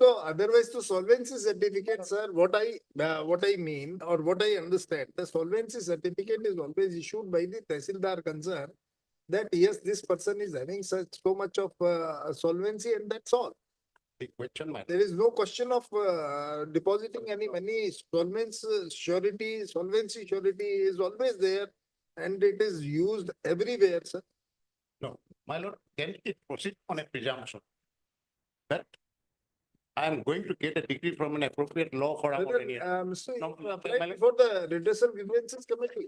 to solvency certificate, sir, what I mean or what I understand, the solvency certificate is always issued by the Tehsildar concern that yes, this person is having so much of solvency and that's all. the question, my lord. There is no question of depositing any money. Solvency surety is always there and it is used everywhere, sir. No, my lord, can it proceed on a presumption that I am going to get a degree from an appropriate law for our Whether, Indian? Mr. No, You my applied lord. before the redressal grievances committee.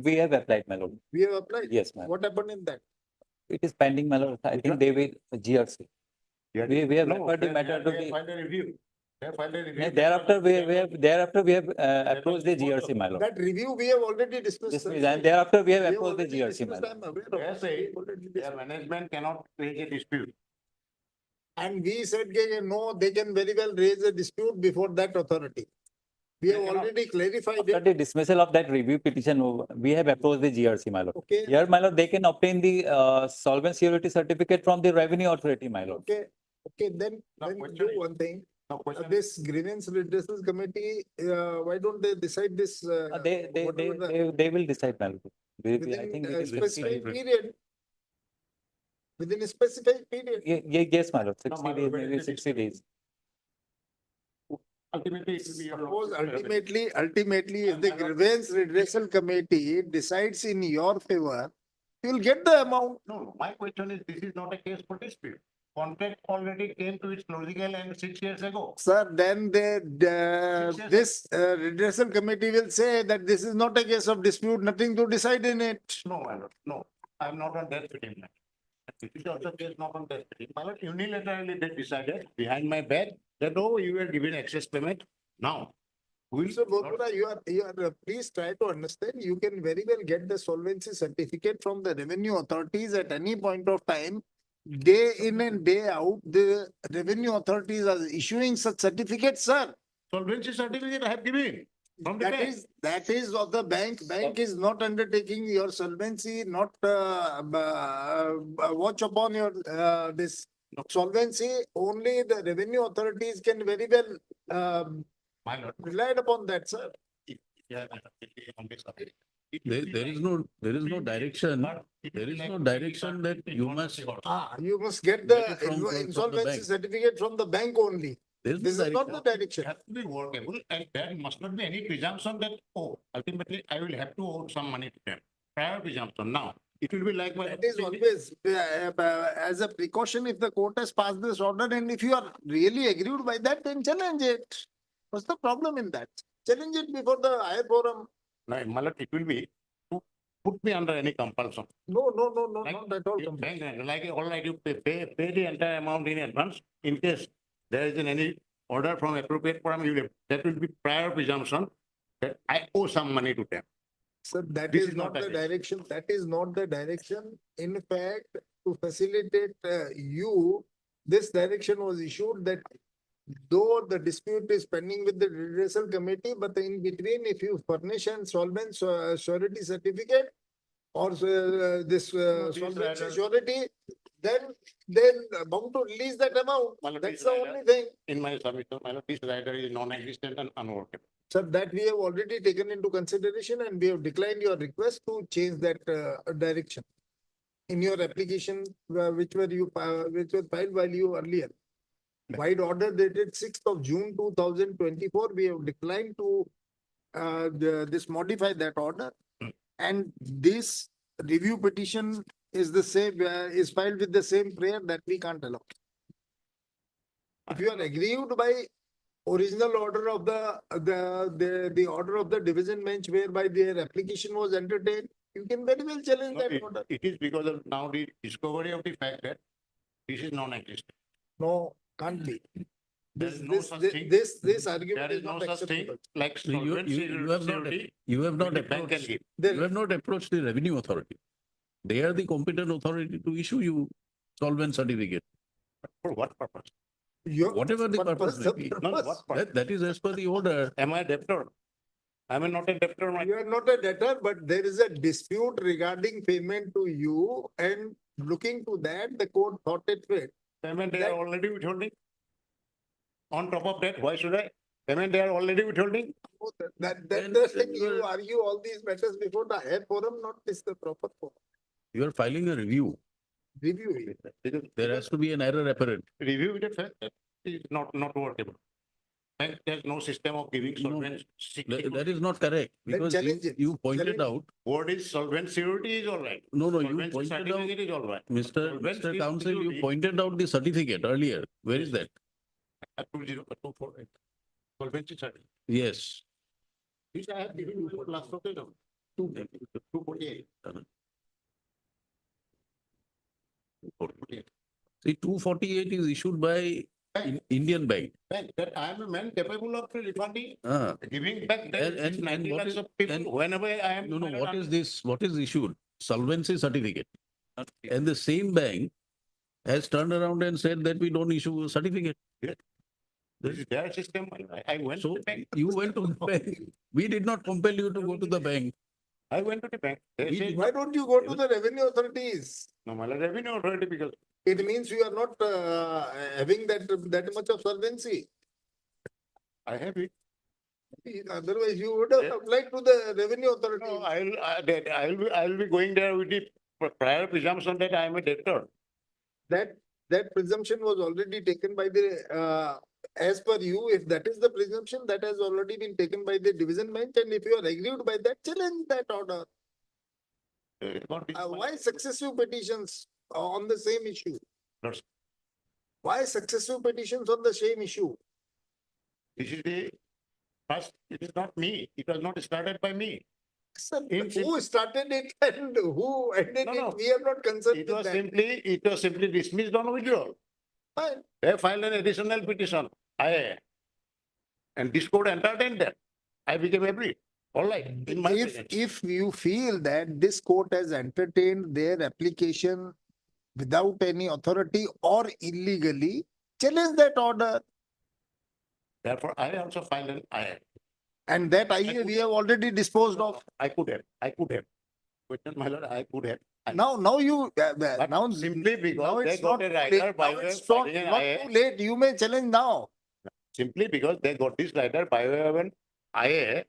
We have applied, my lord. We have applied. Yes, ma'am. What happened in that? It is pending, my lord. I think they will GRC. We have No, referred the they- matter to they the. filed a review. They filed a review. Thereafter, we have approached the GRC, my lord. That review we have already discussed. sir. Dismissed, and thereafter we have We have approached the already GRC, my discussed, lord. I'm aware of They it. say We have already their discussed. management cannot raise a dispute. And we said, no, they can very well raise a dispute before that authority. We have already clarified After it. the dismissal of that review petition, we have approached the GRC, my lord. Okay. Here, my lord, they can obtain the solvency security certificate from the revenue authority, my lord. Okay, then do one thing. This grievance redressal committee, why don't they decide this? They will decide, my lord. I Within think it a is specific period. Within a specific period. Yes, my lord, No, 60 my days, lord, maybe 60 days. Ultimately, it will be your. Suppose ultimately, if the grievance redressal committee decides in your favor, you'll get the amount. No, my question is, this is not a case for dispute. Contract already came to its closing end 6 years ago. Sir, then this redressal committee will say that this is not a case of dispute, nothing to decide in it. No, my lord, no, I am not on that footing. It is also case not on that. My lord, unilaterally they decided behind my back that, oh, you were given excess payment. Now, So Bopura, please try to understand, you can very well get the solvency certificate from the revenue authorities at any point of time. Day in and day out, the revenue authorities are issuing such certificates, sir. solvency certificate I have given from the bank. That is of the bank. Bank is not undertaking your solvency, not watch upon your this solvency. Only the revenue authorities can very well My lord. relied upon that, sir. Yeah, on this subject. There is no direction. There is no direction that you must. You must get the from the insolvency bank. certificate from the bank only. There is This is not the direction. Has to be workable and there must not be any presumption that, oh, ultimately I will have to owe some money to them. Prior presumption. Now, it will be like. That is always as a precaution, if the court has passed this order and if you are really aggrieved by that, then challenge it. What's the problem in that? Challenge it before the higher forum. No, my lord, it will be to put me under any compulsion. No, Like, not at all. Like, all right, you pay the entire amount in advance. In case there is any order from appropriate forum, that will be prior presumption that I owe some money to them. Sir, that This is is not not the the direction. That is not the direction. In fact, to facilitate you, this direction was issued that though the dispute is pending with the redressal committee, but in between, if you furnish an solvent surety certificate or this solvency surety, then bound to release that amount. That's the only thing. In my submission, my lord, this rider is non-existent and unworkable. Sir, that we have already taken into consideration and we have declined your request to change that direction. In your application, which was filed by you earlier. Wide order dated 6th of June 2024, we have declined to this modify that order. And this review petition is the same, is filed with the same prayer that we can't allow. If you are aggrieved by original order of the order of the division bench whereby their application was entertained, you can very well challenge that order. It is because of now the discovery of the fact that this is non-existent. No, can't be. There This, is no this, such this, thing. this, this argument There is is no not such thing acceptable. like solvency. You have not which the bank can approached. give. You have not approached the revenue authority. They are the competent authority to issue you solvent certificate. For what purpose? Whatever the purpose may be. No, what purpose? That is as per the order. Am I a debtor? I am not a debtor. You are not a debtor, but there is a dispute regarding payment to you, and looking to that, the court thought it fit. Payment they are already withholding. On top of that, why should I? Payment they are already withholding. You argue all these matters before the higher forum, not this the proper forum. You are filing a review. Review it. There has to be an error apparent. Review it, fact that is not workable. And there's no system of giving solvent. That is not correct because you pointed out. What is solvent security is all right. No, you Solvency pointed out. certificate is all right. Mr. Counsel, you pointed out the certificate earlier. Where is that? 20248. Solvency certificate. Yes. Which I have given you for last occasion. 248. See, 248 is issued by Indian Bank. That I am a man capable of refunding, Ah. giving back that And 90 what lakhs is- of people and- whenever I am. No, what is this? What is issued? Solvency certificate. And the same bank has turned around and said that we don't issue a certificate. This is their system. I went to So the bank. you went to the bank. We did not compel you to go to the bank. I went to the bank. They said, Why don't you go to the revenue authorities? no, my revenue authority because It means you are not having that much of solvency. I have it. Otherwise, you would have applied to the revenue authority. No, I'll be going there with the prior presumption that I am a debtor. That presumption was already taken by the, as per you, if that is the presumption, that has already been taken by the division bench, and if you are aggrieved by that, challenge that order. Why successive petitions on the same issue? Why successive petitions on the same issue? This is the first, it is not me. It was not started by me. Sir, In who started it and who ended No, it? no. We are not concerned It with was that. simply dismissed on withdrawal. Fine. They filed an additional petition, IA. And this court entertained that. I became agree. All right, in my If, presence. if you feel that this court has entertained their application without any authority or illegally, challenge that order. Therefore, I also filed an IA. And that IA we have already disposed of. I could have. Question, my lord, I could have. Now, But now simply because now they it's got not a too rider late. by Now way of it's not, filing an not IA. too late. You may challenge now. Simply because they got this rider by way of an IA,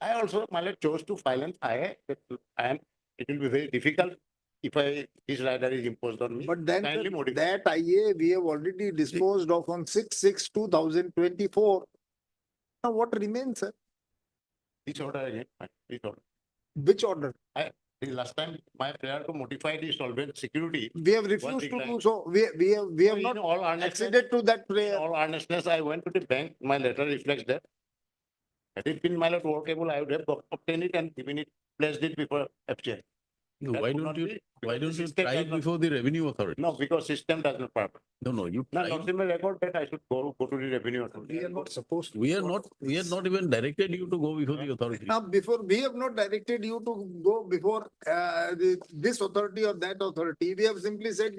I also, my lord, chose to file an IA. It will be very difficult if this rider is imposed on me. But then Kindly sir, modify. that IA we have already disposed of on 6/6/2024. Now what remains, sir? This order again, this order. Which order? The last time my prayer to modify the solvent security. We have was refused to do declined. so. We have In not all earnestness- acceded to that In prayer. all earnestness, I went to the bank, my letter reflects that. Had it been my lord workable, I would have obtained it and given it, placed it before FCI. No, That why could don't not you, be, why because don't the you system try does it not- before the revenue authority? No, because system does not permit. No, you Now, try. not in my record that I should go to the revenue authority. We are not supposed to. We are not even directed you to go before the authority. Now, before, we have not directed you to go before this authority or that authority. We have simply said,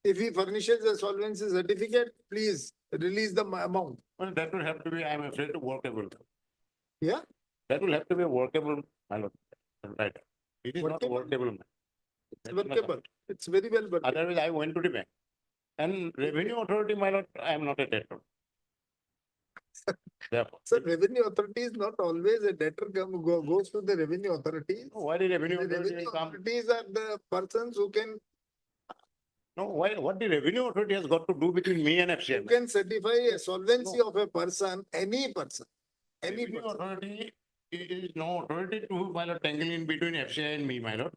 if he furnishes a solvency certificate, please release the amount. Well, that will have to be, I am afraid, workable. Yeah? That will have to be workable, my lord. Right. It is not workable. It's workable. It's very well workable. Otherwise, I went to the bank. And revenue authority, my lord, I am not a debtor. Therefore, So revenue authority is not always a debtor goes to the revenue authorities. why the revenue The authority revenue will come? authorities are the persons who can, No, why, what the revenue authority has got to do between me and who FCI? can certify a solvency of a person, any person. Any Revenue person. authority is no authority to, my lord, tangle in between FCI and me, my lord,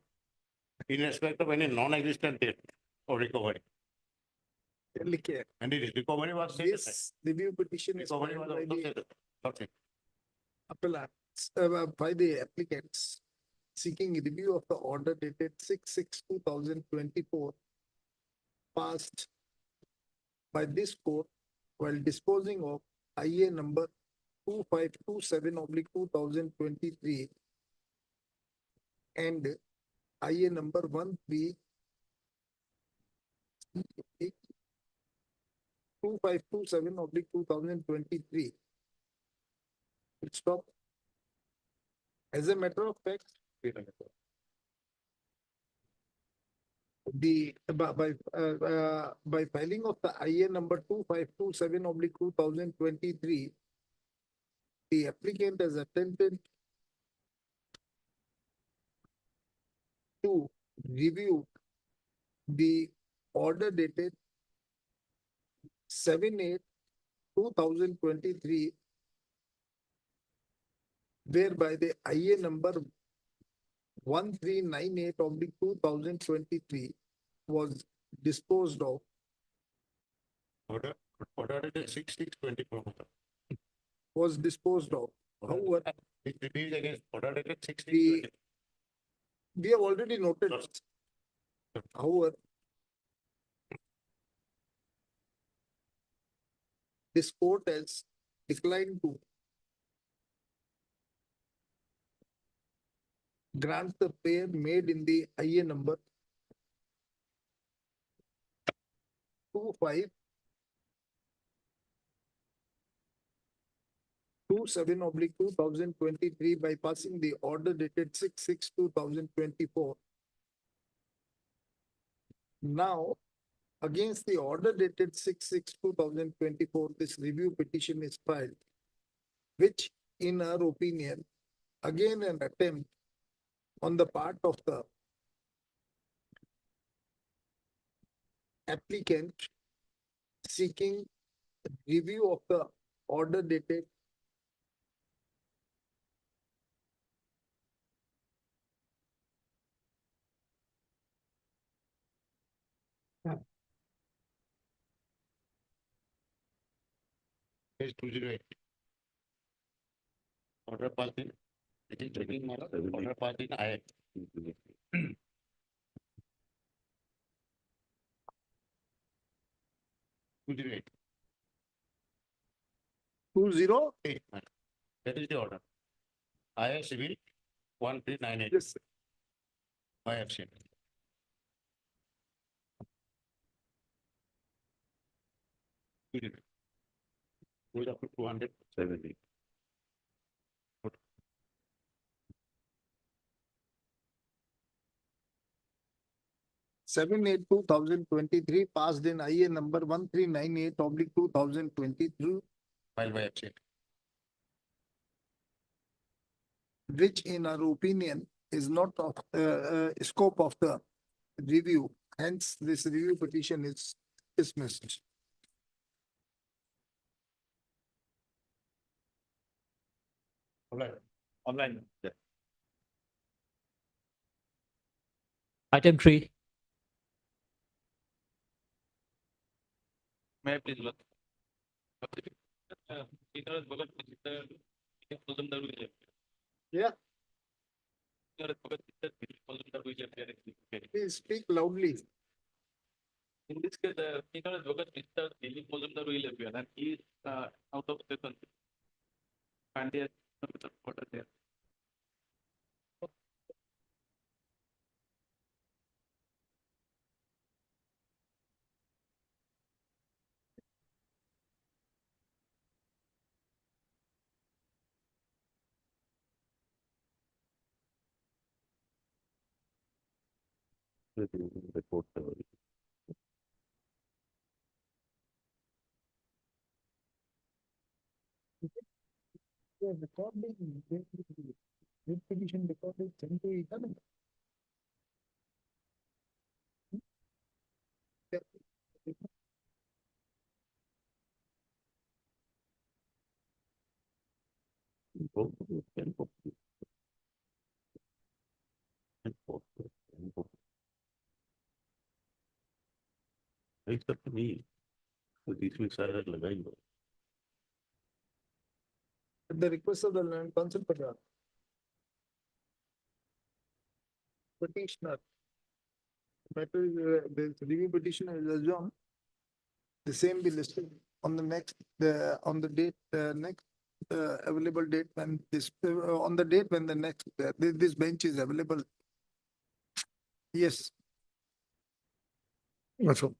in respect of any non-existent debt or recovery. And it is recovery was set aside. This review petition is Recovery filed was by also the set aside. Okay. appellants, by the applicants seeking review of the order dated 6/6/2024 passed by this court while disposing of IA number 2527/2023 and IA number 2527/2023. Stop. As a matter of fact, by filing of the IA number 2527/2023, the applicant has attempted to review the order dated 7/8/2023, whereby the IA number 1398/2023 was disposed of. Order dated 6/6/24. Was disposed of. However, It is against order dated 6/6/24. we have already noted. However, this court has declined to grant the prayer made in the IA number 2527/2023 by passing the order dated 6/6/2024. Now, against the order dated 6/6/2024, this review petition is filed, which in our opinion, again an attempt on the part of the applicant seeking review of the order dated Page 208. Order passed in It is checking my lord, order passed in I. 208. 208. That is the order. I civil 1398. Yes. I absent. Goes up to 270. 7/8/2023 passed in IA number 1398/2023, Filed by absent. which in our opinion is not of scope of the review. Hence, this review petition is dismissed. Online. Item 3. May I please look? Yeah. Please speak loudly. In this case, Mr. Dilip Mozumdar will appear and he is out of session. And he has what are there. Report. The recording, the petition recording sent to each other. It's up to me. So this week I had लगाई. At the request of the land council petitioner. Matter is, the review petition is adjourned. The same be listed on the next, on the date, next available date when this, on the date when the next, this bench is available. Yes. That's all.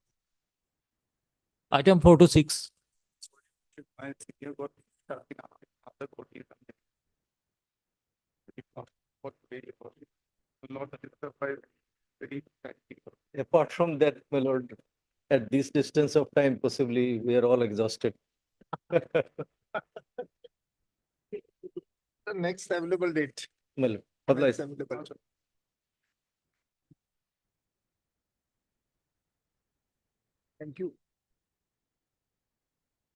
Item 4 to 6. I think you got starting after court. What way for it? Not satisfied. Very practical. Apart from that, my lord, at this distance of time, possibly we are all exhausted. The next available date. My lord, Next available. Thank you.